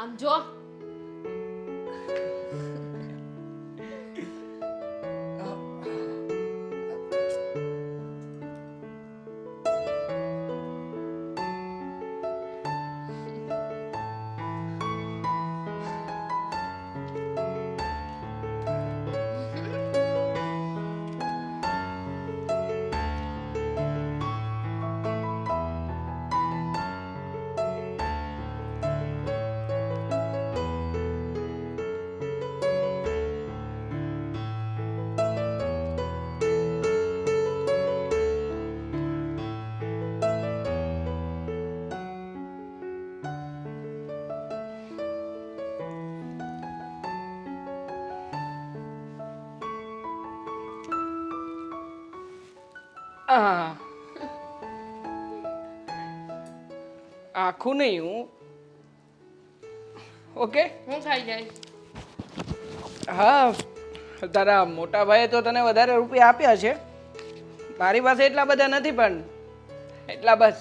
આમ જો આખું નહીં હું ઓકે. હું ખાઈ જાય. હા, તારા મોટા ભાઈએ તો તને વધારે રૂપિયા આપ્યા છે. મારી પાસે એટલા બધા નથી, પણ એટલા બસ.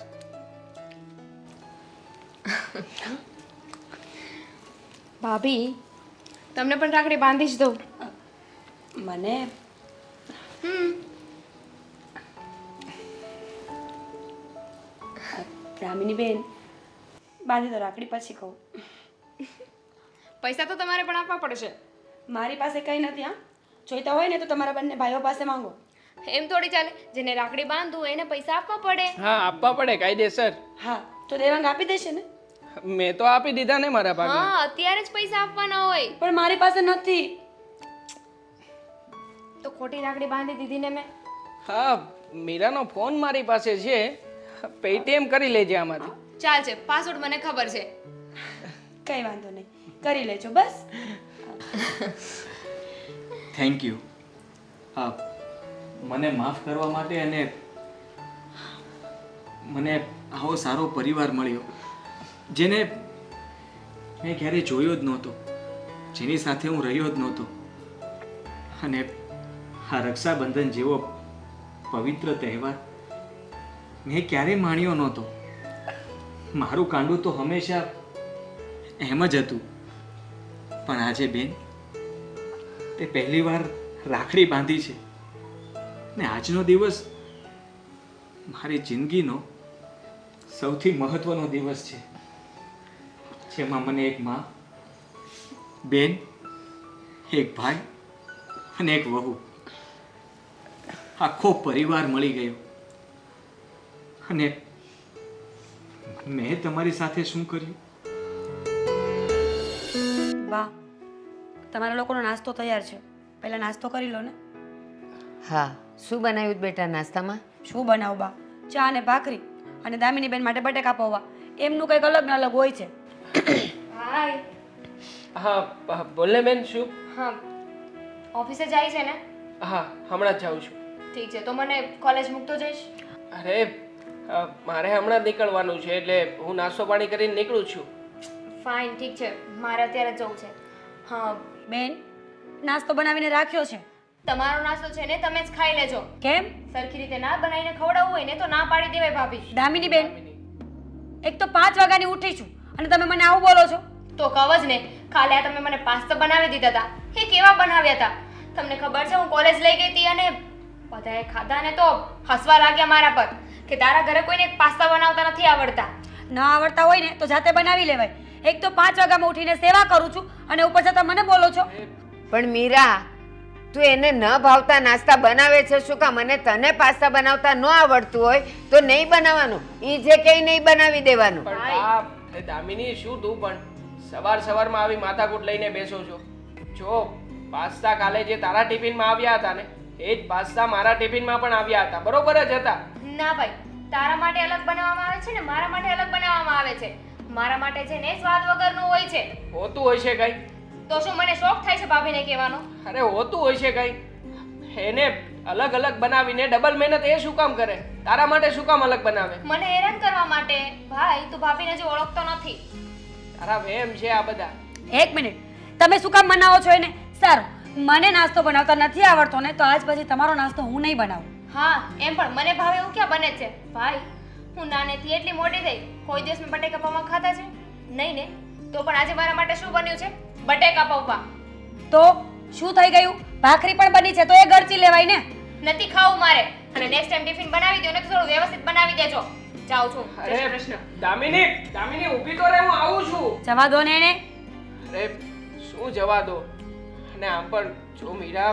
ભાભી તમને પણ રાખડી બાંધી જ દઉં. મને રામિની બેન બાંધી દો રાખડી, પછી કહું. પૈસા તો તમારે પણ આપવા પડશે. મારી પાસે કંઈ નથી. હા, જોઈતા હોય ને તો તમારા બંને ભાઈઓ પાસે માંગો. એમ થોડી ચાલે. જેને રાખડી બાંધવું એને પૈસા આપવા પડે. હા, આપવા પડે કાયદેસર. હા, તો દેવાંગ આપી દેશે ને? મેં તો આપી દીધા ને મારા ભાગમાં. હા, અત્યારે જ પૈસા આપવાના હોય. પણ મારી પાસે નથી. તો ખોટી રાખડી બાંધી દીધી ને મેં. હા, મીરાનો ફોન મારી પાસે છે. પેટીએમ કરી લેજે આમાંથી. ચાલ છે, પાસવર્ડ મને ખબર છે. કંઈ વાંધો નહીં, કરી લેજો બસ. Thank you. હા, મને માફ કરવા માટે અને મને આવો સારો પરિવાર મળ્યો જેને મેં ક્યારેય જોયો જ નહોતો, જેની સાથે હું રહ્યો જ નહોતો. અને આ રક્ષાબંધન જેવો પવિત્ર તહેવાર મેં ક્યારેય માણ્યો નહોતો. મારું કાંડું તો હંમેશા એમ જ હતું, પણ આજે બેન તે પહેલીવાર રાખડી બાંધી છે ને આજનો દિવસ મારી જિંદગીનો સૌથી મહત્વનો દિવસ છે, જેમાં મને એક માં, બેન, એક ભાઈ અને એક વહુ, આખો પરિવાર મળી ગયો. અને મેં તમારી સાથે શું કર્યું? બા, તમારા લોકોનો નાસ્તો તૈયાર છે. પહેલા નાસ્તો કરી લો ને. હા, શું બનાવ્યું બેટા નાસ્તામાં? શું બનાવું બા? ચા અને ભાખરી, અને દામિની બેન માટે બટેકા પૌવા. એમનું કંઈક અલગ ને અલગ હોય છે. હાય. હા, બોલને બેન. શું? હા, ઓફિસે જાય છે ને? હા, હમણાં જ જાઉં છું. ઠીક છે, તો મને કોલેજ મૂકતો જઈશ. અરે, મારે હમણાં જ નીકળવાનું છે, એટલે હું નાસ્તો પાણી કરીને નીકળું છું. ફાઇન, ઠીક છે, મારે અત્યારે જ જવું છે. હા, બેન, નાસ્તો બનાવીને રાખ્યો છે. તમારો નાસ્તો છે ને તમે જ ખાઈ લેજો. કેમ? સરખી રીતે ના બનાવીને ખવડાવવું હોય ને તો ના પાડી દેવાય ભાભી. દામિની બેન, એક તો 5 વાગ્યાની ઉઠી છું અને તમે મને આવું બોલો છો? તો કહો જ ને, કાલે આ તમે મને પાસ્તા બનાવી દીધા હતા. એ કેવા બનાવ્યા હતા તમને ખબર છે? હું કોલેજ લઈ ગઈ હતી અને બધાએ ખાધા ને તો હસવા લાગ્યા મારા પર કે તારા ઘરે કોઈને પાસ્તા બનાવતા નથી આવડતા. ના આવડતા હોય ને તો જાતે બનાવી લેવાય. એક તો 5 વાગ્યામાં ઉઠીને સેવા કરું છું અને ઉપર છતાં મને બોલો છો. પણ મીરા, તું એને ન ભાવતા નાસ્તા બનાવે છે શું કામ? અને તને પાસ્તા બનાવતા ન આવડતું હોય તો નહીં બનાવવાનું, ઈ જે કંઈ નહીં બનાવી દેવાનું. પણ બા, દામિની શું તું પણ સવારમાં આવી માથાકૂટ લઈને બેસો છો? જો પાસ્તા કાલે જે તારા ટિફિનમાં આવ્યા હતા ને, એ જ પાસ્તા મારા ટિફિનમાં પણ આવ્યા હતા. બરોબર જ હતા. ના ભાઈ, તારા માટે અલગ બનાવવામાં આવે છે ને મારા માટે અલગ બનાવવામાં આવે છે. મારા માટે છે ને સ્વાદ વગરનું હોય છે. હોતું હોય છે કઈ? તો શું મને શોખ થાય છે ભાભીને કહેવાનો? અરે, હોતું હોય છે કઈ. એને અલગ અલગ બનાવીને ડબલ મહેનત એ શું કામ કરે? તારા માટે શું કામ અલગ બનાવે? મને હેરાન કરવા માટે. ભાઈ, તું ભાભીને જો ઓળખતો નથી. તારા વહેમ છે આ બધા. એક મિનિટ, તમે શું કામ બનાવો છો એને? સારું, મને નાસ્તો બનાવતા નથી આવડતો ને તો આજ પછી તમારો નાસ્તો હું નહીં બનાવું. હા, એમ પણ મને ભાવે એવું ક્યાં બને છે? ભાઈ, હું નાનેથી એટલી મોટી થઈ, કોઈ દિવસ મેં બટેકા પૌવા ખાધા છે નહીં ને? તો પણ આજે મારા માટે શું બન્યું છે? બટેકા પૌવા. તો શું થઈ ગયું? ભાખરી પણ બની છે તો એ ગળચી લેવાય ને. નથી ખાવું મારે. અને નેક્સ્ટ ટાઈમ ટિફિન બનાવી દો ને તો થોડું વ્યવસ્થિત બનાવી દેજો. જાઉં છું. જય શ્રી અરે કૃષ્ણ. દામિની ઊભી તો રહે, હું આવું છું. જવા દો ને એને. અરે શું જવા દો. અને આમ પણ જો મીરા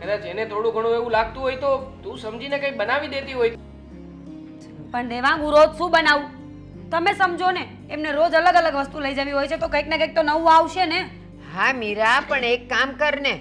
કદાચ એને થોડું ઘણું એવું લાગતું હોય તો તું સમજીને કંઈ બનાવી દેતી હોય. પણ દેવાંગ હું રોજ શું બનાવું? તમે સમજો ને, એમને રોજ અલગ અલગ વસ્તુ લઈ જવી હોય છે તો કંઈક ને કંઈક તો નવું આવશે ને. હા મીરા, પણ એક કામ કર ને,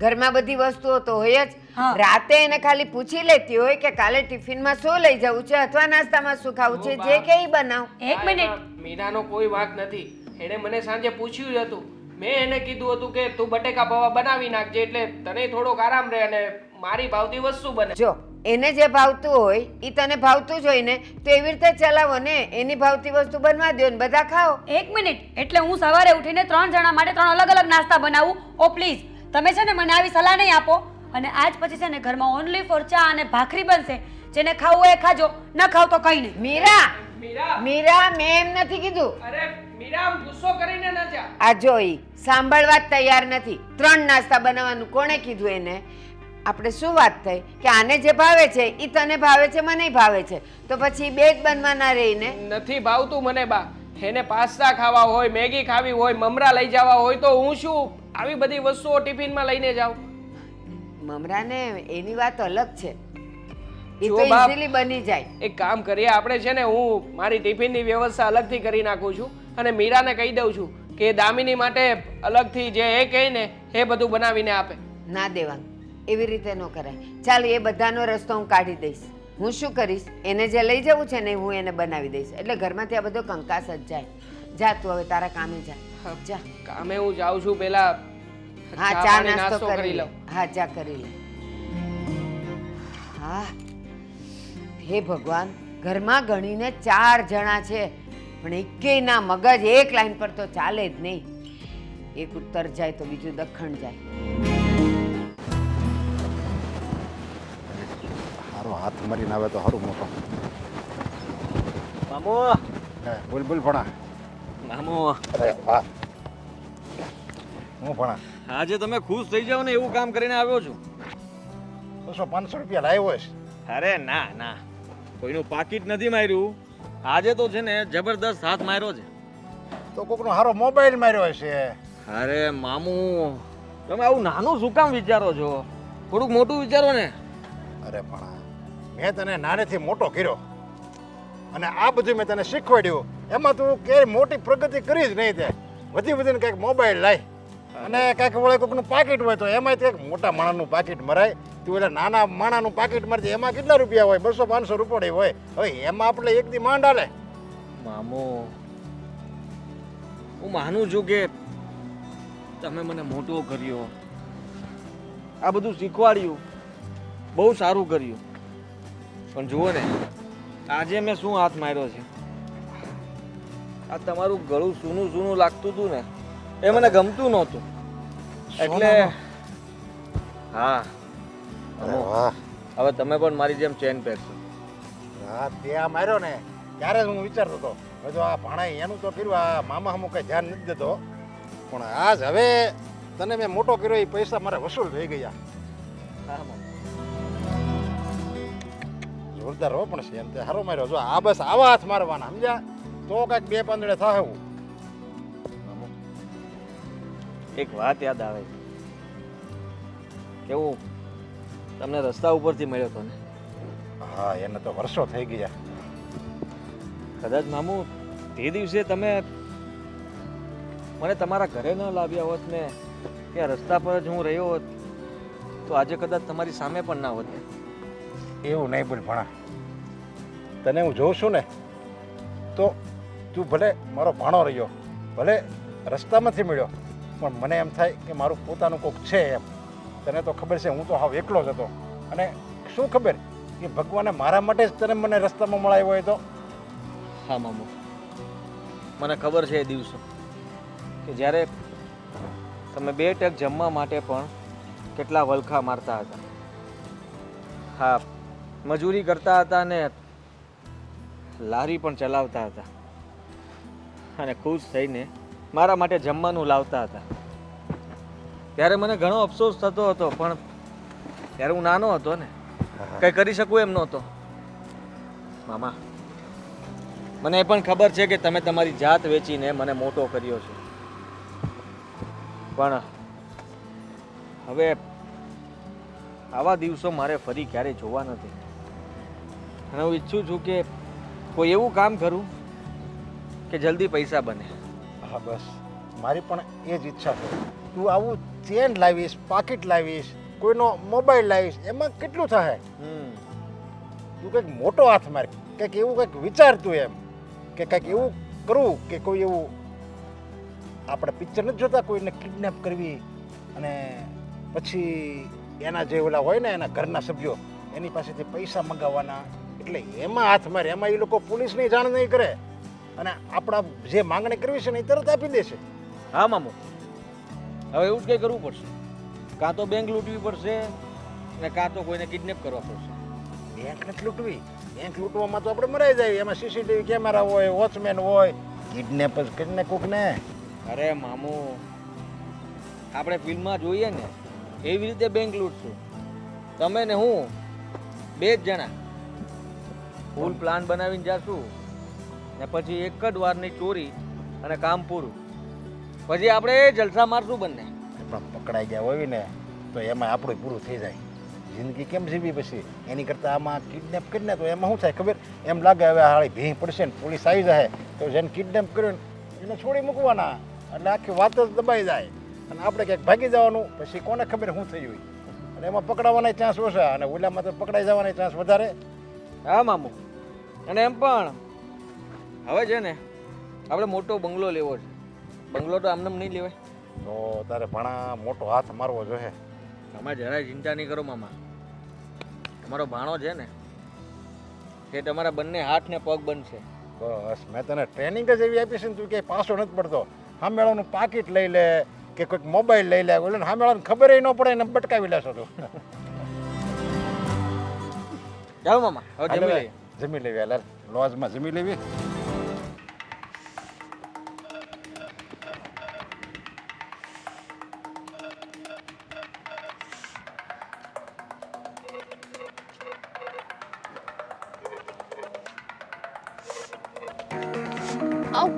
ઘરમાં બધી વસ્તુઓ તો હોય જ. હા. રાતે એને ખાલી પૂછી લેતી હોય કે કાલે ટિફિનમાં શું લઈ જવું છે અથવા નાસ્તામાં શું ખાવું છે, જે કે ઈ બનાવ. એક મિનિટ. મીરાનો કોઈ વાંક નથી. એણે મને સાંજે પૂછ્યું જ હતું. મેં એને કીધું હતું કે તું બટેકા પૌવા બનાવી નાખજે એટલે તને થોડોક આરામ રહે અને મારી ભાવતી વસ્તુ બને. જો એને જે ભાવતું હોય ઈ તને ભાવતું જ હોય ને, તો એવી રીતે ચલાવો ને. એની ભાવતી વસ્તુ બનવા દો ને બધા ખાઓ. એક મિનિટ. એટલે હું સવારે ઉઠીને 3 જણા માટે 3 અલગ અલગ નાસ્તા બનાવું? ઓ પ્લીઝ, તમે છે ને મને આવી સલાહ નહીં આપો. અને આજ પછી છે ને ઘરમાં ઓનલી ફોર ચા અને ભાખરી બનશે. જેને ખાવું હોય એ ખાજો, ન ખાવ તો કઈ નહીં. મીરા, મીરા મીરા, મેં એમ નથી કીધું. અરે મીરા આમ ગુસ્સો કરીને ન જા. આ જો ઈ સાંભળવા જ તૈયાર નથી. 3 નાસ્તા બનાવવાનું કોણે કીધું એને? આપણે શું વાત થઈ કે આને જે ભાવે છે ઈ તને ભાવે છે, મને ભાવે છે, તો પછી બે જ બનવાના રહીને. નથી ભાવતું મને બા. એને પાસ્તા ખાવા હોય, મેગી ખાવી હોય, મમરા લઈ જવા હોય તો હું શું આવી બધી વસ્તુઓ ટિફિનમાં લઈને જાઉં? મમરાને એની વાત અલગ છે. ઈ જો તો બાપ, ઈઝીલી બની જાય. એક કામ કરીએ આપણે છે ને, હું મારી ટિફિનની વ્યવસ્થા અલગથી કરી નાખું છું અને મીરાને કહી દઉં છું કે દામિની માટે અલગથી જે એ કહે ને એ બધું બનાવીને આપે. ના દેવાંગ, એવી રીતે ન કરાય. ચાલ, એ બધાનો રસ્તો હું કાઢી દઈશ. હું શું કરીશ, એને જે લઈ જવું છે ને હું એને બનાવી દઈશ. એટલે ઘરમાંથી આ બધો કંકાસ જ જાય. જા તું હવે તારા કામે જા. જા. કામે હું જાઉં છું, પેલા હા, ચા પાણી, નાસ્તો કરી લે. લઉં. હા, જા કરી લે. હા, હે ભગવાન, ઘરમાં ગણીને 4 જણા છે પણ એકેય ના મગજ એક લાઈન પર તો ચાલે જ નહીં. એક ઉત્તર જાય તો બીજું દક્ષિણ જાય. હારો હાથ મારીને આવે તો સારું મોટો. મામો, બોલ બોલ ભણા. મામો, અરે વાહ, હું ભણા આજે તમે ખુશ થઈ જાઓ ને એવું કામ કરીને આવ્યો છું. 200-500 રૂપિયા લાવ્યો છે. અરે ના ના, કોઈનું પાકીટ નથી માર્યું. આજે તો છે ને જબરદસ્ત હાથ માર્યો છે. તો કોકનો હારો મોબાઈલ માર્યો છે. અરે મામુ, તમે આવું નાનું શું કામ વિચારો છો? થોડુંક મોટું વિચારો ને. અરે ભણા, મેં તને નાનેથી મોટો કર્યો અને આ બધું મેં તને શીખવાડ્યું. એમાં તું કે મોટી પ્રગતિ કરી જ નહીં. તે વધીને કંઈક મોબાઈલ લાય અને કંઈક વળે કોકનું પાકીટ હોય તો એમાં કંઈક મોટા માણસનું પાકીટ મરાય. તું એટલે નાના માણાનું પાકીટ મારતી એમાં કેટલા રૂપિયા હોય? 200-500 રૂપિયા હોય. હવે એમાં આપણે એક દી માંડ હાલે. મામો, હું માનું છું કે તમે મને મોટો કર્યો, આ બધું શીખવાડ્યું, બહુ સારું કર્યું. પણ જુઓ ને, આજે મેં શું હાથ માર્યો છે. આ તમારું ગળું સૂનું સૂનું લાગતું હતું ને, એ મને ગમતું નહોતું. એટલે હા, અરે વાહ, હવે તમે પણ મારી જેમ ચેન પહેરશો. હા, તે આ માર્યો ને ત્યારે જ હું વિચારતો હતો હવે તો આ ભાણાએ એનું તો કર્યું, આ મામા હમું કંઈ ધ્યાન નથી દેતો. પણ આજ હવે તને મેં મોટો કર્યો, એ પૈસા મારે વસૂલ થઈ ગયા. હા મામા. જોરદાર હો, પણ છે એમ તે સારો માર્યો. જો આ બસ આવા હાથ મારવાના, સમજ્યા? તો કાંઈક 2 પાંદડે થાય એવું. એક વાત યાદ આવે છે. કેવું તમને રસ્તા ઉપરથી મળ્યો હતો ને? હા, એને તો વર્ષો થઈ ગયા. કદાચ મામુ તે દિવસે તમે મને તમારા ઘરે ન લાવ્યા હોત ને, ત્યાં રસ્તા પર જ હું રહ્યો હોત તો આજે કદાચ તમારી સામે પણ ના હોત ને. એવું નહીં બોલ ભણા. તને હું જોઉં છું ને તો તું ભલે મારો ભાણો રહ્યો, ભલે રસ્તામાંથી મળ્યો, પણ મને એમ થાય કે મારું પોતાનું કોક છે એમ. તને તો ખબર છે હું તો હાવ એકલો જ હતો. અને શું ખબર કે ભગવાને મારા માટે જ તને મને રસ્તામાં મળાવ્યો હોય તો. હા મામુ, મને ખબર છે એ દિવસો કે જ્યારે તમે 2 ટક જમવા માટે પણ કેટલા વલખા મારતા હતા. હા, મજૂરી કરતા હતા ને લારી પણ ચલાવતા હતા અને ખુશ થઈને મારા માટે જમવાનું લાવતા હતા. ત્યારે મને ઘણો અફસોસ થતો હતો, પણ ત્યારે હું નાનો હતો ને, કંઈ કરી શકું એમ નહોતો. મામા, મને એ પણ ખબર છે કે તમે તમારી જાત વેચીને મને મોટો કર્યો છે, પણ હવે આવા દિવસો મારે ફરી ક્યારે જોવા નથી. અને હું ઈચ્છું છું કે કોઈ એવું કામ કરું કે જલ્દી પૈસા બને. હા બસ મારી પણ એ જ ઈચ્છા છે. તું આવું ચેન લાવીશ, પાકીટ લાવીશ, કોઈનો મોબાઈલ લાવીશ, એમાં કેટલું થાય? તું કંઈક મોટો હાથ માર, કંઈક એવું કંઈક વિચારતું એમ કે કંઈક એવું કરવું કે કોઈ એવું આપણે પિક્ચર નથી જોતા કોઈને કિડનેપ કરવી અને પછી એના જે ઓલા હોય ને એના ઘરના સભ્યો એની પાસેથી પૈસા મંગાવવાના, એટલે એમાં હાથ મારે. એમાં એ લોકો પોલીસની જાણ નહીં કરે અને આપણા જે માંગણી કરવી છે ને એ તરત આપી દેશે. હા મામુ, હવે એવું જ કંઈ કરવું પડશે. કાં તો બેંક લૂંટવી પડશે ને કાં તો કોઈને કિડનેપ કરવા પડશે. બેંક નથી લૂંટવી, બેંક લૂંટવામાં તો આપણે મરાઈ જાય. એમાં સીસીટીવી કેમેરા હોય, વોચમેન હોય, કિડનેપ જ કરીને કોકને. અરે મામુ, આપણે ફિલ્મમાં જોઈએ ને એવી રીતે બેંક લૂંટશું. તમે ને હું બે જ જણા ફૂલ પ્લાન બનાવીને જાશું ને પછી એક જ વારની ચોરી અને કામ પૂરું. પછી આપણે જલસા મારશું બંને. પણ પકડાઈ ગયા હોય ને તો એમાં આપણું પૂરું થઈ જાય. જિંદગી કેમ જીવી પછી? એની કરતાં આમાં કિડનેપ કરીને તો એમાં શું થાય ખબર? એમ લાગે હવે હાળી ભીં પડશે ને પોલીસ આવી જાય તો જેને કિડનેપ કર્યો ને એને છોડી મૂકવાના, એટલે આખી વાત જ દબાઈ જાય અને આપણે ક્યાંક ભાગી જવાનું. પછી કોને ખબર શું થયું હોય? અને એમાં પકડાવાના ચાન્સ ઓછા અને ઓલામાં તો પકડાઈ જવાના ચાન્સ વધારે. હા મામુ, અને એમ પણ હવે છે ને આપણે મોટો બંગલો લેવો છે. બંગલો તો આમને નહીં લેવાય. તો તારે ભણા મોટો હાથ મારવો જોઈએ. તમે જરાય ચિંતા નહીં કરો મામા. તમારો ભાણો છે ને એ તમારા બંને હાથ ને પગ બનશે. બસ મેં તને ટ્રેનિંગ જ એવી આપી છે ને તું ક્યાંય પાછો નથી પડતો. સામેવાળાનું પાકીટ લઈ લે કે કોઈક મોબાઈલ લઈ લે, એટલે સામેવાળાને ખબર ન પડે એને બટકાવી લેશો તું. ચાલો મામા, હવે જમી લઈએ. જમી લેવી હાલ, લોજમાં જમી લેવી. આવ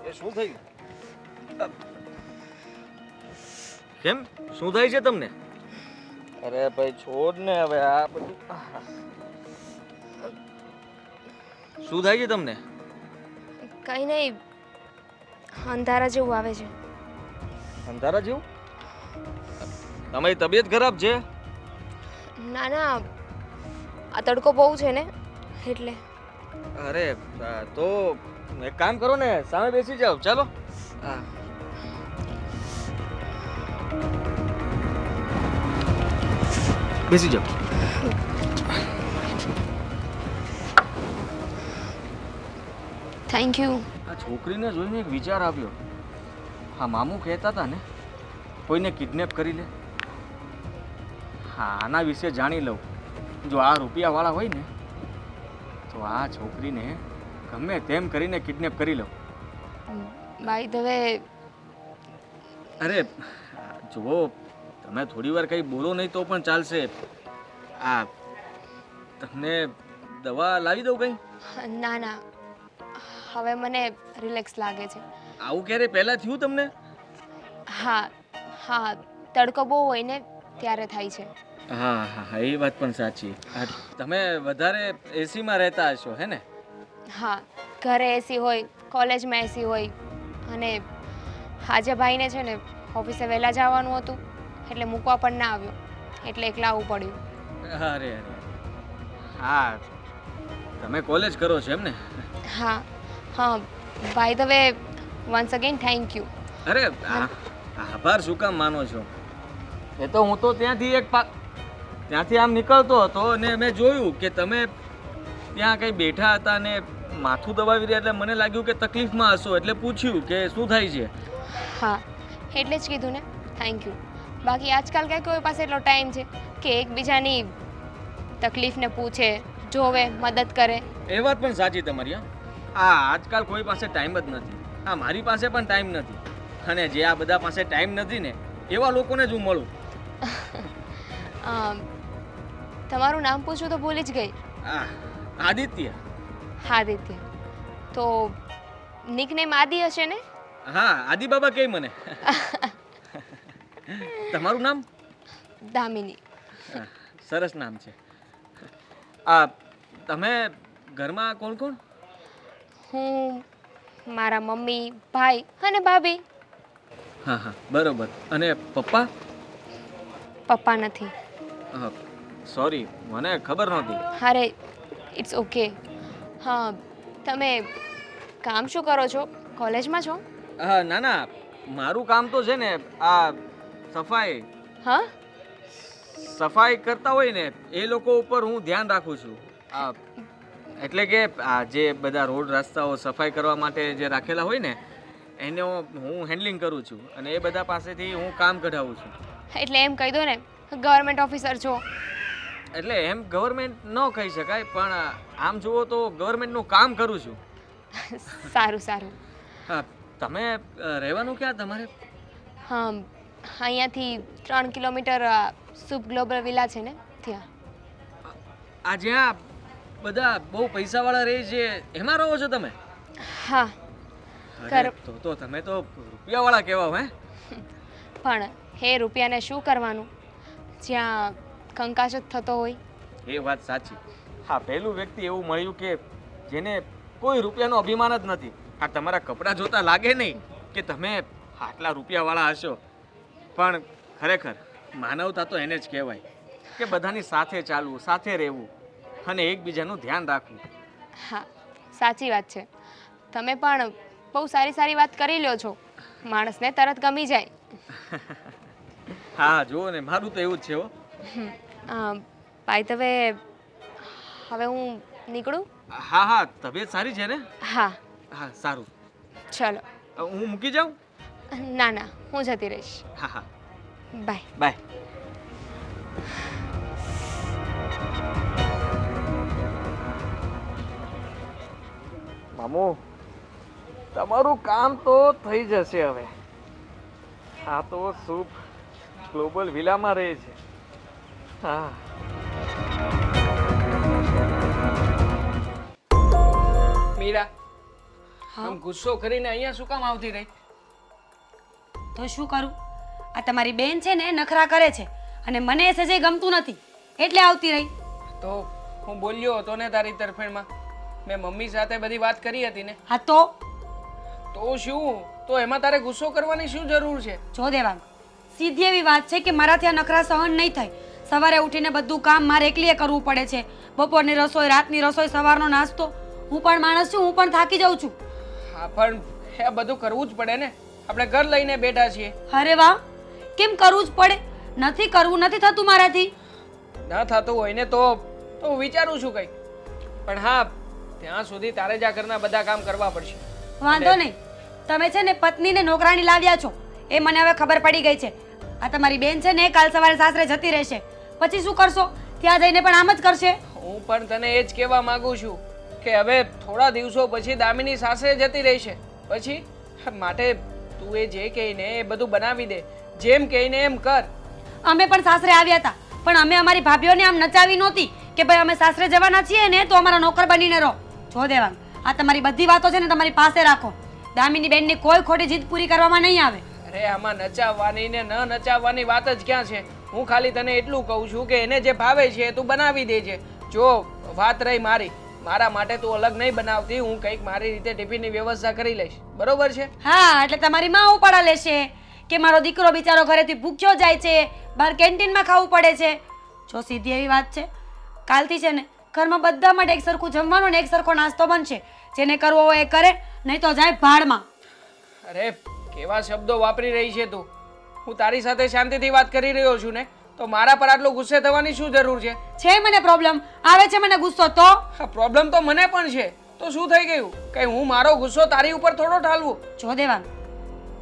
એ શું થયું? કેમ, શું થાય છે તમને? અરે ભાઈ છોડ ને હવે આ બધું. શું થાય છે તમને? કંઈ નહીં, અંધારા જેવું આવે છે. અંધારા જેવું? તમારી તબિયત ખરાબ છે? ના ના, આ તડકો બહુ છે ને એટલે. અરે તો એક કામ કરો ને, સામે બેસી જાઓ. ચાલો. હા, બેસી જાઓ. Thank you. આ છોકરીને જોઈને એક વિચાર આવ્યો. હા, મામુ કહેતા હતા ને કોઈને કિડનેપ કરી લે. હા, આના વિશે જાણી લઉં. જો આ રૂપિયાવાળા હોય ને તો આ છોકરીને ગમે તેમ કરીને કિડનેપ કરી લઉં. બાય ધ વે, અરે જુઓ, તમે થોડી વાર કંઈ બોલો નહીં તો પણ ચાલશે. આ તમને દવા લાવી દઉં કંઈ? ના ના, હવે મને રિલેક્સ લાગે છે. આવું ક્યારે પહેલાં થયું તમને? હા હા, તડકો બહુ હોય ને ત્યારે થાય છે. હા હા, એ વાત પણ સાચી. તમે વધારે એસીમાં રહેતા હશો હે ને? હા, ઘરે એસી હોય, કોલેજમાં એસી હોય, અને આજે ભાઈને છે ને ઓફિસે વહેલા જવાનું હતું એટલે મૂકવા પણ ના આવ્યો, એટલે એકલા આવવું પડ્યું. અરે અરે, હા, તમે કોલેજ કરો છો એમ ને? હા હા, by the way, once again thank you. અરે આભાર શું કામ માનો છો? એ તો હું તો ત્યાંથી આમ નીકળતો હતો અને મેં જોયું કે તમે ત્યાં કંઈ બેઠા હતા ને માથું દબાવી રહ્યા, એટલે મને લાગ્યું કે તકલીફમાં હશો, એટલે પૂછ્યું કે શું થાય છે. હા, એટલે જ કીધું ને, થેન્ક યુ. બાકી આજકાલ ક્યાં કોઈ પાસે એટલો ટાઈમ છે કે એકબીજાની તકલીફને પૂછે, જોવે, મદદ કરે. એ વાત પણ સાચી તમારી. હા, આજકાલ કોઈ પાસે ટાઈમ જ નથી. હા, મારી પાસે પણ ટાઈમ નથી. અને જે આ બધા પાસે ટાઈમ નથી ને એવા લોકોને જ હું મળું. તમારું નામ પૂછું તો ભૂલી જ ગઈ. હા, આદિત્ય. આદિત્ય. તો નિકનેમ આદિ હશે ને? હા, આદિ બાબા કે મને. તમારું નામ? દામિની. હા, સરસ નામ છે. આ તમે ઘરમાં કોણ કોણ? હું, મારા મમ્મી, ભાઈ અને ભાભી. હા હા, બરોબર. અને પપ્પા? પપ્પા નથી. સોરી, મને ખબર નહોતી. અરે ઇટ્સ ઓકે. હા, તમે કામ શું કરો છો? કોલેજમાં છો? હા, ના ના, મારું કામ તો છે ને આ સફાઈ હા? સફાઈ કરતા હોય ને એ લોકો ઉપર હું ધ્યાન રાખું છું. આ એટલે કે આ જે બધા રોડ રસ્તાઓ સફાઈ કરવા માટે જે રાખેલા હોય ને એનો હું હેન્ડલિંગ કરું છું અને એ બધા પાસેથી હું કામ કઢાવું છું. એટલે એમ કહી દો ને, ગવર્મેન્ટ ઓફિસર છો. એટલે એમ ગવર્મેન્ટ ન કહી શકાય પણ આમ જુઓ તો ગવર્મેન્ટનું કામ કરું છું. સારું સારું. હા, તમે રહેવાનું ક્યાં તમારે? હા, અહીંયાથી 3 કિલોમીટર સુપ ગ્લોબલ વિલા છે ને ત્યાં. આ જ્યાં બધા બહુ પૈસાવાળા રહે છે એમાં રહો છો તમે? હા. અરે, તો તમે તો રૂપિયાવાળા કહેવાઓ હે? પણ હે રૂપિયાને શું કરવાનું જ્યાં કંકાસ જ થતો હોય. એ વાત સાચી. હા, પહેલું વ્યક્તિ એવું મળ્યું કે જેને કોઈ રૂપિયાનો અભિમાન જ નથી. હા, તમારા કપડાં જોતા લાગે નહીં કે તમે આટલા રૂપિયાવાળા હશો, પણ ખરેખર માનવતા તો એને જ કહેવાય કે બધાની સાથે ચાલવું, સાથે રહેવું અને એકબીજાનું ધ્યાન રાખવું. હા, સાચી વાત છે. તમે પણ બહુ સારી સારી વાત કરી લ્યો છો. માણસને તરત ગમી જાય. હા, જુઓ ને, મારું તો એવું જ છે હો. બાય ધ વે, હવે હું નીકળું? હા હા, તબિયત સારી છે ને? હા. હા, સારું. ચલો. હું મૂકી જાઉં? ના ના, હું જતી રહીશ. હા હા, બાય. બાય. મામુ, તમારું કામ તો થઈ જશે હવે. આ તો સુપ ગ્લોબલ વિલામાં રહે છે. હા. મીરા, આમ ગુસ્સો કરીને અહીંયા શું કામ આવતી રહી? તો શું કરું? આ તમારી બેન છે ને નખરા કરે છે અને મને એ સજે ગમતું નથી એટલે આવતી રહી. તો હું બોલ્યો હતો ને તારી તરફેણમાં. મેં મમ્મી સાથે બધી વાત કરી હતી ને. હા તો શું? તો એમાં તારે ગુસ્સો કરવાની શું જરૂર છે? જો દેવાંગ, સીધી એવી વાત છે કે મારાથી આ નખરા સહન નહીં થાય. સવારે ઉઠીને બધું કામ મારે એકલીએ કરવું પડે છે. બપોરની રસોઈ, રાતની રસોઈ, સવારનો નાસ્તો. હું પણ માણસ છું, હું પણ થાકી જાઉં છું. હા, પણ એ બધું કરવું જ પડે ને. આપણે ઘર લઈને બેઠા છીએ. અરે વાહ, કેમ કરવું જ પડે? નથી કરવું, નથી થતું મારાથી. ના થતું હોય ને તો હું વિચારું છું કંઈ. પણ હા, ત્યાં સુધી તારે જ આ ઘરના બધા કામ કરવા પડશે. વાંધો નહીં. તમે છે ને પત્નીને નોકરાણી લાવ્યા છો એ મને હવે ખબર પડી ગઈ છે. આ તમારી બેન છે ને કાલ સવારે સાસરે જતી રહેશે, પછી શું કરશો? ત્યાં જઈને પણ આમ જ કરશે. હું પણ તને એ જ કહેવા માંગુ છું કે હવે થોડા દિવસો પછી દામિની સાસરે જતી રહેશે. પછી માટે તું એ જે કહીને એ બધું બનાવી દે, જેમ કહીને એમ કર. અમે પણ સાસરે આવ્યા હતા, પણ અમે અમારી ભાભીઓને આમ નચાવી નહોતી કે ભાઈ અમે સાસરે જવાના છીએ ને તો અમારા નોકર બનીને રહો. જો દેવાંગ, આ તમારી બધી વાતો છે ને તમારી પાસે રાખો. દામિની બેનની કોઈ ખોટી જીદ પૂરી કરવામાં નહીં આવે. અરે આમાં નચાવવાની ને ન નચાવવાની વાત જ ક્યાં છે? હું ખાલી તને એટલું કહું છું કે એને જે ભાવે છે એ તું બનાવી દેજે. જો વાત રહી મારા માટે તું અલગ નહીં બનાવતી, હું કંઈક મારી રીતે ટિફિનની વ્યવસ્થા કરી લઈશ. બરોબર છે? હા, એટલે તમારી માં ઉપાડા લેશે કે મારો દીકરો બિચારો ઘરેથી ભૂખ્યો જાય છે, બહાર કેન્ટીનમાં ખાવું પડે છે. જો સીધી એવી વાત છે, કાલથી છે ને ઘરમાં બધા માટે એક સરખું જમવાનું ને એક સરખો નાસ્તો બનશે. જેને કરવો હોય એ કરે, નહીં તો જાય ભાડમાં. અરે કેવા શબ્દો વાપરી રહી છે તું? હું તારી સાથે શાંતિથી વાત કરી રહ્યો છું ને, તો મારા પર આટલો ગુસ્સે થવાની શું જરૂર છે? છે મને પ્રોબ્લેમ, આવે છે મને ગુસ્સો તો. પ્રોબ્લેમ તો મને પણ છે. તો શું થઈ ગયું? કઈ હું મારો ગુસ્સો તારી ઉપર થોડો ઠાલવું? જો દેવાંગ,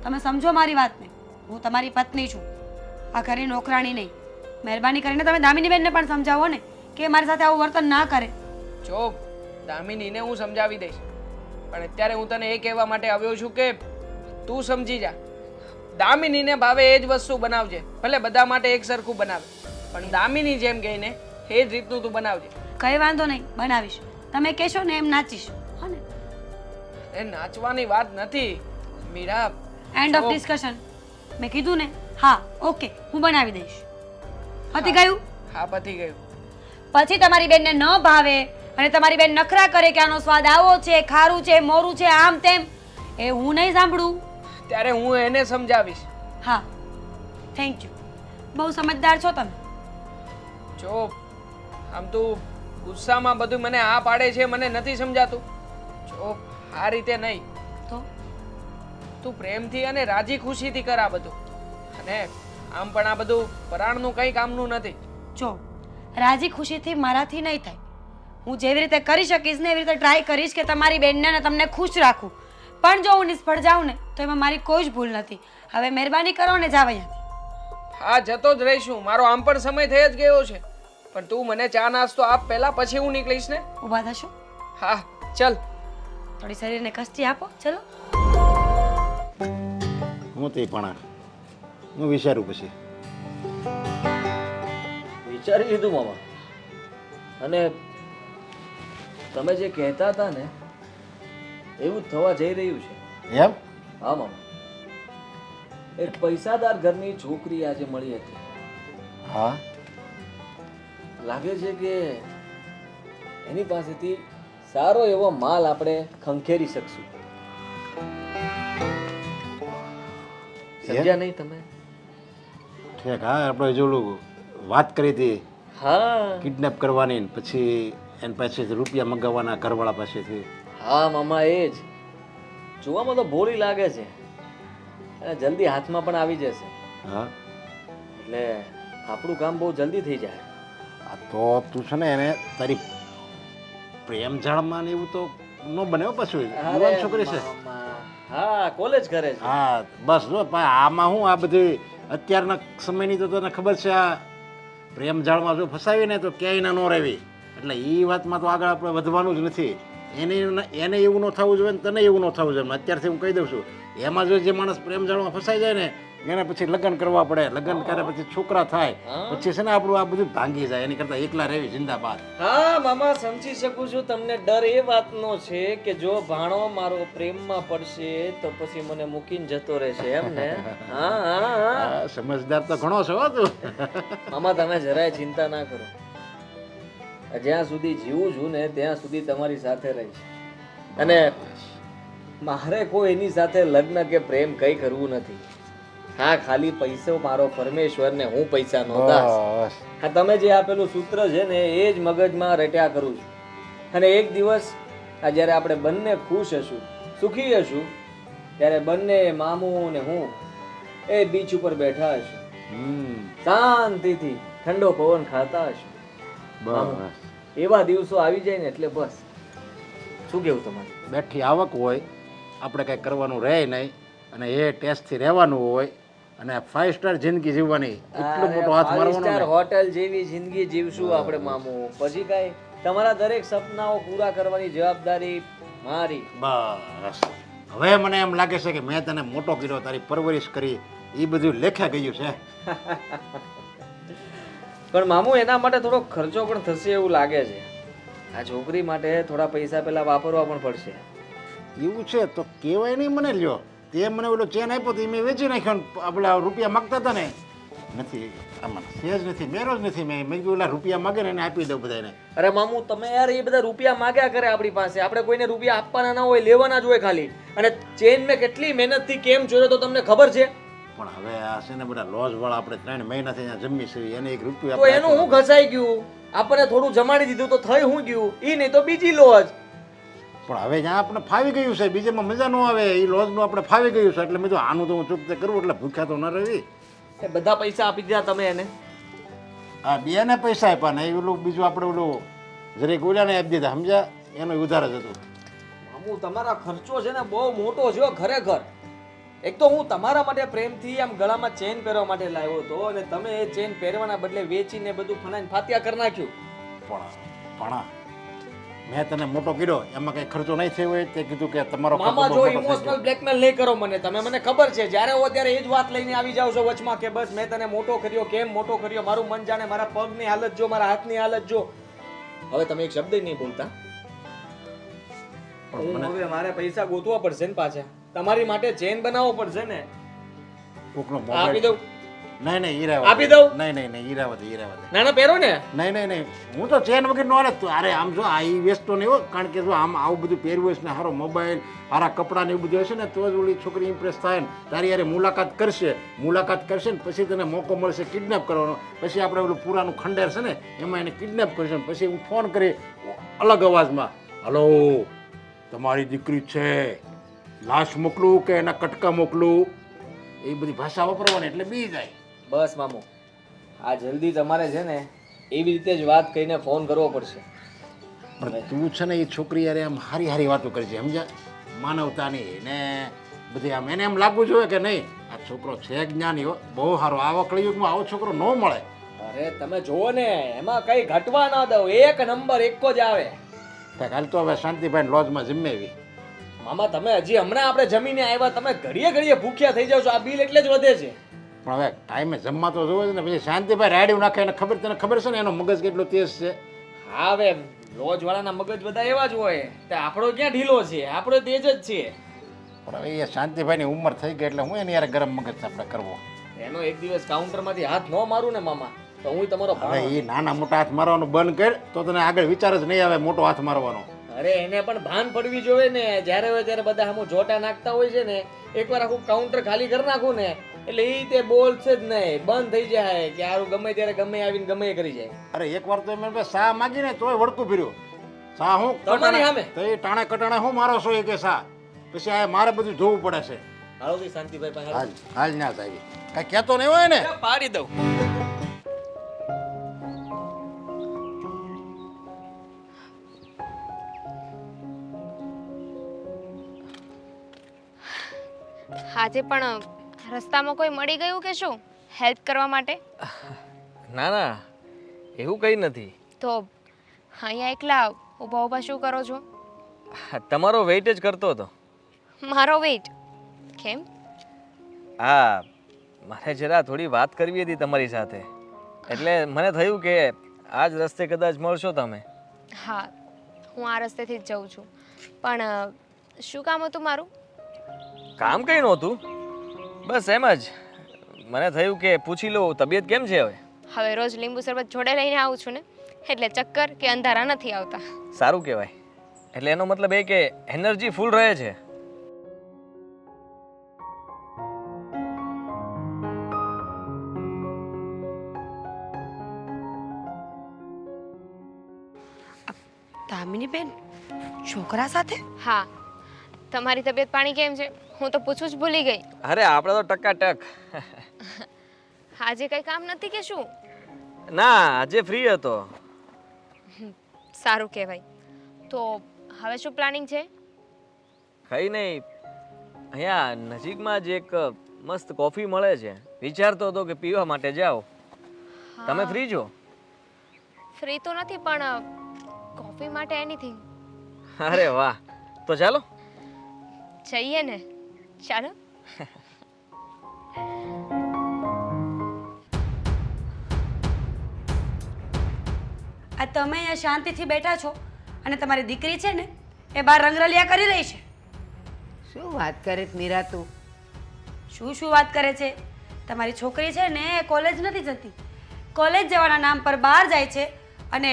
તમે સમજો મારી વાતને. હું તમારી પત્ની છું આ ઘરે નોકરાણી નહીં. મહેરબાની કરીને તમે દામિની બેનને પણ સમજાવો ને કે મારી સાથે આવું વર્તન ના કરે. જો દામિનીને હું સમજાવી દઈશ, પણ અત્યારે હું તને એ કહેવા માટે આવ્યો છું કે તું સમજી જા. દામિનીને ભાવે એ જ વસ્તુ બનાવજે, ભલે બધા માટે એક સરખું બનાવે, પણ દામિની જેમ કહીને એ જ રીતનું તું બનાવજે. કઈ વાંધો નહીં, બનાવીશ. તમે કહેશો ને એમ નાચીશ. હા ને? એ નાચવાની વાત નથી મીરા. એન્ડ ઓફ જો, ડિસ્કશન. મેં કીધું ને હા ઓકે હું બનાવી દઈશ. પતી ગયું? હા પતી ગયું. પછી તમારી બેનને ન ભાવે અને તમારી બેન નખરા કરે કે આનો સ્વાદ આવો છે, ખારું છે, મોરું છે, આમ તેમ, એ હું નહીં સાંભળું. ત્યારે હું એને સમજાવીશ. હા થેન્ક યુ. બહુ સમજદાર છો તમે. જો આમ તું ગુસ્સામાં બધું મને આ પાડે છે, મને નથી સમજાતું. જો આ રીતે નહીં, તો તું પ્રેમથી અને રાજી ખુશીથી કર આ બધું. અને આમ પણ આ બધું પરાણનું કંઈ કામનું નથી. જો રાજી ખુશીથી મારાથી નહીં થાય. હું જેવી રીતે કરી શકીશ ને એવી રીતે ટ્રાય કરીશ કે તમારી બેનને ને તમને ખુશ રાખું. પણ જો હું નિષ્ફળ જાઉં ને તો એમાં મારી કોઈ જ ભૂલ નથી. હવે મહેરબાની કરો ને જાવ અહીંયાથી. હા જતો જ રહીશું, મારો આમ પણ સમય થઈ જ ગયો છે. પણ તું મને ચા નાસ્તો આપ પહેલા, પછી હું નીકળીશ ને. ઊભા થશો? હા ચલ. થોડી શરીરને કષ્ટી આપો. ચલો. હું તે પણ હું વિચારું પછી. વિચારી લીધું મામા. અને તમે જે કહેતા હતા ને એવું જ થવા જઈ રહ્યું છે. એમ? હા મામા, એક પૈસાદાર ઘરની છોકરી આજે મળી હતી. હા. લાગે છે કે એની પાસેથી સારો એવો માલ આપણે ખંખેરી શકશું. સમજ્યા નહીં તમે? ઠીક. હા આપણે જોલું વાત કરી હતી હા કિડનેપ કરવાની ને પછી એની પાસેથી રૂપિયા મંગાવવાના ઘરવાળા પાસેથી. હા મામા, એ જ. જોવામાં તો ભોળી લાગે છે અને જલ્દી હાથમાં પણ આવી જશે. હા. એટલે આપણું કામ બહુ જલ્દી થઈ જાય. આ તો તું છે ને એને તારી પ્રેમ જાળમાં ને એવું તો ન બને હો. પાછું યુવાન છોકરી છે. મામા, હા કોલેજ કરે છે. હા બસ જો પણ આમાં હું આ બધી અત્યારના સમયની તો તને ખબર છે, આ પ્રેમ જાળમાં જો ફસાવી ને તો ક્યાંય ના ન રહેવી. એટલે એ વાતમાં તો આગળ આપણે વધવાનું જ નથી. એને એવું ન થવું જોઈએ ને તને એવું ન થવું જોઈએ. અત્યારથી હું કહી દઉં છું, એમાં જો જે માણસ પ્રેમ જાળમાં ફસાઈ જાય ને એને પછી લગ્ન કરવા પડે. લગ્ન કરે પછી છોકરા થાય, પછી છે ને આપણું આ બધું ભાંગી જાય. એની કરતાં એકલા રહેવી જિંદાબાદ. હા મામા, સમજી શકું છું. તમને ડર એ વાતનો છે કે જો ભાણો મારો પ્રેમમાં પડશે તો પછી મને મૂકીને જતો રહેશે, એમ ને? હા હા હા. હા, સમજદાર તો ઘણો છો હો તું. મામા તમે જરાય ચિંતા ના કરો. જ્યાં સુધી જીવું છું ને ત્યાં સુધી તમારી સાથે રહીશ. અને મારે કોઈ એની સાથે લગ્ન કે પ્રેમ કઈ કરવું નથી. હા ખાલી પૈસો મારો પરમેશ્વર ને હું પૈસાનો દાસ. બસ. હા તમે જે આપેલું સૂત્ર છે ને એ જ મગજમાં રટ્યા કરું છું. અને એક દિવસ આ જ્યારે આપણે બંને ખુશ હશું, સુખી હશું, ત્યારે બંને મામું ને હું એ બીચ ઉપર બેઠા હશું, શાંતિથી ઠંડો પવન ખાતા હશું. બસ. એવા દિવસો આવી જાય ને એટલે બસ. શું કેવું તમારે? બેઠી આવક હોય, આપણે કંઈ કરવાનું રહે નહીં, અને એ ટેસ્ટથી રહેવાનું હોય, અને 5 સ્ટાર જિંદગી જીવવાની. એટલો મોટો હાથ મારવાનો સ્ટાર ને. હોટેલ જેવી જિંદગી જીવશું આપણે મામું. પછી કાંઈ તમારા દરેક સપનાઓ પૂરા કરવાની જવાબદારી મારી. બસ. હવે મને એમ લાગે છે કે મેં તને મોટો કર્યો, તારી પરવરિશ કરી, એ બધું લેખે ગયું છે. પણ મામુ એના માટે થોડો ખર્ચો પણ થશે એવું લાગે છે. આ છોકરી માટે થોડા પૈસા પહેલા વાપરવા પણ પડશે. એવું છે તો કહેવાય નહીં મને. લ્યો તે મને ઓલો ચેન આપ્યો તો એ મેં વેચી નાખ્યો ને આપણા રૂપિયા માગતા હતા ને નથી. આમાં સેજ નથી, મેરો જ નથી. મેં કીધું ઓલા રૂપિયા માગે ને એને આપી દઉં બધાને. અરે મામુ તમે યાર એ બધા રૂપિયા માગ્યા કરે આપણી પાસે. આપણે કોઈને રૂપિયા આપવાના ના હોય, લેવાના જ હોય ખાલી. અને ચેન મેં કેટલી મહેનતથી કેમ જોયો તો તમને ખબર છે? પણ હવે આ છે ને બધા લોજ વાળા આપણે 3 મહિનાથી અહીંયા જમી છે, એને 1 રૂપિયો તો એનું હું ઘસાઈ ગયું. આપણને થોડું જમાડી દીધું તો થઈ હું ગયું. ઈ નહીં તો બીજી લોજ. પણ હવે ત્યાં આપણે ફાવી ગયું છે, બીજામાં મજા ન આવે. એ લોજનું આપણે ફાવી ગયું છે, એટલે મેં તો આનું તો હું ચૂકતે કરવું, એટલે ભૂખ્યા તો ન રહેવી. એ બધા પૈસા આપી દીધા તમે એને? આ બેને પૈસા આપ્યા ને ઓલું બીજું આપણે ઓલું જરીક ઓલાને આપી દીધા, સમજ્યા? એનો ઉધાર જ હતું. મામુ તમારા ખર્ચો છે ને બહુ મોટો છે હો, ખરેખર. એક તો હું તમારા માટે પ્રેમથી આમ ગળામાં ચેન પહેરવા માટે લાવ્યો હતો અને તમે એ ચેન પહેરવાના બદલે વેચીને બધું ફનાઈને ફાત્યા કરી નાખ્યું. પણ મેં તને મોટો કર્યો એમાં કઈ ખર્ચો નહીં થયો હોય તે કીધું કે તમારો ખર્ચો મામા બહુ જો મોટો થઈ ઇમોશનલ ગયો. બ્લેકમેલ નહીં કરો મને તમે, મને ખબર છે જ્યારે હો ત્યારે એ જ વાત લઈને આવી જાવ છો વચમાં કે બસ મેં તને મોટો કર્યો, કેમ મોટો કર્યો, મારું મન જાણે, મારા પગની હાલત જો, મારા હાથની હાલત જો. હવે તમે એક શબ્દ નહીં બોલતા. હું હવે મારે પૈસા ગોતવા પડશે ને પાછા, તમારી માટે ચેન બનાવવો પડશે ને. કોકનો આપી મોબાઈલ દઉં? નહીં નહીં હીરા આપી દઉં? નહીં હીરા વધે ના ના પહેરો ને. નહીં હું તો ચેન વગર નો હાલે તું. અરે આમ જો આ ઈ વેચતો નહીં હો, કારણ કે જો આમ આવું બધું પહેરવું હશે ને સારો મોબાઈલ સારા કપડાં ને એવું બધું હશે ને તો જ ઓલી છોકરી ઇમ્પ્રેસ થાય ને તારી યારે મુલાકાત કરશે ને પછી તને મોકો મળશે કિડનેપ કરવાનો. પછી આપણે ઓલું પુરાનું ખંડેર છે ને એમાં એને કિડનેપ કરશે ને પછી હું ફોન કરી અલગ અવાજમાં, હલો તમારી દીકરી છે, લાશ મોકલું કે એના કટકા મોકલું, એ બધી ભાષા વાપરવાની એટલે બી જાય. બસ મામુ, આ જલ્દી તમારે છે ને એવી રીતે જ વાત કહીને ફોન કરવો પડશે. પણ તું છે ને એ છોકરી યારે આમ હારી વાતો કરી છે સમજ્યા, માનવતાની ને બધી આમ એને એમ લાગવું જોઈએ કે નહીં આ છોકરો છે જ્ઞાની હો, બહુ સારો, આવા કળિયુગમાં આવો છોકરો ન મળે. અરે તમે જુઓ ને એમાં કઈ ઘટવા ના દઉં, એક નંબર એકકો જ આવે. કાલ તો હવે શાંતિભાઈ લોજમાં જમેવી. મામા તમે હજી હમણાં આપણે જમીને આવ્યા, તમે ઘડીએ ભૂખ્યા થઈ જાવ છો, આ બિલ એટલે જ વધે છે. પણ હવે ટાઈમે જમવા તો જોવે ને, પછી શાંતિભાઈ રાડ્યું નાખે એને ખબર, તને ખબર છે ને એનો મગજ કેટલો તેજ છે. હા હવે રોજ વાળાના મગજ બધા એવા જ હોય, તે આપણો ક્યાં ઢીલો છે, આપણો તેજ જ છે. પણ હવે એ શાંતિભાઈની ઉંમર થઈ ગઈ એટલે હું એની યારે ગરમ મગજ આપણે કરવો. એનો એક દિવસ કાઉન્ટરમાંથી હાથ ન મારું ને મામા તો હું તમારો હવે એ નાના મોટા હાથ મારવાનું બંધ કર તો તને આગળ વિચાર જ નહીં આવે મોટો હાથ મારવાનો. અરે એને પણ ભાન પડવી જોઈએ ને, જ્યારે હોય ત્યારે બધા આમ જોટા નાખતા હોય છે ને, એકવાર આખું કાઉન્ટર ખાલી કરી નાખું ને એટલે એ તે બોલશે જ નહીં, બંધ થઈ જાય કે આરું ગમે ત્યારે ગમે આવીને ગમે કરી જાય. અરે એકવાર તો મેં સા માગીને તોય વળકું ફર્યો. સા હું તમારી સામે? તો એ ટાણે કટાણે હું મારો છો એ કે સા, પછી આ મારે બધું જોવું પડે છે. હાલો ભાઈ શાંતિભાઈ પાસે હાલ ના થાય કઈ કહેતો નહીં હોય ને. પાડી દઉં. આજે પણ રસ્તામાં કોઈ મળી ગયું કે શું હેલ્પ કરવા માટે? ના ના એવું કંઈ નથી. તો અહીંયા એકલા ઊભા ઊભા શું કરો છો? તમારો વેઇટ જ કરતો હતો. મારો વેઇટ? કેમ? હા મારે જરા થોડી વાત કરવી હતી તમારી સાથે, એટલે મને થયું કે આ જ રસ્તે કદાચ મળશો તમે. હા હું આ રસ્તેથી જ જઉં છું, પણ શું કામ હતું મારું? કામ કંઈ નહોતું, બસ એમ જ મને થયું કે પૂછી લો તબિયત કેમ છે હવે. હવે રોજ લીંબુ શરબત જોડે લઈને આવું છું ને, એટલે ચક્કર કે અંધારા નથી આવતા. સારું કહેવાય, એટલે એનો મતલબ એ કે એનર્જી ફૂલ રહે છે. દામિની બેન છોકરા સાથે? હા તમારી તબિયત પાણી કેમ છે હું તો પૂછવું જ ભૂલી ગઈ. અરે આપણે તો ટકાટક. આજે કઈ કામ નથી કે શું? ના આજે ફ્રી હતો. સારું કહેવાય. તો હવે શું પ્લાનિંગ છે? કંઈ નહીં, અહીંયા નજીકમાં જ એક મસ્ત કોફી મળે છે, વિચારતો હતો કે પીવા માટે જાઓ. તમે ફ્રી છો? ફ્રી તો નથી પણ કોફી માટે એનીથિંગ. અરે વાહ, તો ચાલો જઈએ ને. ચાલો. આ તમે અહીંયા શાંતિથી બેઠા છો અને તમારી દીકરી છે ને એ બહાર રંગરલિયા કરી રહી છે. શું વાત કરે છે મીરા તું? શું વાત કરે છે? તમારી છોકરી છે ને એ કોલેજ નથી જતી, કોલેજ જવાના નામ પર બહાર જાય છે અને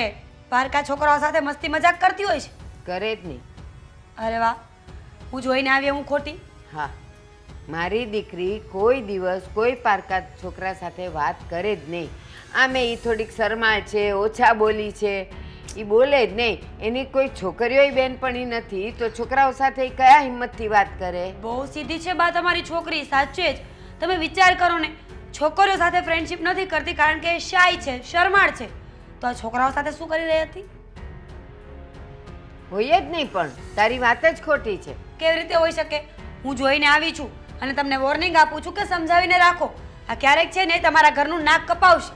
બહારકા છોકરાઓ સાથે મસ્તી મજાક કરતી હોય છે. કરે જ નહીં. અરે વાહ, હું જોઈને આવી હું ખોટી? હા મારી દીકરી કોઈ દિવસ કોઈ પારકા છોકરા સાથે વાત કરે જ નહીં. આમે એ થોડીક શરમાળ છે, ઓછા બોલી છે, એ બોલે જ નહીં. એની કોઈ છોકરીઓય બેનપણી નથી તો છોકરાઓ સાથે ઈ કયા હિંમતથી વાત કરે? બહુ સીધી છે બા તમારી છોકરી, સાચે જ. તમે વિચાર કરો ને, છોકરીઓ સાથે ફ્રેન્ડશિપ નથી કરતી કારણ કે એ શાય છે, શરમાળ છે, તો આ છોકરાઓ સાથે શું કરી રહી હતી? હોય જ નહીં. પણ તારી વાત જ ખોટી છે. કેવી રીતે હોઈ શકે? હું જોઈને આવી છું, અને તમને વોર્નિંગ આપું છું કે સમજાવીને રાખો. આ ક્યારેક છે ને તમારા ઘરનું નાક કપાવશે.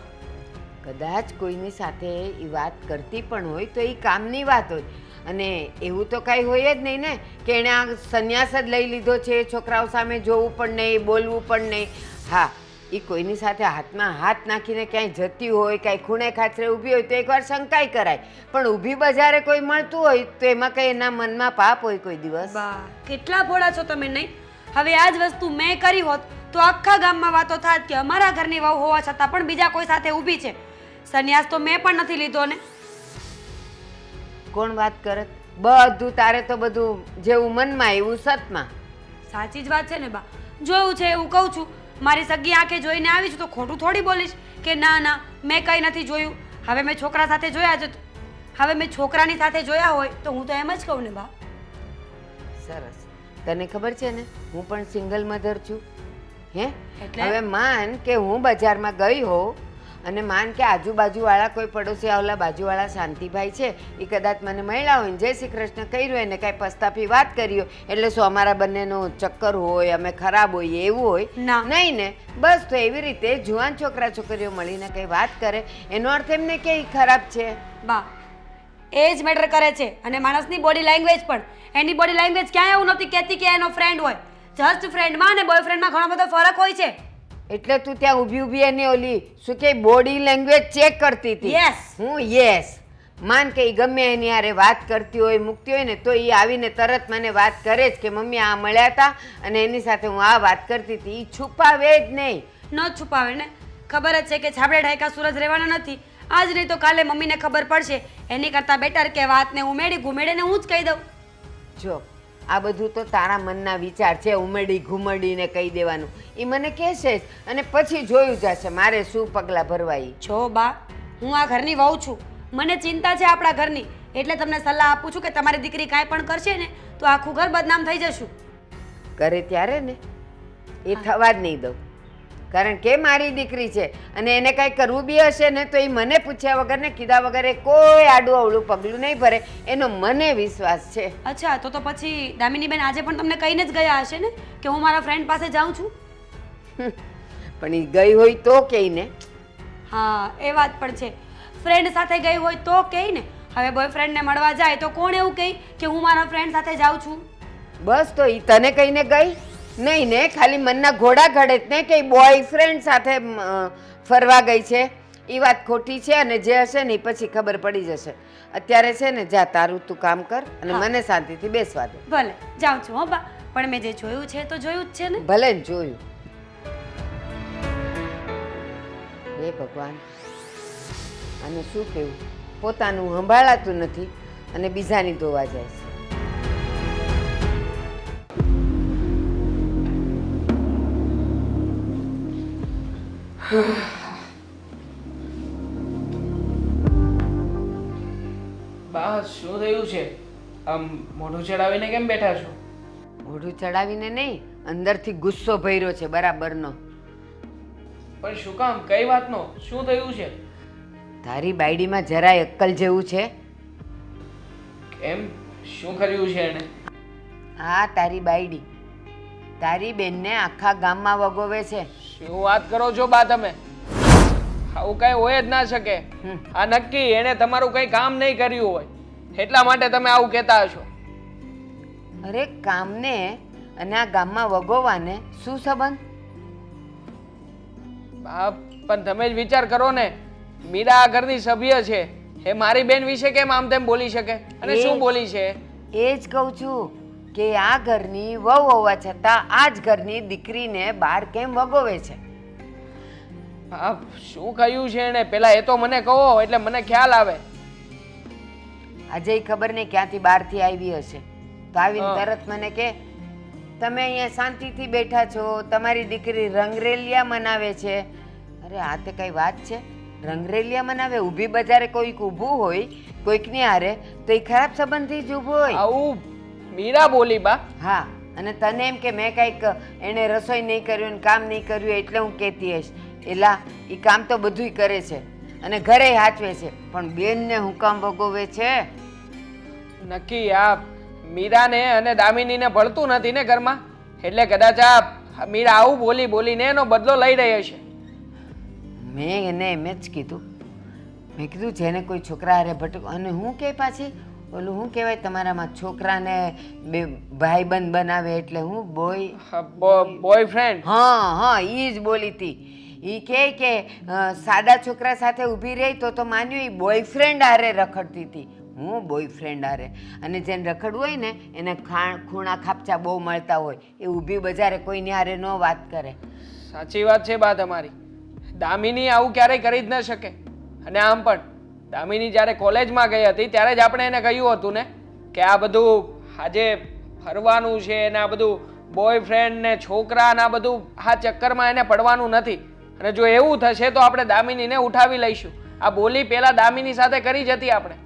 કદાચ કોઈની સાથે એ વાત કરતી પણ હોય તો એ કામની વાત હોય, અને એવું તો કાંઈ હોય જ નહીં ને કે એણે આ સંન્યાસ જ લઈ લીધો છે, છોકરાઓ સામે જોવું પણ નહીં, બોલવું પણ નહીં. હા, એ કોઈની સાથે હાથમાં હાથ નાખીને ક્યાંય જતી હોય, કાંઈ ખૂણે ખાચરે ઊભી હોય તો એકવાર શંકાય કરાય, પણ ઊભી બજારે કોઈ મળતું હોય તો એમાં કંઈ એના મનમાં પાપ હોય કોઈ દિવસ? બા કેટલા ભોળા છો તમે નહીં. હવે આ જ વસ્તુ મેં કરી હોત તો આખા ગામમાં વાતો થાત કે અમારા ઘરની વહુ હોવા છતાં પણ બીજા કોઈ સાથે ઊભી છે. સંન્યાસ તો મેં પણ નથી લીધો ને. કોણ વાત કરત? બધું તારે તો બધું જેવું મનમાં એવું સતમાં. સાચી જ વાત છે ને બા. જોયું છે એવું કહું છું. મારી સગી આંખે જોઈને આવી છું તો ખોટું થોડી બોલીશ કે ના ના મેં કંઈ નથી જોયું. હવે મેં છોકરા સાથે જોયા છે, હવે મેં છોકરાની સાથે જોયા હોય તો હું તો એમ જ કહું ને બા. સરસ. તને ખબર છે ને હું પણ સિંગલ મધર છું. હે એટલે? હવે માન કે હું બજારમાં ગઈ હોઉં અને માન કે આજુબાજુવાળા કોઈ પડોશી ઓલા બાજુવાળા શાંતિભાઈ છે, એ કદાચ મને મળ્યા હોય ને જય શ્રી કૃષ્ણ કર્યું હોય ને કાંઈ પસ્તાપી વાત કરી હોય એટલે શું અમારા બંનેનું ચક્કર હોય, અમે ખરાબ હોઈએ એવું હોય? ના. નહીં ને. બસ તો એવી રીતે જુવાન છોકરા છોકરીઓ મળીને કંઈ વાત કરે એનો અર્થ એમને કે ઈ ખરાબ છે? બા એ જ મેટર કરે છે. અને માણસની બોડી લેંગ્વેજ પણ, એની બોડી લેંગ્વેજ ક્યાંય એવું નથી કહેતી કે એનો ફ્રેન્ડ હોય. જસ્ટ ફ્રેન્ડમાં અને બોયફ્રેન્ડમાં ઘણો બધો ફરક હોય છે. એટલે તું ત્યાં ઊભી ઊભી એની ઓલી શું કે બોડી લેંગ્વેજ ચેક કરતી હતી? Yes. હું યસ. માન કે ઈ ગમે એની હારે વાત કરતી હોય મૂકતી હોય ને તો એ આવીને તરત મને વાત કરે જ કે મમ્મી આ મળ્યા હતા અને એની સાથે હું આ વાત કરતી હતી. એ છુપાવે જ નહીં. ન છુપાવે ને. ખબર જ છે કે છાબડે ઢાયકા સૂરજ રહેવાના નથી. આજ નહીં તો કાલે મમ્મીને ખબર પડશે. એની કરતાં બેટર કે વાતને ઉમેડી ઘુમેડીને હું જ કહી દઉં. જો આ બધું તો તારા મનના વિચાર છે, ઉમેડી ઘુમડીને કહી દેવાનું. એ મને કહેશે જ અને પછી જોયું જશે મારે શું પગલાં ભરવા. ઈ જો બા હું આ ઘરની વહુ છું. મને ચિંતા છે આપણા ઘરની. એટલે તમને સલાહ આપું છું કે તમારી દીકરી કાંઈ પણ કરશે ને તો આખું ઘર બદનામ થઈ જશું. કરે ત્યારે ને એ થવા જ નહીં દઉં. કારણ કે મારી દીકરી છે અને એને કાંઈ કરવું બી હશે ને તો એ મને પૂછ્યા વગર ને કીધા વગર એ કોઈ આડું અવળું પગલું નહીં ભરે, એનો મને વિશ્વાસ છે. અચ્છા તો પછી દામિનીબેન આજે પણ તમને કહીને જ ગયા હશે ને કે હું મારા ફ્રેન્ડ પાસે જાઉં છું. પણ એ ગઈ હોય તો કહીને. હા એ વાત પણ છે. ફ્રેન્ડ સાથે ગઈ હોય તો કહી ને. હવે બોયફ્રેન્ડને મળવા જાય તો કોણ એવું કહે કે હું મારા ફ્રેન્ડ સાથે જાઉં છું? બસ તો એ તને કહીને ગઈ નહીં ને, ખાલી મનના ઘોડા ઘડે જ ને કે બોયફ્રેન્ડ સાથે ફરવા ગઈ છે. એ વાત ખોટી છે અને જે હશે ને એ પછી ખબર પડી જશે. અત્યારે છે ને જા તારું તું કામ કર અને મને શાંતિથી બેસવા દે. ભલે જાઉં છું હો બા. પણ મેં જે જોયું છે તો જોયું જ છે ને. ભલે ને જોયું. હે ભગવાન, આને શું કહેવું? પોતાનું સંભાળાતું નથી અને બીજાની ધોવા જાય છે. બા શું થયું છે? આમ મોઢું ચડાવીને કેમ બેઠા છો? મોઢું ચડાવીને નહીં, અંદરથી ગુસ્સો ભર્યો છે બરાબરનો. પણ શું કામ? કઈ વાતનો? શું થયું છે? તારી બાયડીમાં જરાય અક્કલ જેવું છે? કેમ? શું કર્યું છે એને? હા તારી બાયડી તારી બેનને આખા ગામમાં વગોવે છે. શું વાત કરો છો બા તમે? આવું કઈ હોય જ ના શકે. આ નક્કી એને તમારું કઈ કામ નહીં કર્યું હોય એટલા માટે તમે આવું કહેતા હશો. અરે કામને અને આ ગામમાં વગોવાને શું સંબંધ? બા પણ તમે જ વિચાર કરો ને, મીરા આ ઘરની સભ્ય છે, એ મારી બેન વિશે કેમ આમ તેમ બોલી શકે? અને શું બોલી છે? એ જ કહું છું કે આ ઘરની વહુ હોવા છતાં આ જ ઘરની દીકરીને બહાર કેમ વગોવે છે? હા શું કહ્યું છે એને પેલા એ તો મને કહો એટલે મને ખ્યાલ આવે. આજે ખબર નહીં ક્યાંથી બહારથી આવી હશે તો આવીને તરત મને કે તમે અહીંયા શાંતિથી બેઠા છો, તમારી દીકરી રંગરેલિયા મનાવે છે. અરે આ તે કઈ વાત છે? રંગરેલિયા મનાવે? ઊભી બજારે કોઈક ઊભું હોય કોઈકની હારે તો એ ખરાબ સંબંધથી જ ઊભું હોય. આવું મીરા બોલી બા? હા અને તને એમ કે મેં કંઈક એને રસોઈ નહીં કર્યું ને કામ નહીં કર્યું એટલે હું કહેતી હશ. એલા એ કામ તો બધુંય કરે છે અને ઘરે હાચવે છે, પણ બેનને હું કામ ભોગવે છે? નક્કી આ મીરાને અને દામિનીને ભળતું નથી ને ઘરમાં, એટલે કદાચ આ મીરા આવું બોલી બોલીને એનો બદલો લઈ રહી છે. મેં એને એમ જ કીધું, મેં કીધું જેને કોઈ છોકરા હારે ભટક અને હું કે પાછી ઓલું શું કહેવાય તમારામાં છોકરાને બે ભાઈબંધ બનાવે એટલે હું બોયફ્રેન્ડ. હા હા એ જ બોલી હતી. એ કે સાદા છોકરા સાથે ઊભી રહી તો માન્યું એ બોયફ્રેન્ડ હારે રખડતી હતી. હું બોયફ્રેન્ડ હારે, અને જેને રખડવું હોય ને એને ખૂણા ખાપચા બહુ મળતા હોય, એ ઊભી બજારે કોઈની હારે ન વાત કરે. સાચી વાત છે બા તમારી. દામિની આવું ક્યારેય કરી જ ન શકે. અને આમ પણ દામિની જ્યારે કોલેજમાં ગઈ હતી ત્યારે જ આપણે એને કહ્યું હતું ને કે આ બધું આજે ફરવાનું છે ને આ બધું બોયફ્રેન્ડ ને છોકરા ને આ બધું આ ચક્કરમાં એને પડવાનું નથી. અને જો એવું થશે તો આપણે દામિનીને ઉઠાવી લઈશું. આ બોલી પહેલા દામિની સાથે કરી જ હતી આપણે.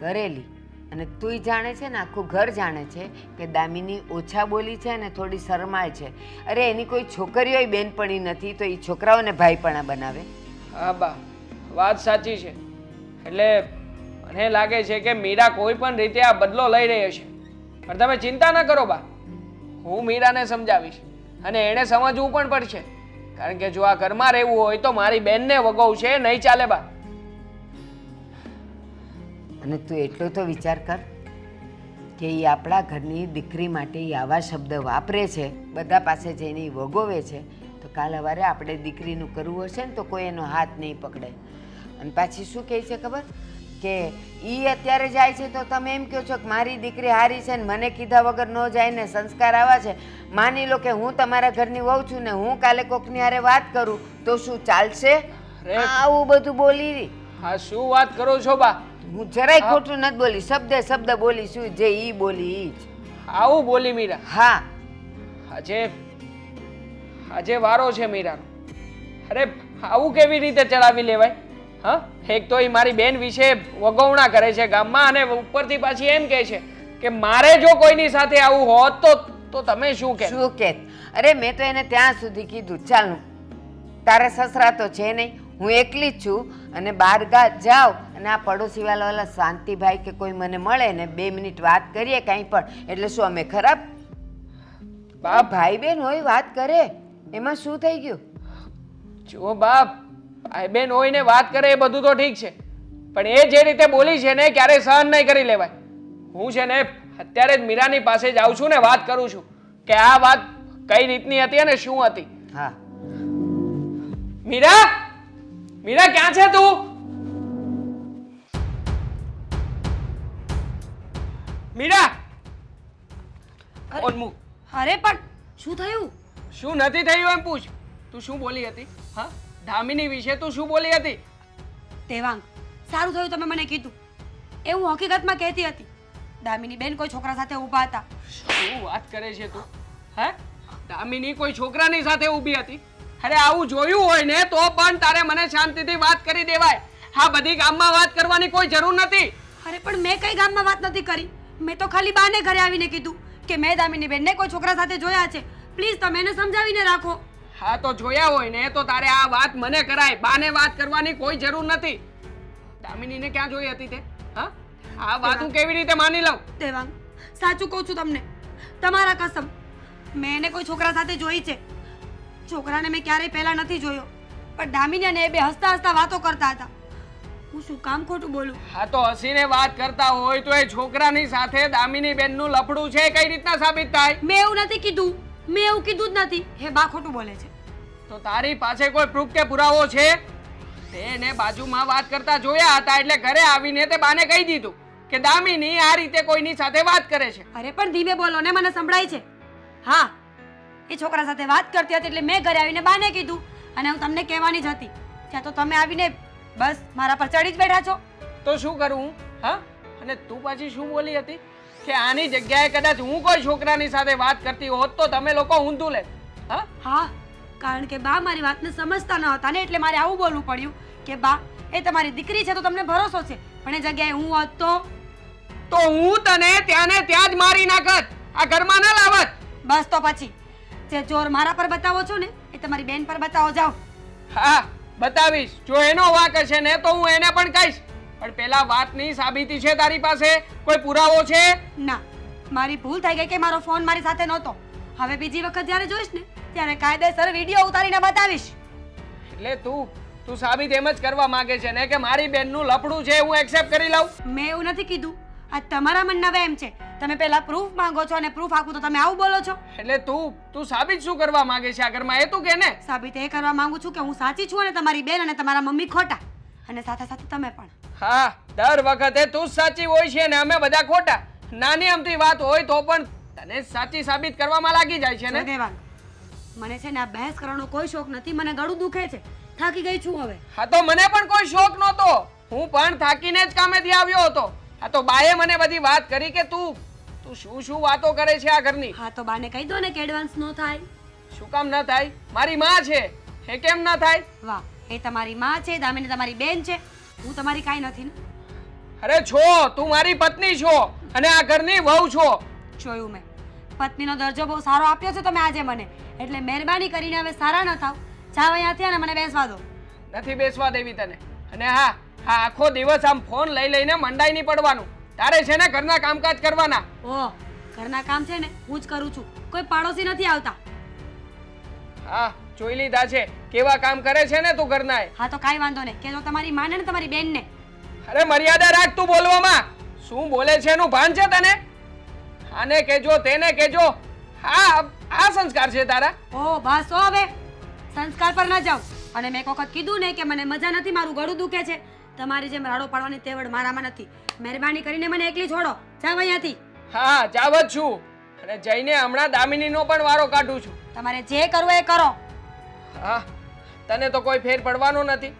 કરેલી. અને તુંય જાણે છે ને, આખું ઘર જાણે છે કે દામિની ઓછા બોલી છે ને થોડી શરમાય છે. અરે એની કોઈ છોકરીઓય બેનપણી નથી તો એ છોકરાઓને ભાઈપણા બનાવે. હા બા, વાત સાચી છે. એટલે મને લાગે છે કે મીરા કોઈ પણ રીતે આ બદલો લઈ રહી હશે. પણ તમે ચિંતા ન કરો બા, હું મીરાને સમજાવીશ અને એણે સમજવું પણ પડશે. કારણ કે જો આ ઘરમાં રહેવું હોય તો મારી બેનને વગોવશે, નહીં ચાલે બા. અને તું એટલો તો વિચાર કર કે એ આપણા ઘરની દીકરી માટે એ આવા શબ્દ વાપરે છે, બધા પાસે જઈને ઈ વગોવે છે, તો કાલ સવારે આપણે દીકરીનું કરવું હશે ને તો કોઈ એનો હાથ નહીં પકડે. અને પાછી શું કહે છે ખબર કે એ અત્યારે જાય છે તો તમે એમ કહો છો કે મારી દીકરી હારી છે ને મને કીધા વગર ન જાય ને સંસ્કાર આવા છે. માની લો કે હું તમારા ઘરની વહુ છું ને હું કાલે કોકની હારે વાત કરું તો શું ચાલશે? આવું બધું બોલી રહી. હા, શું વાત કરો છો બા? હું જરાય ખોટું નથી બોલી, શબ્દે શબ્દ બોલી, શું જે ઈ બોલી ઈ જ. આવું બોલી મીરા? હા. આજે વારો છે મીરાનો. અરે આવું કેવી રીતે ચડાવી લેવાય? હા, એક તો એ મારી બેન વિશે વગોવણા કરે છે ગામમાં અને ઉપરથી પાછી એમ કહે છે કે મારે જો કોઈની સાથે આવું હોત તો તમે શું કહે? શું કે? અરે મેં તો એને ત્યાં સુધી કીધું ચાલ તારા સસરા તો છે નહીં, હું એકલી જ છું અને બહાર જાઉં અને આ પડોશી વાળા શાંતિભાઈ કે કોઈ મને મળે ને 2 મિનિટ વાત કરીએ કાંઈ પણ, એટલે શું અમે ખરાબ? બાપ ભાઈ બેન હોય વાત કરે એમાં શું થઈ ગયું? જો બાપ, ભાઈ બેન હોય ને વાત કરે એ બધું તો ઠીક છે, પણ એ જે રીતે બોલી છે ને ક્યારેય સહન નહીં કરી લેવાય. હું છે ને અત્યારે જ મીરાની પાસે જાઉં છું ને વાત કરું છું કે આ વાત કઈ રીતની હતી અને શું હતી. હા. મીરા, મીરા ક્યાં છે તું? મીરા, ફોન મૂક. અરે પણ શું થયું? શું નથી થયું એમ પૂછ. તું શું બોલી હતી? હા, દામિની વિશે તું શું બોલી હતી? દેવાંગ, સારું થયું તમે મને કીધું. એ હું હકીકતમાં કહેતી હતી દામિની બેન કોઈ છોકરા સાથે ઊભા હતા. શું વાત કરે છે તું? હે, દામિની કોઈ છોકરાની સાથે ઊભી હતી? અરે આવું જોયું હોય ને તો પણ તારે મને શાંતિથી વાત કરી દેવાય. હા, બધી ગામમાં વાત કરવાની કોઈ જરૂર નથી. અરે પણ મેં કઈ ગામમાં વાત નથી કરી. મેં તો ખાલી બાને ઘરે આવીને કીધું કે મેં દામિની બેનને કોઈ છોકરા સાથે જોયા છે, પ્લીઝ તમે એને સમજાવીને રાખો. હા, તો જોયા હોય ને તો તારે આ વાત મને કરાય, બાને વાત કરવાની કોઈ જરૂર નથી. દામિનીને ક્યાં જોઈ હતી તે? હા, આ વાત હું કેવી રીતે માની લઉં? દેવાંગ, સાચું કહું છું તમને, તમારા કસમ, મેં એને કોઈ છોકરા સાથે જોઈ છે. છોકરાને મેં ક્યારેય પહેલા નથી જોયો, પણ દામિની અને એ બે હસતા હસતા વાતો કરતા હતા. હું શું કામ ખોટું બોલું? હા, તો હસીને વાત કરતા હોય તો એ છોકરાની સાથે દામિની બેનનું લફડું છે કઈ રીતના સાબિત થાય? મેં એવું નથી કીધું, મેં એવું કીધું જ નથી. હે બા ખોટું બોલે છે. તો તારી પાસે કોઈ પ્રૂફ કે પુરાવો છે? તેને બાજુમાં વાત કરતા જોયા હતા એટલે ઘરે આવીને તે બાને કહી દીધું કે દામિની આ રીતે કોઈની સાથે વાત કરે છે. અરે પણ ધીમે બોલો ને, મને સંભળાય છે. હા, એ છોકરા સાથે વાત કરતી હતી એટલે મેં ઘરે આવીને બાને કીધું અને હું તમને કહેવાની જ હતી. ત્યાં તો તમે આવીને બસ મારા પર ચડી જ બેઠા છો. તો શું કરું? હા, અને તું પાછી શું બોલી હતી કે આની જગ્યાએ કદાચ હું કોઈ છોકરાની સાથે વાત કરતી હોત તો તમે લોકો ઊંધું લે? હા હા, કારણ કે બા મારી વાતને સમજતા ન હતા ને એટલે મારે આવું બોલવું પડ્યું કે બા એ તમારી દીકરી છે તો તમને ભરોસો છે, પણ એ જગ્યાએ હું હોત તો હું તને ત્યાં ને ત્યાં જ મારી નાખત, આ ઘરમાં ન લાવત. બસ તો પછી જે જોર મારા પર બતાવો છો ને એ તમારી બેન પર બતાવો. જાઓ. હા, બતાવીશ. જો એનો વાંક હશે ને તો હું એને પણ કહીશ, પણ પેલા વાતની સાબિતી છે તારી પાસે? કોઈ પુરાવો છે? ના, મારી ભૂલ થઈ ગઈ કે મારો ફોન મારી સાથે નહોતો. હવે બીજી વખત જ્યારે જોઈશ ને ત્યારે કાયદેસર વિડીયો ઉતારીને બતાવીશ. એટલે તું સાબિત એમ જ કરવા માંગે છે ને કે મારી બેનનું લફડું છે હું એક્સેપ્ટ કરી લઉં? મેં એવું નથી કીધું. આ તમારા મનના વહેમ છે. તમે પહેલા પ્રૂફ માંગો છો અને પ્રૂફ આપું તો તમે આવું બોલો છો. એટલે તું સાબિત શું કરવા માંગે છે આ ઘરમાં એ તું કે ને? સાબિત એ કરવા માંગુ છું કે હું સાચી છું અને તમારી બેન અને તમારા મમ્મી ખોટા, અને સાથે સાથે તમે પણ. હા, દર વખતે તું જ સાચી હોય છે ને અમે બધા ખોટા. નાની અમથી વાત હોય તો પણ તને સાચી સાબિત કરવામાં લાગી જાય છે ને? દેવાંગ, મને છે ને આ બહેસ કરવાનો કોઈ શોખ નથી. મને ગળું દુખે છે, થાકી ગઈ છું હવે. હા તો મને પણ કોઈ શોખ નહોતો, હું પણ થાકીને જ કામેથી આવ્યો હતો. આ તો બાએ મને બધી વાત કરી કે તું શું વાતો કરે છે આ ઘરની. હા તો બાને કહી દો ને કે એડવાન્સ નો થાય. શું કામ ન થાય? મારી માં છે, એ કેમ ન થાય? વાહ, એ તમારી માં છે, દામિની તમારી બેન છે, હું તમારી કાંઈ નથી ને. અરે છો, તું મારી પત્ની છો અને આ ઘરની વહુ છો. જોયું મેં, પત્નીનો દરજ્જો બહુ સારો આપ્યો છે તમે આજે મને, એટલે મહેરબાની કરીને હવે સારા ન થાવ. જાવ અહીંયાથી અને મને બેસવા દો. નથી બેસવા દેવી તને. અને હા, આખો દિવસ આમ ફોન લઈ લઈને મંડાઈ નહીં પડવાનું. તારે છે ને ઘરના કામકાજ કરવાના. ઓહ, ઘરના કામ છે ને હું જ કરું છું, કોઈ પાડોશી નથી આવતા. હા, જોઈ લીધા છે કેવા કામ કરે છે ને તું ઘરના. હા તો કાંઈ વાંધો નહીં, કહેજો તમારી માને ને તમારી બેનને. અરે મર્યાદા રાખ તું બોલવામાં. શું બોલે છે એનું ભાન છે તને? આને કેજો, તેને કેજો. હા, આ સંસ્કાર છે તારા? ઓહ બસ હો, હવે સંસ્કાર પર ના જાઓ. અને મેં એક વખત કીધું ને કે મને મજા નથી, મારું ગળું દુખે છે. તમારી જેમ રાડો પાડવાની તેવડ મારામાં નથી. મહેરબાની કરીને મને એકલી છોડો. જાવ અહીંયાથી. હા, જાવ જ છું. અને જઈને હમણાં દામિનીનો પણ વારો કાઢું છું. તમારે જે કરવું એ કરો. હા, તને તો કોઈ ફેર પડવાનો નથી.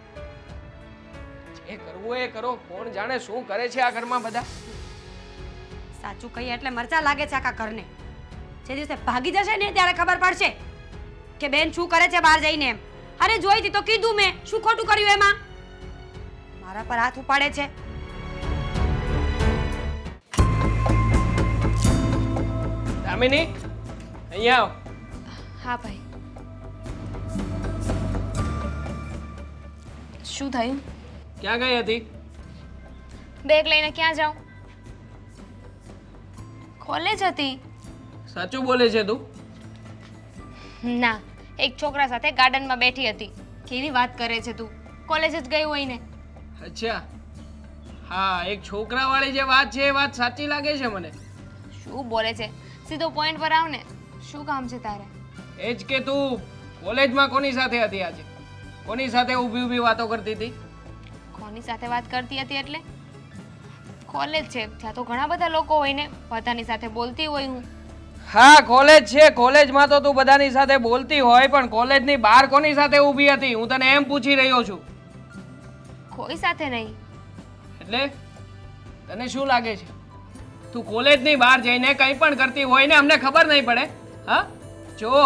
જે કરવું એ કરો. કોણ જાણે શું કરે છે આ ઘરમાં બધા. સાચું કહીએ એટલે મરચા લાગે છે આખા ઘરને. જે દિવસે ભાગી જશે ને ત્યારે ખબર પડશે કે બેન શું કરે છે બહાર જઈને એમ. અરે જોઈ હતી તો કીધું મેં, શું ખોટું કર્યું એમાં? મારા પર હાથ ઉપાડે છે. દામિની, અહીંયા આવ. હા ભાઈ. શું થયું? ક્યાં ગઈ હતી? બેગ લઈને ક્યાં જાઉં? કોલેજ હતી. સાચું બોલે છે તું? ના, એક છોકરા સાથે ગાર્ડનમાં બેઠી હતી. કેવી વાત કરે છે તું? કોલેજ જ ગઈ હોય ને? અચ્છા, હા, એક છોકરાવાળી જે વાત છે એ વાત સાચી લાગે છે મને. શું બોલે છે? સીધો પોઈન્ટ પર આવ ને. શું કામ છે તારે? એ જ કે તું કોલેજમાં કોની સાથે હતી આજે? કોની સાથે ઊભી ઊભી વાતો કરતી હતી? કોની સાથે વાત કરતી હતી એટલે? કોલેજ છે, ત્યાં તો ઘણા બધા લોકો હોય ને, બધાની સાથે બોલતી હોય હું. હા, કોલેજ છે, કોલેજમાં તો તું બધાની સાથે બોલતી હોય, પણ કોલેજની બહાર કોની સાથે ઊભી હતી હું તને એમ પૂછી રહ્યો છું. કોઈ સાથે નહીં. એટલે તને શું લાગે છે તું કોલેજની બહાર જઈને કંઈ પણ કરતી હોય ને અમને ખબર નહીં પડે? હા, જો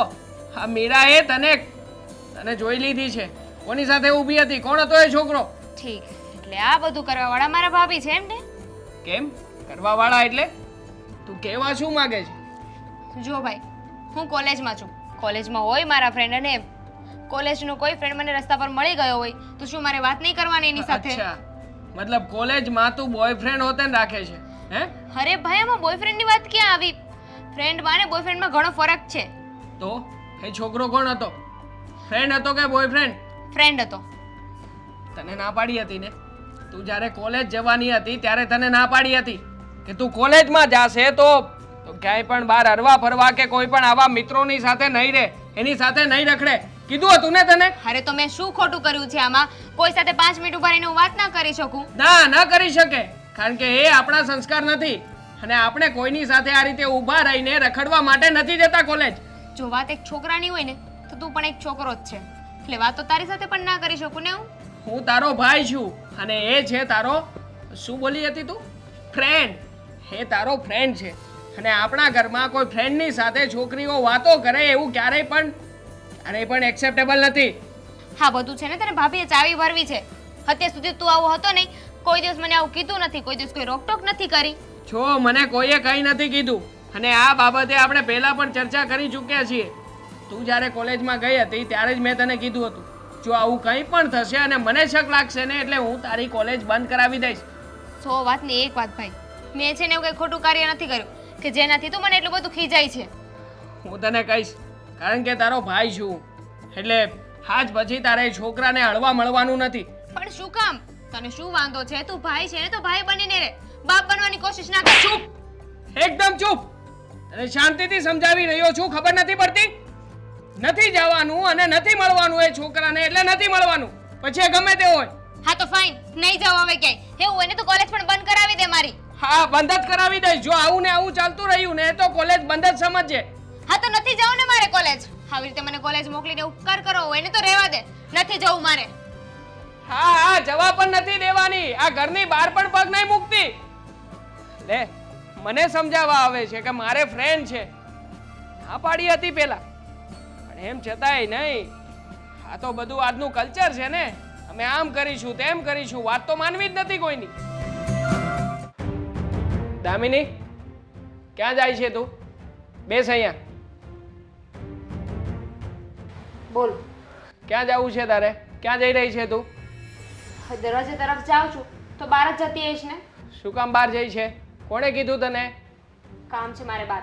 આ મીરાએ તને જોઈ લીધી છે. કોની સાથે ઊભી હતી? કોણ હતો એ છોકરો? ઠીક, એટલે આ બધું કરવાવાળા મારા ભાભી છે એમ ને? કેમ કરવાવાળા એટલે? તું કહેવા શું માંગે છે? જો ભાઈ, હું કોલેજમાં છું. કોલેજમાં હોય મારા ફ્રેન્ડ, અને કોલેજનો કોઈ ફ્રેન્ડ મને રસ્તા પર મળી ગયો હોય તો શું મારે વાત નહીં કરવાની એની સાથે? અચ્છા, મતલબ કોલેજમાં તું બોયફ્રેન્ડ હોતે ને રાખે છે હે? અરે ભાઈ, આમાં બોયફ્રેન્ડની વાત ક્યાં આવી? ફ્રેન્ડમાં ને બોયફ્રેન્ડમાં ઘણો ફરક છે. તો એ છોકરો કોણ હતો? ફ્રેન્ડ હતો કે બોયફ્રેન્ડ? ફ્રેન્ડ હતો. તને ના પાડી હતી ને? તું જ્યારે કોલેજ જવાની હતી ત્યારે તને ના પાડી હતી કે તું કોલેજમાં જાશે તો ક્યાંય પણ બહાર હરવા ફરવા કે કોઈ પણ આવા મિત્રોની સાથે નહીં રહે, એની સાથે નહીં રખડે. કીધું હતું ને તને? અરે તો મેં શું ખોટું કર્યું છે આમાં? કોઈ સાથે 5 મિનિટ ઉભા રહીને હું વાત ના કરી શકું? ના, ન કરી શકે, કારણ કે એ આપણા સંસ્કાર નથી અને આપણે કોઈની સાથે આ રીતે ઊભા રહીને રખડવા માટે નથી જતા કોલેજ. જો વાત એક છોકરાની હોય ને તો તું પણ એક છોકરો જ છે, એટલે વાત તો તારી સાથે પણ ના કરી શકું ને હું. હું તારો ભાઈ છું અને એ છે તારો, શું બોલી હતી તું? ફ્રેન્ડ. એ તારો ફ્રેન્ડ છે અને આપણા ઘરમાં કોઈ ફ્રેન્ડની સાથે છોકરીઓ વાતો કરે એવું ક્યારેય પણ એક્સેપ્ટેબલ નથી. હા, બધું છે ને તને ભાભીએ ચાવી ભરવી છે. અત્યાર સુધી તું આવો હતો નહીં, કોઈ દિવસ મને આવું કીધું નથી, કોઈ દિવસ કોઈ રોકટોક નથી કરી. જો મને કોઈએ કંઈ નથી કીધું અને આ બાબતે આપણે પહેલા પણ ચર્ચા કરી ચૂક્યા છીએ. તું જ્યારે કોલેજમાં ગઈ હતી ત્યારે જ મેં તને કીધું હતું જો આવું કંઈ પણ થશે અને મને શક લાગશે ને એટલે હું તારી કોલેજ બંધ કરાવી દઈશ. 100 વાતની એક વાત ભાઈ, મેં છે ને એવું કંઈ ખોટું કાર્ય નથી કર્યું કે જેનાથી તું મને એટલું બધું ખીજાય છે. હું તને કહીશ કારણ કે તારો ભાઈ છું એટલે આજ પછી તારે એ છોકરાને હળવા મળવાનું નથી. પણ શું કામ? તને શું વાંધો છે? તું ભાઈ છે ને તો ભાઈ બનીને રહે, બાપ બનવાની કોશિશ ના કર. ચૂપ, એકદમ ચૂપ. તને શાંતિથી સમજાવી રહ્યો છું, ખબર નથી પડતી? નથી જવાનું અને નથી મળવાનું એ છોકરાને, એટલે નથી મળવાનું. પછી ગમે તે હોય. હા તો ફાઇન, નહીં જાવ હવે ક્યાંય. એવું એને તો કોલેજ પણ બંધ કરાવી દે મારી. હા, બંધ જ કરાવી દઈશ. જો આવું ને આવું ચાલતું રહ્યું ને તો કોલેજ બંધ જ સમજજે. હા તો નથી જવું ને મારે કોલેજ. આવી રીતે મને કોલેજ મોકલીને ઉપકાર કરો હોય ને તો રહેવા દે. નથી જવું મારે. હા હા, જવા પણ નથી દેવાની. આ ઘરની બહાર પણ પગ નહીં મૂકતી. લે, મને સમજાવવા આવે છે કે મારે ફ્રેન્ડ છે. હા પાડી હતી પેલા, પણ એમ છતાંય નહીં. આ તો બધું આજનું કલ્ચર છે ને. અમે આમ કરીશું તેમ કરીશું, વાત તો માનવી જ નથી કોઈની. દામિની, ક્યાં જાય છે તું? બેસ અહીંયા. બોલ. ક્યાં જવું છે તારે? ક્યાં જઈ રહી છે તું? દરવાજા તરફ જાઉં છું તો બહાર જ જતી આવીશ ને. શું કામ બહાર જઈ છે? કોણે કીધું તને? કામ છે મારે બહાર.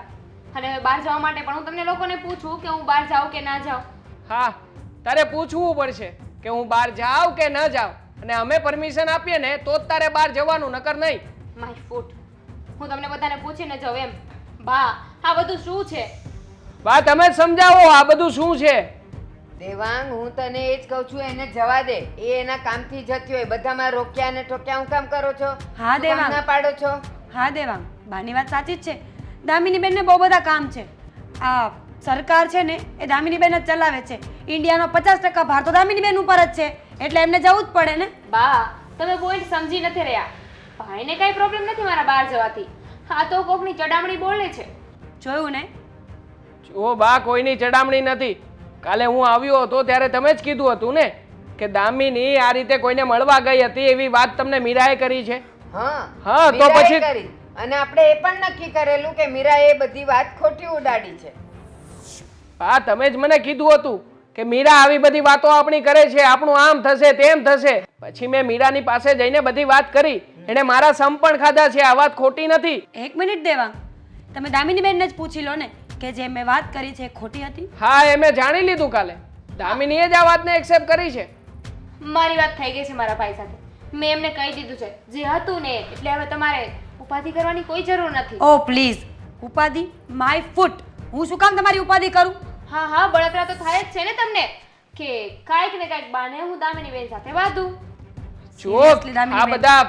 અને હવે બહાર જવા માટે પણ હું તમને લોકોને પૂછું કે હું બહાર જાઉં કે ના જાઉં. હા, તારે પૂછવું પડશે કે હું બહાર જાઉં કે ન જાઉં. અને અમે પરમિશન આપીએ ને તો જ તારે બહાર જવાનું, નકર નહીં. My foot. હું તમને બધાને પૂછીને જાઉં એમ. બા, આ બધું શું છે? બા, તમે જ સમજાવો આ બધું શું છે. દેવાંગ, હું તને એ જ કહું છું, એને જવા દે. એ એના કામથી જતી હોય, બધામાં રોક્યા અને ટોક્યા હું કામ કરો છો? હા, શું કામ દેવાંગ. ના પાડો છો? હા દેવાંગ, બાની વાત સાચી જ છે. દામિની બેનને બહુ બધા કામ છે. આ સરકાર છે ને એ દામિની બેન જ ચલાવે છે. ઇન્ડિયાનો 50% ભાર તો દામિની બેન ઉપર જ છે, એટલે એમને જવું જ પડે ને. બા, તમે પોઈન્ટ સમજી નથી રહ્યા. ભાઈને કઈ પ્રોબ્લેમ નથી મારા બહાર જવાથી. હા તો કોકની ચડામણી બોલે છે. જોયું ને? જો બા, કોઈની ચડામણી નથી. કાલે હું આવ્યો હતો ત્યારે તમે જ કીધું હતું ને કે દામિની આ રીતે કોઈને મળવા ગઈ હતી, એવી વાત તમને મીરાએ કરી છે. હા, હા, તો મીરાએ પછી- કરી. અને આપણે એ પણ નક્કી કરેલું કે મીરાએ એ બધી વાત ખોટી ઉડાડી છે. હા, તમે જ મને કીધું હતું કે મીરા આવી બધી વાતો આપણી કરે છે, આપણું આમ થશે તેમ થશે. પછી મેં મીરાની પાસે જઈને બધી વાત કરી. એણે મારા સમ પણ ખાધા છે. આ વાત ખોટી નથી. એક મિનિટ દેવાંગ, તમે દામિની બેનને જ પૂછી લો ને કે જે મેં વાત કરી છે એ ખોટી હતી. હા, એ મેં જાણી લીધું કાલે. દામિનીએ જ આ વાતને એક્સેપ્ટ કરી છે. મારી વાત થઈ ગઈ છે મારા ભાઈ સાથે. મેં એમને કહી દીધું છે જે હતું ને, એટલે હવે તમારે ઉપાધિ કરવાની કોઈ જરૂર નથી. ઓ પ્લીઝ, ઉપાધિ માય ફૂટ. હું શું કામ તમારી ઉપાધિ કરું? હા હા, બળતરા તો થાય જ છે ને તમને કે કાંઈક ને કાંઈક બાને હું દામિની બેન સાથે વાધું. જો Seriously, દામિની આ બેન. બધા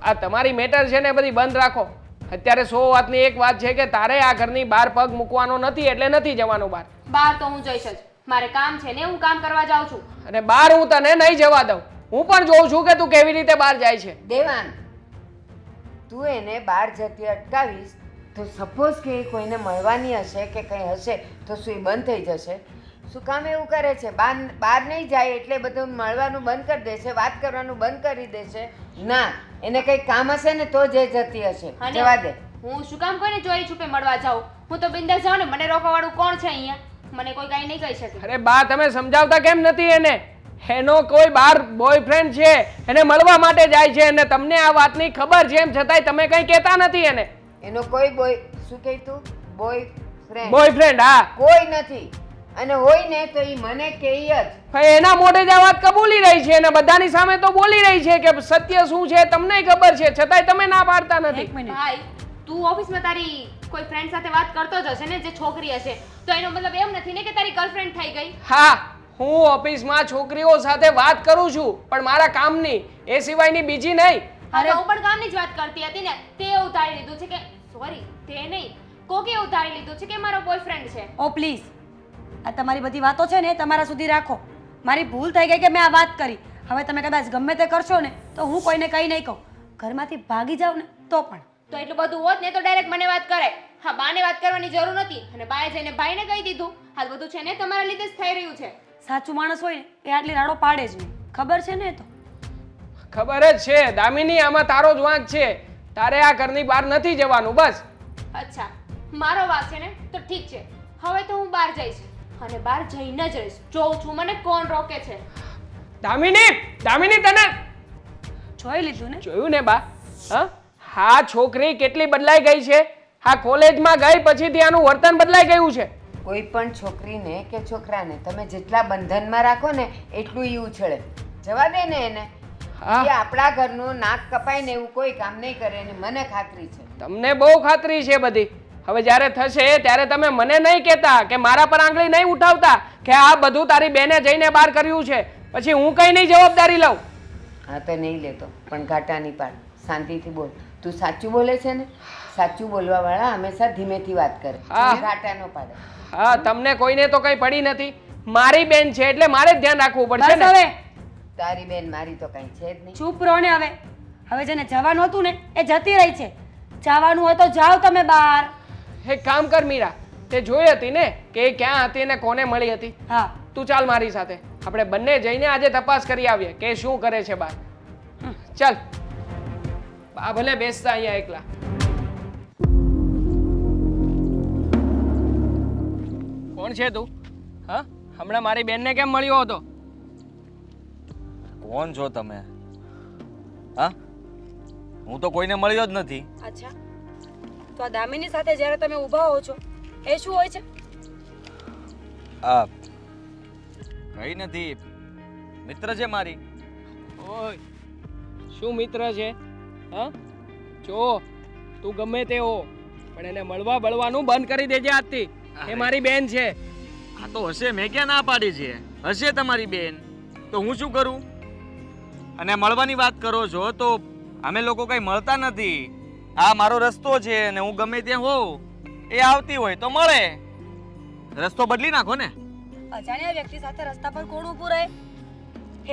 આ તમારી મેટર છે ને બધી બંધ રાખો. અત્યારે 100 વાતની એક વાત છે કે તારે આ ઘરની બહાર પગ મૂકવાનો નથી, એટલે નથી જવાનું બહાર. બહાર તો હું જઈશ જ. મારે કામ છે ને, હું કામ કરવા જાઉં છું. અને બહાર હું તને નહીં જવા દઉં. હું પણ જોઉં છું કે તું કેવી રીતે બહાર જાય છે. દેવાંગ, તું એને બહાર જતી અટકાવીશ તો સપોઝ કે એ કોઈને મળવાની હશે કે કંઈ હશે તો શું એ બંધ થઈ જશે? શું કામ એવું કરે છે? બહાર નહીં જાય એટલે બધું મળવાનું બંધ કરી દેશે, વાત કરવાનું બંધ કરી દેશે? ના, એને કંઈ કામ હશે ને તો જ એ જતી હશે. અને જવા દે. હું શું કામ કોઈને ચોરી છુપે મળવા જાઉં? હું તો બિંદાસ જાઉં ને. મને રોકવાવાળું કોણ છે અહીંયા? મને કોઈ કાંઈ નહીં કહી શકે. અરે બા, તમે સમજાવતા કેમ નથી એને? એનો કોઈ બાર બોયફ્રેન્ડ છે, એને મળવા માટે જાય છે અને તમને આ વાતની ખબર છે, એમ છતાંય તમે કંઈ કહેતા નથી એને. એનો કોઈ બોય શું કહી તું? બોયફ્રેન્ડ? બોયફ્રેન્ડ? હા. કોઈ નથી. અને હોય ને તો એ મને કહે જ. ભાઈ, એના મોઢે જ આ વાત કબૂલી રહી છે અને બધાની સામે તો બોલી રહી છે કે સત્ય શું છે તમને ખબર છે, છતાંય તમે ના પાડતા નથી. એક મિનિટ. ભાઈ, તું ઓફિસમાં તારી કોઈ ફ્રેન્ડ સાથે વાત કરતો જ હશે ને, જે છોકરી હશે. તો એનો મતલબ એમ નથી ને કે તારી ગર્લફ્રેન્ડ થઈ ગઈ. હા, હું ઓફિસમાં છોકરીઓ સાથે વાત કરું છું, પણ મારા કામની, એ સિવાયની બીજી નહીં. અરે હું પણ કામની જ વાત કરતી હતી ને. તે એવું ધારી લીધું છે કે સોરી, તે નહીં, કોકે એવું ધારી લીધું છે કે મારો બોયફ્રેન્ડ છે. ઓ પ્લીઝ, આ તમારી બધી વાતો છે ને એ તમારા સુધી રાખો. મારી ભૂલ થઈ ગઈ કે મેં આ વાત કરી. હવે તમે કદાચ ગમે તે કરશો ને તો હું કોઈને કંઈ નહીં કહું. ઘરમાંથી ભાગી જાવ ને તો પણ. તો એટલું બધું હોત ને તો ડાયરેક્ટ મને વાત કરાય. હા, બાને વાત કરવાની જરૂર નથી. અને બાએ જઈને ભાઈને કહી દીધું. આ બધું છે ને તમારા લીધે જ થઈ રહ્યું છે. સાચું માણસ હોય ને એ આટલી રાડો પાડે જ નહીં. ખબર છે ને? એ તો ખબર જ છે દામિની, આમાં તારો જ વાંક છે. તારે આ ઘરની બહાર નથી જવાનું, બસ. અચ્છા, મારો વાક છે ને તો ઠીક છે. હવે તો હું બહાર જઈશ અને બહાર જઈને જ રહીશ. જોઉં છું મને કોણ રોકે છે. દામિની, દામિની, તને જોઈ લીધું ને? જોયું ને બા? હા, હા, છોકરી કેટલી બદલાઈ ગઈ છે. આ કોલેજમાં ગઈ પછીથી આનું વર્તન બદલાઈ ગયું છે. કોઈ પણ છોકરીને કે છોકરાને તમે જેટલા બંધનમાં રાખો ને એટલું ઈ ઉછળે. જવા દે ને એને. હા. એ આપણા ઘરનું નાક કપાય ને એવું કોઈ કામ નહીં કરે ને મને ખાતરી છે. તમને બહુ ખાતરી છે બધી. હવે જ્યારે થશે ત્યારે તમે મને નહીં કહેતા કે મારા પર આંગળી નહીં ઉઠાવતા કે આ બધું તારી બેને જઈને બહાર કર્યું છે, પછી હું કઈ નહીં જવાબદારી લઉં. હા તો નહીં લેતો પણ ઘાટા નહીં પાડ. શાંતિથી બોલ. તું સાચું બોલે છે ને? સાચું બોલવાવાળા હંમેશા ધીમેથી વાત કરે. હા. ઘાટા ન પાડે. હા, તમને કોઈને તો કઈ પડી નથી. મારી બેન છે એટલે મારે જ ધ્યાન રાખવું પડશે બસ ને. હવે તારી બેન મારી તો કઈ છે જ નહીં. ચૂપ રહો ને હવે. હવે જેને જવાનું હતું ને એ જતી રહી છે. જવાનું હોય તો જાઓ તમે બહાર. એક કામ કર મીરા, તે જોઈ હતી ને કે એ ક્યાં હતી ને કોને મળી હતી. હા તું ચાલ મારી સાથે, આપણે બંને જઈને આજે તપાસ કરી આવીએ કે શું કરે છે બહાર. ચાલ. બા ભલે બેસતા અહીંયા એકલા. કોણ છે તું? હા, હમણાં મારી બેનને કેમ મળ્યો હતો? કોણ છો તમે? હા, હું તો કોઈને મળ્યો જ નથી. અચ્છા, તો આ દામિની સાથે જ્યારે તમે ઊભા હો છો એ શું હોય છે? આ કઈ નથી, મિત્ર છે મારી. ઓય, શું મિત્ર છે? હા, જો તું ગમે તે હો પણ એને મળવા બળવાનું બંધ કરી દેજે આજથી. એ મારી બેન છે. આ તો હશે, મેં ક્યાં ના પાડી છે? હશે તમારી બેન તો હું શું કરું? અને મળવાની વાત કરો છો તો અમે લોકો કઈ મળતા નથી. આ મારો રસ્તો છે અને હું ગમે ત્યાં હોઉં, એ આવતી હોય તો મળે. રસ્તો બદલી નાખો ને. અજાણ્યા વ્યક્તિ સાથે રસ્તા પર કોણ ઊભું રહે?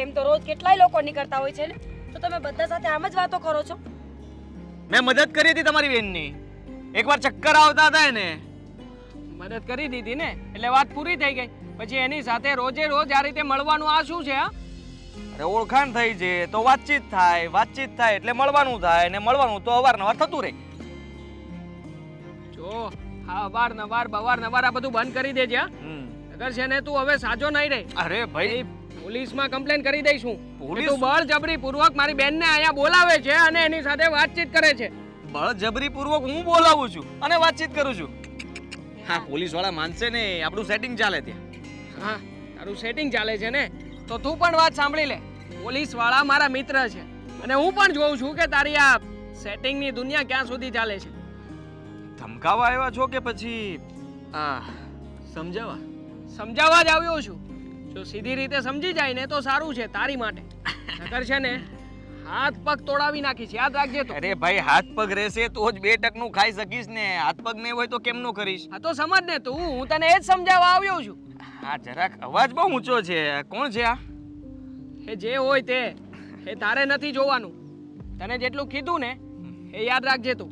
એમ તો રોજ કેટલાય લોકો નીકળતા હોય છે ને, તો તમે બધા સાથે આમ જ વાતો કરો છો. મેં મદદ કરી હતી તમારી બેનની. એકવાર ચક્કર આવતા હતા ને. મદદ કરી દીધી ને એટલે વાત પૂરી થઈ ગઈ. પછી એની સાથે રોજે રોજ આ રીતે મળવાનું આ શું છે? હા, અરે ઓળખાણ થઈ છે તો વાતચીત થાય, વાતચીત થાય એટલે મળવાનું થાય, ને મળવાનું તો અવારનવાર થતું રહે. જો હા, અવારનવાર બવારનવાર આ બધું બંધ કરી દેજે. હા, અગર છે ને તું હવે સાજો નહીં રહે. અરે ભાઈ, પોલીસમાં કમ્પ્લેન કરી દઈશું. પોલીસ? તું બળજબરી પૂર્વક મારી બેનને અહીંયા બોલાવે છે અને એની સાથે વાતચીત કરે છે. બળજબરી પૂર્વક હું બોલાવું છું અને વાતચીત કરું છું. હા, પોલીસ વાળા માનશે ને, આપણું સેટિંગ ચાલે ત્યાં. હા, તારું સેટિંગ ચાલે છે ને તો તું પણ વાત સાંભળી લે. પોલીસ વાળા મારા મિત્ર છે અને હું પણ જોઉં છું કે તારી આ સેટિંગની દુનિયા ક્યાં સુધી ચાલે છે. ધમકાવા આવ્યા છો કે પછી સમજાવવા? સમજાવવા જ આવ્યો છું. જો સીધી રીતે સમજી જાય ને તો સારું છે તારી માટે. નકર છે ને હાથ પગ તોડાવી નાખીશ, યાદ રાખજે તો. અરે ભાઈ, હાથ પગ રહેશે તો જ 2 ટકનું ખાઈ શકીશ ને. હાથ પગ નહીં હોય તો કેમનું કરીશ? હા તો સમજ ને તું, હું તને એ જ સમજાવવા આવ્યો છું. હા, જરાક અવાજ બહુ ઊંચો છે. કોણ છે આ? એ જે હોય તે, એ તારે નથી જોવાનું. તને જેટલું કીધું ને એ યાદ રાખજે તું.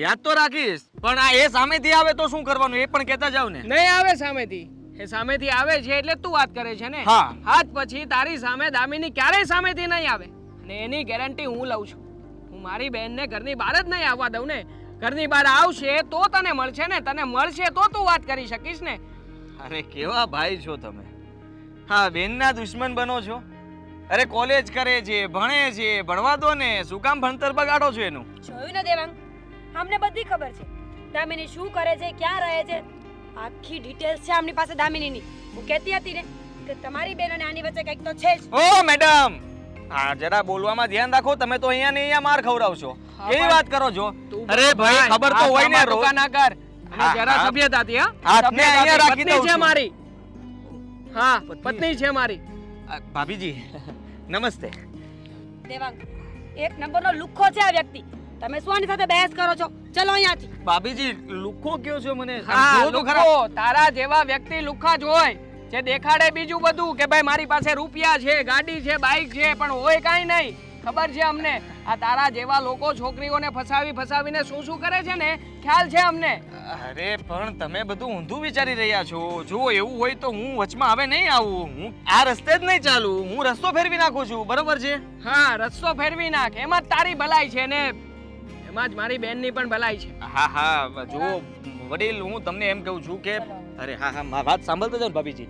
યાદ તો રાખીશ, પણ આ એ સામેથી આવે તો શું કરવાનું એ પણ કહેતા જાવ ને. નહીં આવે સામેથી. એ સામેથી આવે છે એટલે તું વાત કરે છે ને. હા. હાથ પછી તારી સામે દામિની ક્યારેય સામેથી નહીં આવે અને એની ગેરંટી હું લઉં છું. હું મારી બહેનને ઘરની બહાર જ નહીં આવવા દઉં ને. ઘરની બહાર આવશે તો તને મળશે ને, તને મળશે તો તું વાત કરી શકીશ ને. અરે કેવા ભાઈ છો તમે! હા, બેનના દુશ્મન બનો છો? અરે કોલેજ કરે છે, ભણે છે, ભણવા દો ને. શું કામ ભણતર બગાડો છો એનું? જોયું ને દેવાંગ, અમને બધી ખબર છે દામિની શું કરે છે, ક્યાં રહે છે. આખી ડિટેલ્સ છે આમની પાસે દામિનીની. હું કહેતી હતી ને કે તમારી બેન અને આની વચ્ચે કંઈક તો છે જ. ઓ મેડમ, હા જરા બોલવામાં ધ્યાન રાખો. તમે તો અહીંયા ને અહીંયા માર ખવડાવશો. કેવી વાત કરો છો? અરે ભાઈ, ખબર તો હોય ને. રોકા ના કર. અને હા, જરા હા. સભ્યતાથી. હા, હાથને અહીંયા રાખી પત્ની દઉં છે છું. મારી. હા, પત્ની છે મારી. ભાભીજી નમસ્તે. દેવાંગ, એક નંબરનો લુખ્ખો છે આ વ્યક્તિ. તમે શું આની સાથે બહેસ કરો છો? ચલો અહીંયાથી. ભાભીજી લુખ્ખો કયો છો મને? હા, જુઓ તો ખરા. લુખ્ખો. તારા જેવા વ્યક્તિ લુખ્ખા જ હોય, જે દેખાડે બીજું બધું કે ભાઈ મારી પાસે રૂપિયા છે, ગાડી છે, બાઈક છે, પણ હોય કાંઈ નહીં. ખબર છે અમને. આ તારા જેવા લોકો છોકરીઓને ફસાવીને શું કરે છે ને, ખ્યાલ છે અમને. અરે પણ તમે બધું ઊંધું વિચારી રહ્યા છો. જો એવું હોય તો હું વચમાં હવે નહીં આવું. હું આ રસ્તે જ નહીં ચાલુ. હું રસ્તો ફેરવી નાખું છું. બરોબર છે? હા, રસ્તો ફેરવી નાખ. એમાં જ તારી ભલાઈ છે ને એમાં જ મારી બેનની પણ ભલાઈ છે. હા હા, જુઓ વડીલ, હું તમને એમ કહું છું કે અરે હા હા, મારી વાત સાંભળતા જાઓ ને ભાભીજી.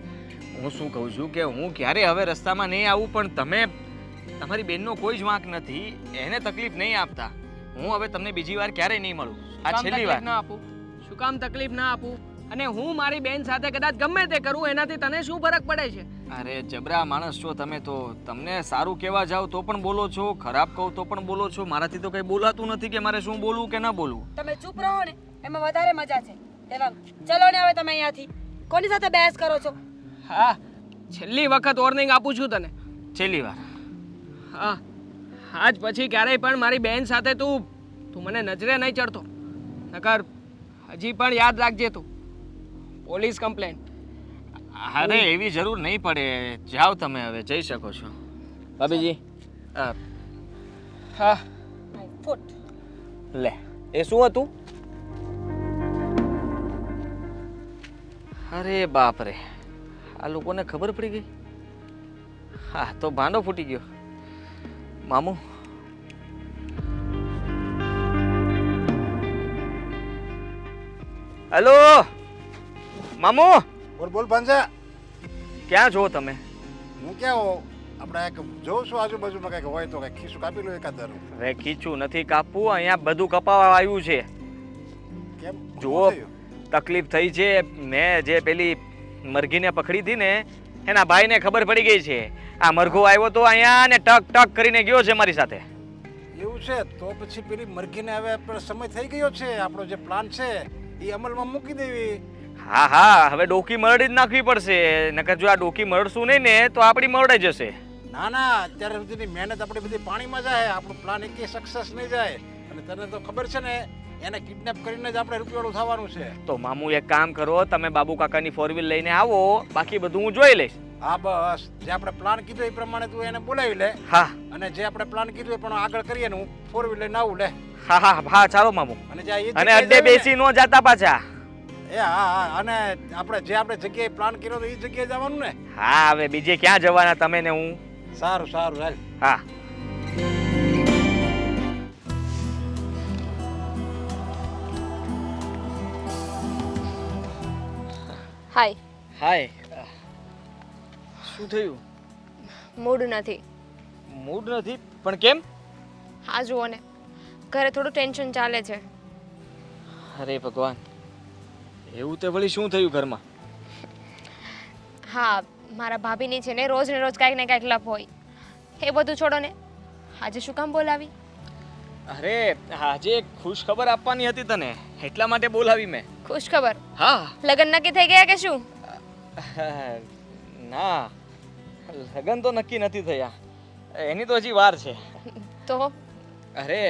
હું શું કહું છું કે હું ક્યારે હવે રસ્તામાં નહીં આવું, પણ તમે તમારી બેનનો કોઈ જ વાંક નથી. એને તકલીફ નહીં આપતા. હું હવે તમને બીજી વાર ક્યારેય નહીં મળું. આ કામ છેલ્લી તકલીફ વાર. ના આપું? શું કામ તકલીફ ના આપું? અને હું મારી બેન સાથે કદાચ ગમે તે કરું એનાથી તને શું ફરક પડે છે? અરે જબરા માણસ છો તમે તો. તમને સારું કહેવા જાવ તો પણ બોલો છો, ખરાબ કહું તો પણ બોલો છો. મારાથી તો કંઈ બોલાતું નથી કે મારે શું બોલવું કે ના બોલવું. તમે ચૂપ રહો ને એમાં વધારે મજા છે. એવા ચલો ને હવે તમે અહીંયાથી. કોની સાથે બહેસ કરો છો? હા, છેલ્લી વખત વોર્નિંગ આપું છું તને. છેલ્લી વાર. હા, આજ પછી ક્યારેય પણ મારી બેન સાથે તું મને નજરે નહીં ચડતો. નકર હજી પણ યાદ રાખજે તું. Police complain. અરે એવી જરૂર નહીં પડે. જાઓ તમે હવે, જઈ શકો છો. ભાભીજી હા, ફૂટ. લે એ શું હતું? અરે બાપ રે, આ લોકોને ખબર પડી ગઈ. હા તો ભાંડો ફૂટી ગયો. મામુ હેલો મામુ, બોલ બોલ ભાંજા. ક્યાં છો તમે? હું ક્યાં હો? આપણે એક જોઉં છું આજુબાજુમાં કંઈક હોય તો કંઈક ખીસું કાપી લો એકાદારું. હવે ખીચું નથી કાપવું, અહીંયા બધું કપાવા આવ્યું છે. કેમ? જુઓ, શું થયું? તકલીફ થઈ છે. મેં જે પેલી મરઘીને પકડી હતી ને એના ભાઈને ખબર પડી ગઈ છે. આ મરઘો આવ્યો તો અહીંયા ને ટક ટક કરીને ગયો છે મારી સાથે. એવું છે તો પછી પેલી મરઘીને હવે આપણે સમય થઈ ગયો છે. આપણો જે પ્લાન છે એ અમલમાં મૂકી દેવી. હા હા, હવે ડોકી મરડી જ નાખવી પડશે. નકર જો આ ડોકી મરડશું નહીં ને તો આપણી મરડાઈ જશે. ના ના, અત્યારે સુધીની મહેનત આપણી બધી પાણીમાં જાય. આપણો પ્લાન એકે સક્સેસ નહીં જાય. અને તને તો ખબર છે ને, એને કિડનેપ કરીને જ આપણે રૂપિયાળું થવાનું છે. તો મામુ એક કામ કરો, તમે બાબુ કાકાની 4 વ્હીલ લઈને આવો, બાકી બધું હું જોઈ લઈશ. હા બસ, જે આપણે પ્લાન કીધું એ પ્રમાણે તું એને બોલાવી લે. હા અને જે આપણે પ્લાન કીધું એ પણ આગળ કરીએ ને, હું 4 વ્હીલ લઈને આવું લે. હા હા હા, ચાલો મામુ. અને જ્યાં એ અને જગ્યાએ અડ્ડે જઈએ ને- બેસી નો જાતા પાછા. એ હા હા, અને આપણે જગ્યાએ પ્લાન કર્યો તો એ જગ્યાએ જવાનું ને. હા, હવે બીજે ક્યાં જવાના તમે ને હું? સારું સારું, હાલ. હા હાય. હાય. શું થયું? મૂડ નથી. મૂડ નથી? પણ કેમ? હા જુઓ ને, ઘરે થોડું ટેન્શન ચાલે છે. અરે ભગવાન, એવું તે વળી શું થયું ઘરમાં? હા, મારા ભાભીની છે ને રોજ ને રોજ કાંઈક ને કાંઈક લપ હોય. એ બધું છોડો ને, આજે શું કામ બોલાવી? અરે આજે એક ખુશ ખબર આપવાની હતી તને, એટલા માટે બોલાવી મેં. ખુશ ખબર? હા. લગ્ન નક્કી થઈ ગયા કે શું? ના, લગ્ન તો નક્કી નથી થયા, એની તો હજી વાર છે. તો અરે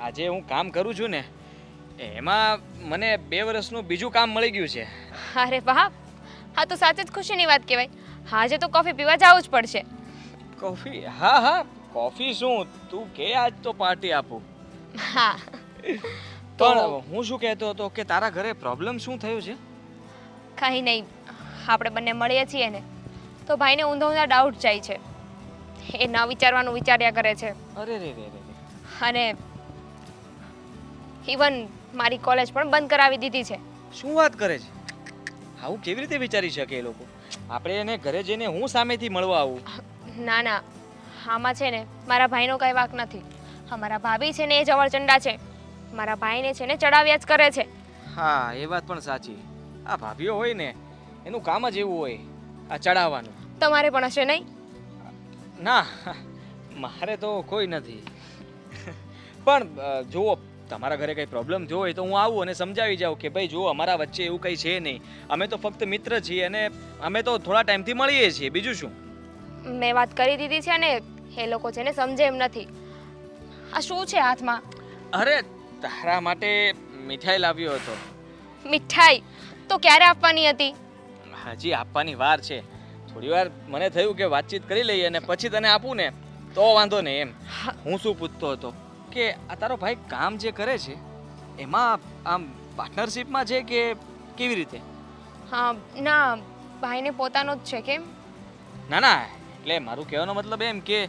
આજે હું કામ કરું છું ને એમાં મને 2 વર્ષનું બીજું કામ મળી ગયું છે. અરે વાહ, હા તો સાચે જ ખુશીની વાત કહેવાય. આજે તો કોફી પીવા જવું જ પડશે. કોફી? હા હા, કોફી શું, તું કે આજ તો પાર્ટી આપું. હા પણ હું શું કહેતો હતો કે તારા ઘરે પ્રોબ્લેમ શું થયો છે? કંઈ નહીં, આપણે બંને મળીએ છીએ ને તો ભાઈને ઊંધા ઊંધા ડાઉટ જાય છે. એ ન વિચારવાનું વિચાર્યા કરે છે. અરે રે રે રે. અને ઇવન મારી કોલેજ પણ બંધ કરાવી દીધી છે. શું વાત કરે છે? આવું કેવી રીતે વિચારી શકે એ લોકો? આપણે એને ઘરે જઈને હું સામેથી મળવા આવું? ના ના, આમાં છે ને મારા ભાઈનો કંઈ વાંક નથી. અમારા ભાભી છે ને એ જવળચંડા છે. મારા ભાઈને છે ને ચડાવ્યા જ કરે છે. હા એ વાત પણ સાચી. આ ભાભીઓ હોય ને એનું કામ જ એવું હોય, આ ચડાવવાનું. તમારે પણ હશે નહીં? ના, મારે તો કોઈ નથી. પણ જુઓ, તમારા ઘરે કંઈ પ્રોબ્લેમ જો હોય તો હું આવું અને સમજાવી જાઉં કે ભાઈ જુઓ, અમારા વચ્ચે એવું કંઈ છે નહીં, અમે તો ફક્ત મિત્ર છીએ અને અમે તો થોડા ટાઈમથી મળીએ છીએ, બીજું શું. મેં વાત કરી દીધી છે અને એ લોકો છે ને સમજે એમ નથી. આ શું છે હાથમાં? અરે તારા માટે મીઠાઈ લાવ્યો હતો. મીઠાઈ? તો ક્યારે આપવાની હતી? હજી આપવાની વાર છે. થોડી વાર મને થયું કે વાતચીત કરી લઈએ અને પછી તને આપું ને તો વાંધો નહીં એમ. હું શું પૂછતો હતો કે આ તારો ભાઈ કામ જે કરે છે એમાં આમ પાર્ટનરશિપમાં છે કે કેવી રીતે? હા ના, ભાઈને પોતાનો જ છે. કેમ? ના ના, એટલે મારું કહેવાનો મતલબ એમ કે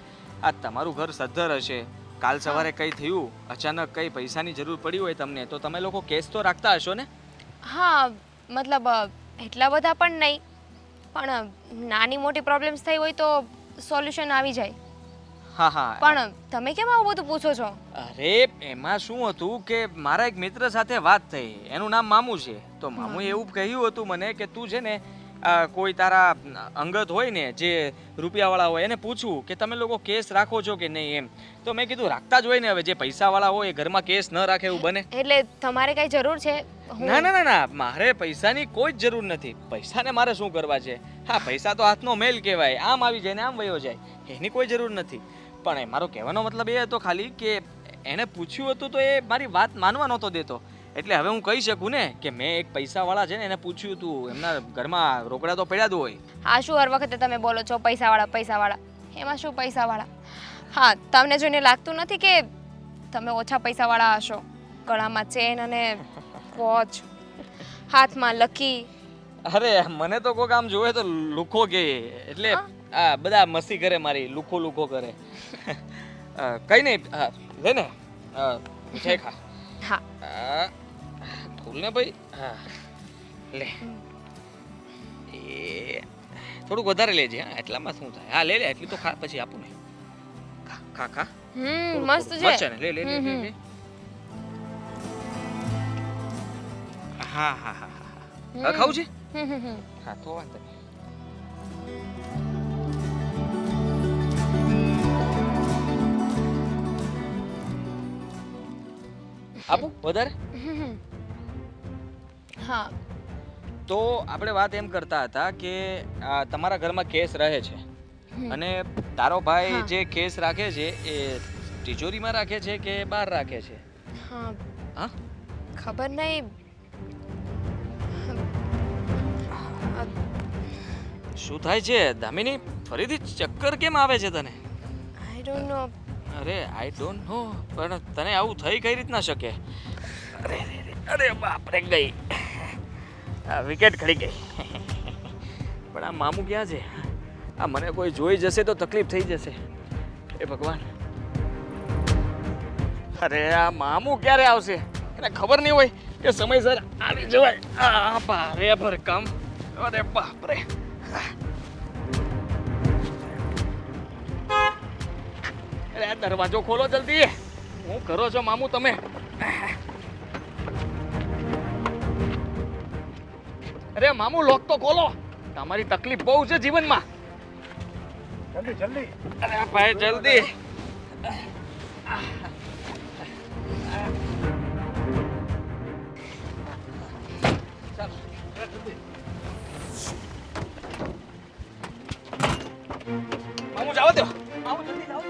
આ તમારું ઘર સદ્ધર હશે, કાલ સવારે કંઈ થયું, અચાનક કંઈ પૈસાની જરૂર પડી હોય તમને, તો તમે લોકો કેસ તો રાખતા હશો ને? હા, મતલબ એટલા બધા પણ નહીં, પણ નાની મોટી પ્રોબ્લેમ્સ થઈ હોય તો સોલ્યુશન આવી જાય. હા હા પણ તમે કેમ આવું બધું પૂછો છો? અરે એમાં શું હતું કે મારા એક મિત્ર સાથે વાત થઈ, એનું નામ મામુ છે. તો મામુએ એવું કહ્યું હતું મને કે તું છે ને કોઈ તારા અંગત હોય ને જે રૂપિયાવાળા હોય એને પૂછવું કે તમે લોકો કેસ રાખો છો કે નહીં એમ. તો મેં કીધું રાખતા જ હોય ને, હવે જે પૈસાવાળા હોય એ ઘરમાં કેસ ન રાખે એવું બને? એટલે તમારે કઈ જરૂર છે? ના ના ના ના, મારે પૈસાની કોઈ જ જરૂર નથી. પૈસાને મારે શું કરવા છે? હા, પૈસા તો હાથનો મેલ કહેવાય, આમ આવી જાય ને આમ વયો જાય, એની કોઈ જરૂર નથી. પણ એ મારો કહેવાનો મતલબ એ હતો ખાલી કે એને પૂછ્યું હતું તો એ મારી વાત માનવા નહોતો દેતો. એટલે હવે હું કહી શકું ને કે મેં એક પૈસાવાળા છે ને એને પૂછ્યું હતું, એમના ઘરમાં રોકડા તો પડ્યા જ હોય. આ શું હર વખતે તમે બોલો છો પૈસાવાળા? એમાં શું પૈસાવાળા? હા, તમને જોઈને લાગતું નથી કે તમે ઓછા પૈસાવાળા હશો? ગળામાં ચેન અને વોચ, હાથમાં લકી. અરે મને તો કોક આમ જોવે તો લુખો કે, એટલે આ બધા મસ્તી કરે મારી, લુખો કરે. કઈ નહીં, લે ને મીઠાઈ ખા. હા, ભૂલ ને ભાઈ. હા લે, એ થોડુંક વધારે લેજે. હા, એટલામાં શું થાય? હા લે લે, એટલી તો ખા, પછી આપું ને. ખા ખા. મસ્ત મસ્ત છે. ને, લે લે લે લે. હા હા હા હા, ખાવું છે? હા તો વાંધો નહીં. આપું વધારે? હા, તો આપણે વાત એમ કરતા હતા કે તમારા ઘરમાં કેસ રહે છે અને તારો ભાઈ જે કેસ રાખે છે એ તિજોરીમાં રાખે છે કે બહાર રાખે છે? હા, હા, ખબર નહીં. શું થાય છે દામિની? ફરીથી ચક્કર કેમ આવે છે તને? I don't know. અરે આઈ ડોન્ટ નો, પણ તને આવું થઈ કઈ રીતના શકે? અરે અરે બાપ રે, ગઈ વિકેટ ખડી ગઈ. પણ આ મામુ ક્યાં છે? આ મને કોઈ જોઈ જશે તો તકલીફ થઈ જશે. એ ભગવાન, અરે આ મામુ ક્યારે આવશે? એને ખબર નહીં હોય કે સમયસર આવી જવાય. આ ભારે ભરકમ, અરે બાપ રે. અરે આ દરવાજો ખોલો જલ્દી. હું કરો છો મામુ તમે? અરે મામુ, લોક તો ખોલો. તમારી તકલીફ બહુ છે જીવનમાં. જલ્દી જલ્દી. અરે ભાઈ જલ્દી. મામુ જાવ દો. મામુ જલ્દી જાઓ.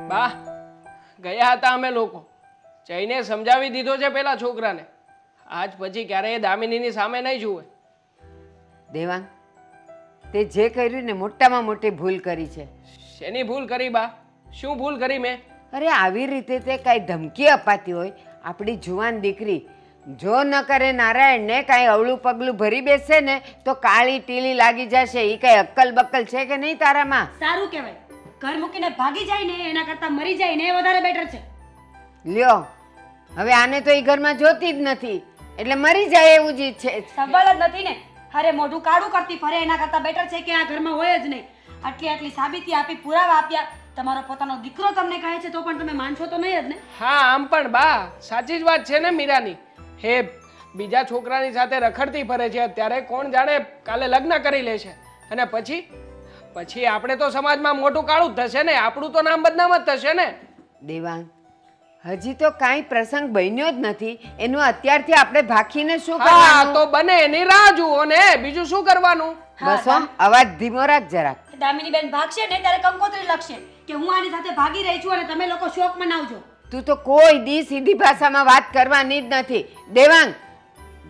બા, ગયા હતા અમે લોકો, જઈને સમજાવી દીધો છે પેલા છોકરાને. આજ પછી ક્યારેય દામિનીની સામે નહીં જુએ. દેવાંગ, તે જે કર્યું ને મોટામાં મોટી ભૂલ કરી છે. શેની ભૂલ કરી બા? શું ભૂલ કરી મેં? અરે આવી રીતે તે કાંઈ ધમકી અપાતી હોય આપણી જુવાન દીકરી, જો ન કરે નારાયણને કાંઈ અવળું પગલું ભરી બેસે ને તો કાળી ટીલી લાગી જશે. એ કાંઈ અક્કલ બક્કલ છે કે નહીં તારામાં? સારું કહેવાય, ઘર મૂકીને ભાગી જાય ને એના કરતા મરી જાય ને એ વધારે બેટર છે. લ્યો, હવે આને તો એ ઘરમાં જોતી જ નથી એટલે મરી જાય એવું જ ઈચ્છે છે. સવાલ જ નથી ને. અરે મોઢું કાળું કરતી ફરે એના કરતા બેટર છે કે આ ઘરમાં હોય જ નહીં. આટલી સાબિતી આપી, પુરાવા આપ્યા, તમારો પોતાનો દીકરો તમને કહે છે તો પણ તમે માનશો તો નહીં જ ને. હા, આમ પણ બા સાચી જ વાત છે ને મીરાની. હે, બીજા છોકરાની સાથે રખડતી ફરે છે અત્યારે, કોણ જાણે કાલે લગ્ન કરી લે છે અને પછી આપણે તો સમાજમાં મોટું કાળું જ થશે ને, આપણું તો નામ બદનામ જ થશે ને. દેવાંગ, હજી તો કાંઈ પ્રસંગ બન્યો જ નથી, એનું અત્યારથી આપણે ભાખીને શું હા, કરવાનું? તો બને એની રાહ જુઓ ને, બીજું શું કરવાનું? બસ હો, અવાજ ધીમો રાખ જરાક. દામિની બેન ભાગશે ને ત્યારે કંકોત્રી લખશે કે હું આની સાથે ભાગી રહી છું અને તમે લોકો શોક મનાવજો. તું તો કોઈ દી સીધી ભાષામાં વાત કરવાની જ નથી. દેવાંગ,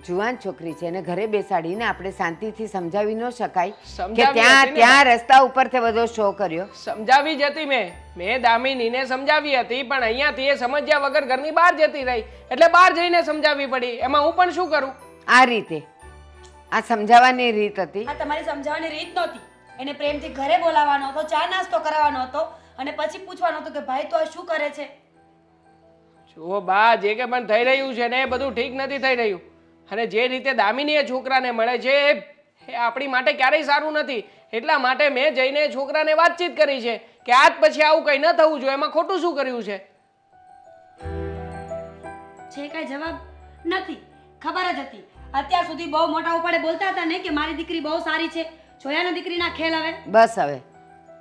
જુવાન છોકરી છે એને ઘરે બેસાડીને આપણે શાંતિથી સમજાવી ન શકાય કે સમજાવી ત્યાં હતી ને. ત્યાં રસ્તા ઉપર તે બધો શો કર્યો? સમજાવી જ હતી મેં દામિનીને સમજાવી હતી, પણ અહીંયાથી એ સમજ્યા વગર ઘરની બહાર જતી રહી એટલે બહાર જઈને સમજાવવી પડી. એમાં હું પણ શું કરું? આ રીતે આ સમજાવવાની રીત હતી? આ તમારી સમજાવવાની રીત નહોતી. એને પ્રેમથી ઘરે બોલાવવાનો હતો, ચા નાસ્તો કરાવવાનો હતો અને પછી પૂછવાનો હતો કે ભાઈ તો આ શું કરે છે. જુઓ બા, જે કે પણ થઈ રહ્યું છે ને એ બધું ઠીક નથી થઈ રહ્યું. અને જે રીતે દામિની એ છોકરાને મળે છે એ આપણી માટે ક્યારેય સારું નથી. એટલા માટે મેં જઈને છોકરાને વાતચીત કરી છે કે આજ પછી આવું કંઈ ન થવું જોઈએ. એમાં ખોટું શું કર્યું છે? છે કઈ જવાબ નથી. ખબર જ હતી અત્યાર સુધી બહુ મોટા ઉપાડે બોલતા હતા ને કે મારી દીકરી બહુ સારી છે. જોયા ને દીકરીના ખેલ હવે બસ હવે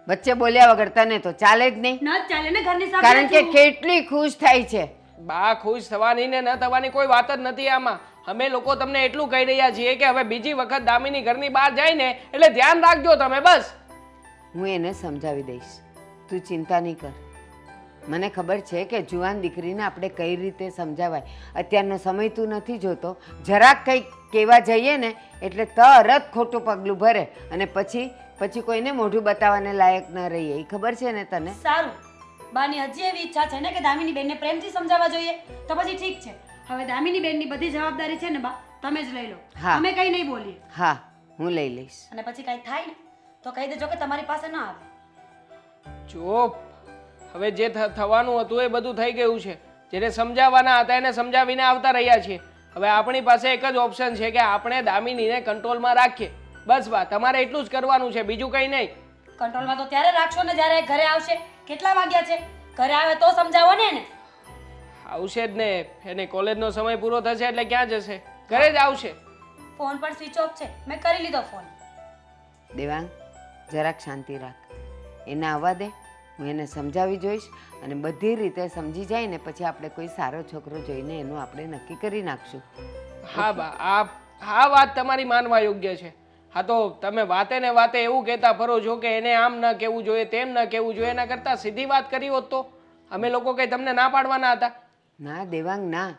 વચ્ચે બોલ્યા વગર તને તો ચાલે જ નહીં. ન જ ચાલે ને ઘરની સામે કારણ કે કેટલી ખુશ થાય છે. બા ખુશ થવાની ને ન થવાની કોઈ વાત જ નથી આમાં. અમે લોકો તમને એટલું કહી રહ્યા છીએ કે હવે બીજી વખત દામિની ઘરની બહાર જાય ને એટલે ધ્યાન રાખજો તમે બસ. હું એને સમજાવી દઈશ, તું ચિંતા નહીં કર. મને ખબર છે કે જુવાન દીકરીને આપણે કઈ રીતે સમજાવાય. અત્યારનો સમય તું નથી જોતો. જરાક કંઈક કહેવા જઈએ ને એટલે તરત ખોટું પગલું ભરે અને પછી કોઈને મોઢું બતાવવાને લાયક ન રહીએ. એ ખબર છે ને તને? સારું બાની હજી એવી ઈચ્છા છે ને કે દામિની બેનને પ્રેમથી સમજાવવા જોઈએ તો પછી ઠીક છે. હવે દામિની બેનની બધી જવાબદારી છે ને બા તમે જ લઈ લો. હા. અમે કઈ નહીં બોલીએ. હા, હું લઈ લઈશ. અને પછી કઈ થાય ને તો કહી દેજો કે તમારી પાસે ના આવે. જો હવે જે થવાનું હતું એ બધું થઈ ગયું છે. જેને સમજાવવાના હતા એને સમજાવીને આવતા રહ્યા છીએ. હવે આપણી પાસે એક જ ઓપ્શન છે કે આપણે દામિનીને કંટ્રોલમાં રાખીએ. બસ બા તમારે એટલું જ કરવાનું છે, બીજું કંઈ નહીં. કંટ્રોલમાં તો ત્યારે રાખશો ને જ્યારે ઘરે આવશે. કેટલા વાગ્યા છે? ઘરે આવે તો સમજાવો ને એને. આવશે જ ને. એને કોલેજનો સમય પૂરો થશે એટલે ક્યાં જશે? ઘરે જ આવશે. ફોન પણ સ્વિચ ઓફ છે. મેં કરી લીધો ફોન. દેવાંગ, જરાક શાંતિ રાખ. એને આવવા દે, હું એને સમજાવી જોઈશ અને બધી રીતે સમજી જાય ને પછી આપણે કોઈ સારો છોકરો જોઈને એનું આપણે નક્કી કરી નાખશું. હા બા આ વાત તમારી માનવા યોગ્ય છે. હા તો તમે વાતે ને વાતે એવું કહેતા ફરો છો કે એને આમ ન કહેવું જોઈએ તેમ ન કહેવું જોઈએ. એના કરતાં સીધી વાત કરી હોત તો અમે લોકો કંઈ તમને ના પાડવાના હતા? ના દેવાંગ ના,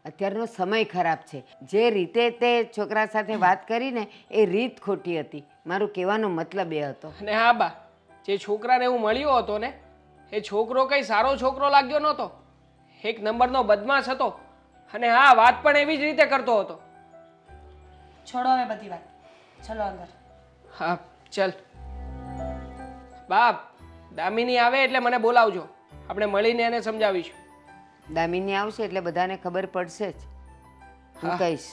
અત્યારનો સમય ખરાબ છે. જે રીતે તે છોકરા સાથે વાત કરીને એ રીત ખોટી હતી. મારું કહેવાનો મતલબ એ હતો. અને હા બા જે છોકરાને હું મળ્યો હતો ને એ છોકરો કંઈ સારો છોકરો લાગ્યો નહોતો. એક નંબરનો બદમાશ હતો. અને હા વાત પણ એવી જ રીતે કરતો હતો. છોડો હવે બધી વાત. ચલો અંદર. હા ચલ બાપ. દામિની આવે એટલે મને બોલાવજો. આપણે મળીને એને સમજાવીશું. દામિની આવશે એટલે બધાને ખબર પડશે જ. હું હા. કહીશ.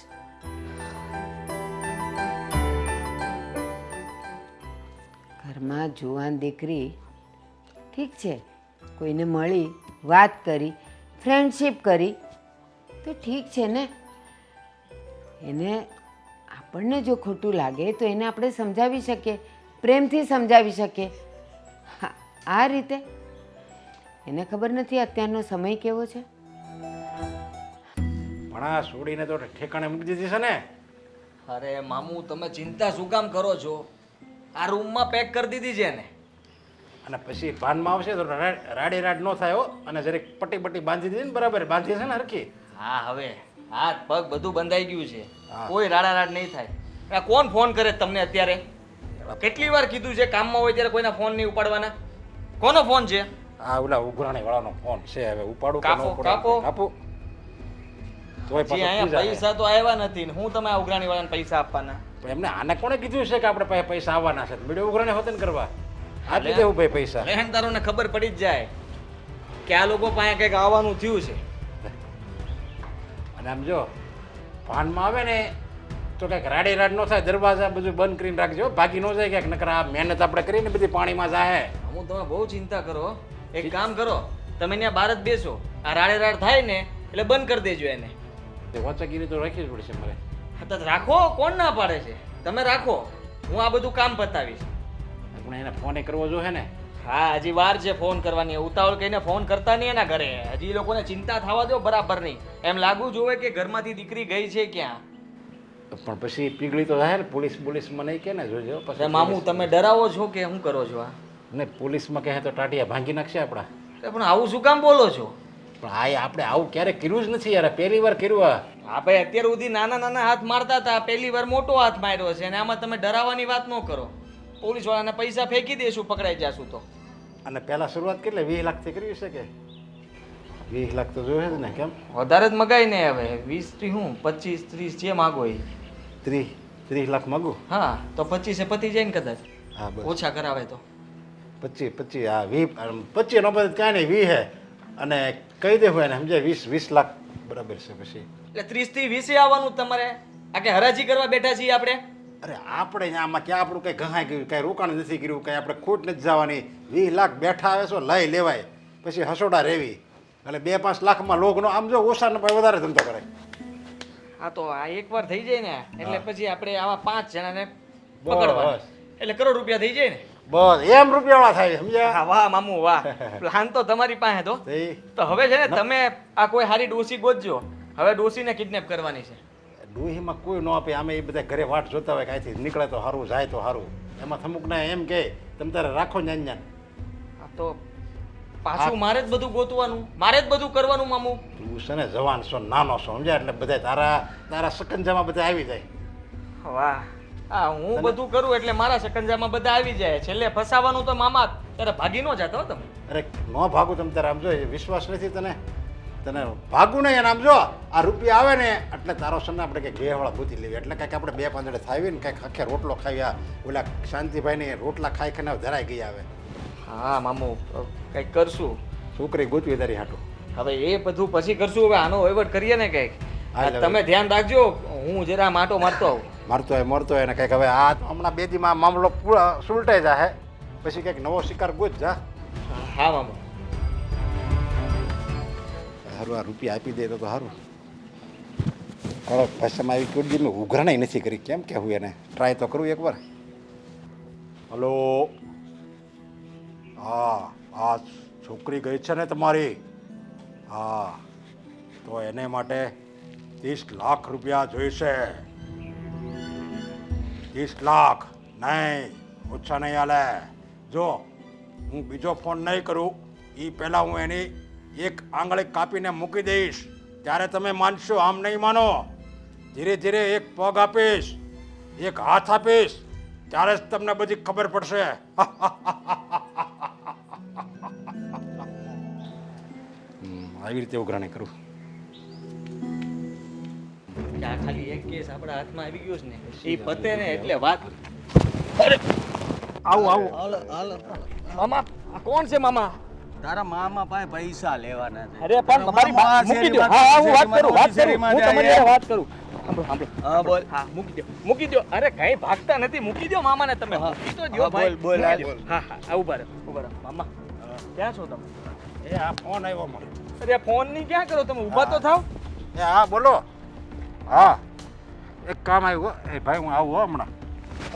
ઘરમાં જુવાન દીકરી ઠીક છે, કોઈને મળી વાત કરી ફ્રેન્ડશિપ કરી તો ઠીક છે ને. એને આપણને જો ખોટું લાગે તો એને આપણે સમજાવી શકીએ, પ્રેમથી સમજાવી શકીએ. હા, આ રીતે એને ખબર નથી અત્યારનો સમય કેવો છે. પણ આ છોડીને તો ઠેકાણે મૂકી દીધી છે ને. અરે મામુ તમે ચિંતા શું કામ કરો છો? આ રૂમમાં પેક કરી દીધી છે ને. અને પછી ભાનમાં આવશે તો રાડી રાડ ન થાય હો. અને જરીક પટ્ટી બાંધી દીધી ને બરાબર બાંધી છે ને હરખી. હા હવે હાથ પગ બધું બંધાઈ ગયું છે. હા. કોઈ રાડારાડ નહીં થાય. આ કોણ ફોન કરે તમને અત્યારે? કેટલી વાર કીધું છે કામમાં હોય ત્યારે કોઈના ફોન નહીં ઉપાડવાના. કોનો ફોન છે? આ ઓલા ઉઘરાણી વાળાનો ફોન છે. હવે ઉપાડું કે ન કાપો, ઉપાડું? કાપો. કાપો. તોય હજી પાછો અહીંયા ખીજાય. પૈસા તો આવ્યા નથી ને હું તમે આ ઉઘરાણી વાળાને પૈસા આપવાના? પણ એમને આને કોણે કીધું છે કે આપણે પાસે પૈસા આવવાના છે? બીડો ઉઘરાણી હોતે ને કરવા આપી દેવું ભાઈ પૈસા. રહેણદારોને ખબર પડી જ જાય કે આ લોકો પાસે કંઈક આવવાનું થયું છે. અને આમ જો ભાનમાં આવે ને તો કંઈક રાડી રાડ ન થાય. દરવાજા બધું બંધ કરીને રાખજો. ભાગી ન જાય ક્યાંક. નકર આ મહેનત આપણે કરીને બધી પાણીમાં જાય. હું તમે બહુ ચિંતા કરો. એક કામ કરો, તમે ત્યાં બહાર જ બેસો. આ રાડે રાડ થાય ને એટલે બંધ કરી દેજો એને. તે વાચાગીરી તો રાખવી જ પડશે મારે. હા તો રાખો, કોણ ના પાડે છે? તમે રાખો, હું આ બધું કામ પતાવીશ. પણ એને ફોને કરવો જોઈએ ને. હા હજી વાર છે ફોન કરવાની. ઉતાવળ કહીને ફોન કરતા નહીં એના ઘરે. હજી એ લોકોને ચિંતા થવા દો બરાબર નહીં. એમ લાગવું જોઈએ કે ઘરમાંથી દીકરી ગઈ છે ક્યાં. પણ પછી પીગળી તો થાય ને. પોલીસમાં નહીં કે ને જોજો. અરે મામુ તમે ડરાવો છો કે શું કરો છો? આ ને પોલીસમાં કહે તો ટાટિયા ભાંગી નાખશે આપણા. અરે પણ આવું શું કામ બોલો છો? પણ આ આપણે આવું ક્યારેય કર્યું જ નથી યાર. પહેલી વાર કર્યું આ. હા ભાઈ અત્યાર સુધી નાના નાના હાથ મારતા હતા. પહેલી વાર મોટો હાથ માર્યો છે અને આમાં તમે ડરાવવાની વાત ન કરો. પોલીસ વાળાને પૈસા ફેંકી દેશું પકડાઈ જાશું તો. અને પહેલા શરૂઆત કેટલે 20 લાખથી કરવી છે કે 20 લાખ તો જોઈએ જ ને. કેમ વધારે જ મગાઈ ને હવે 20 થી હું 25 30 જે માગો એ. 30 લાખ માગું? હા તો 25 પતી જાય ને કદાચ. હા બસ ઓછા કરાવે તો 25 હા 20 25 નો બધે ક્યાં નહીં 20 હે. અને કહી દેવું એને સમજાય 20 લાખ બરાબર છે. પછી એટલે 30 થી 20 આવવાનું જ તમારે. આ કે હરાજી કરવા બેઠા છીએ આપણે? અરે આપણે અહીંયા આમાં ક્યાં આપણું કંઈ ગહાઈ ગયું કાંઈ રોકાણ નથી કર્યું કાંઈ આપણે ખોટ નથી જવાની 20 લાખ બેઠા આવે છો લઈ લેવાય પછી હસોડા રેવી એટલે 2-5 લાખમાં લોગનો આમ જો ઓછાનો ભાઈ વધારે ધંધો કરે. હા તો આ એકવાર થઈ જાય ને એટલે પછી આપણે આવા 5 જણાને પકડવા બસ એટલે કરોડ રૂપિયા થઈ જાય ને. બસ એમ રૂપિયાવાળા થાય સમજ્યા? હા વાહ મામુ વાહ પ્લાન તો તમારી પાસે તો થઈ તો હવે છે ને તમે આ કોઈ હારી ડોસી ગોતજો હવે ડોસીને કિડનેપ કરવાની છે. ડોહીમાં કોઈ ન આપે આમે એ બધા ઘરે વાટ જોતા હોય કાંઈથી નીકળે તો સારું જાય તો સારું એમાં અમુકને એમ કે તમે તારે રાખો ને અહીંયા હા તો પાછું મારે જ બધું ગોતવાનું મારે જ બધું કરવાનું મામુ. તું છે ને જવાન છો નાનો છો સમજ્યા એટલે બધા તારા સકંજામાં બધા આવી જાય. વાહ હા હું બધું કરું એટલે મારા શકંજામાં બધા આવી જાય છેલ્લે ફસાવાનું તો મામા ત્યારે ભાગી ન જતો હો તમે. અરે ન ભાગું તમે તારે આમ જો એ વિશ્વાસ નથી તને ભાગું નહીં અને આમ જો આ રૂપિયા આવે ને એટલે તારો છે ને આપણે કંઈક ગેહવાળા ગોતી લેવી એટલે કંઈક આપણે 2-5 થાવી ને કંઈક આખે રોટલો ખાવ્યા ઓલા શાંતિભાઈને રોટલા ખાઈ ખાઈને ધરાઈ ગઈ આવે. હા મામુ કંઈક કરશું છોકરી ગોતવી તારી હાટું. હવે એ બધું પછી કરશું હવે આનો વહીવટ કરીએ ને કંઈક. હા, એટલે તમે ધ્યાન રાખજો હું જરા માટો મારતો આવું. મરતો હોય ને કંઈક હવે આ હમણાં 2 દીમાં મામલો સુલટાઈ જાય પછી કંઈક નવો શિકાર ગોત જા. હા મામુ. સારું આ રૂપિયા આપી દે તો સારું. કળો ભાષામાં આવી કોઈ મેં ઉઘરાણી નથી કરી કેમ કહેવું એને ટ્રાય તો કરું એકવાર. હલો હા આ છોકરી ગઈ છે ને તમારી હા તો એને માટે 30 લાખ રૂપિયા જોઈશે. 30 લાખ નહીં ઓછા નહીં હાલે. જો હું બીજો ફોન નહીં કરું એ પહેલાં હું એની એક આંગળી કાપીને મૂકી દઈશ ત્યારે તમે માનશો આમ નહીં માનો. ધીરે ધીરે એક પગ આપીશ એક હાથ આપીશ ત્યારે જ તમને બધી ખબર પડશે. આવી રીતે ઉઘરાણી કરું. આ ખાલી એક કેસ આપણા હાથમાં આવી ગયો છે ને એ પતે ને એટલે વાત. આવું મામા આ કોણ છે મામા? તારા મામા પાસે પૈસા લેવાના છે. અરે પણ તમારી વાત મૂકી દો. હા હું વાત કરું હું તમારી હારે વાત કરું. સાંભળો. હા બોલ. હા મૂકી દો. અરે કઈ ભાગતા નથી મૂકી દો મામાને તમે. મૂકી તો દો ભાઈ. બોલ. હા હા ઉભા રહો મામા ક્યાં છો તમે? એ આ ફોન આવ્યો મને. અરે ફોન ની ક્યાં કરો તમે ઊભા તો થાવ. એ હા બોલો. હા એક કામ આવ્યું એ ભાઈ હું આવું હમણાં.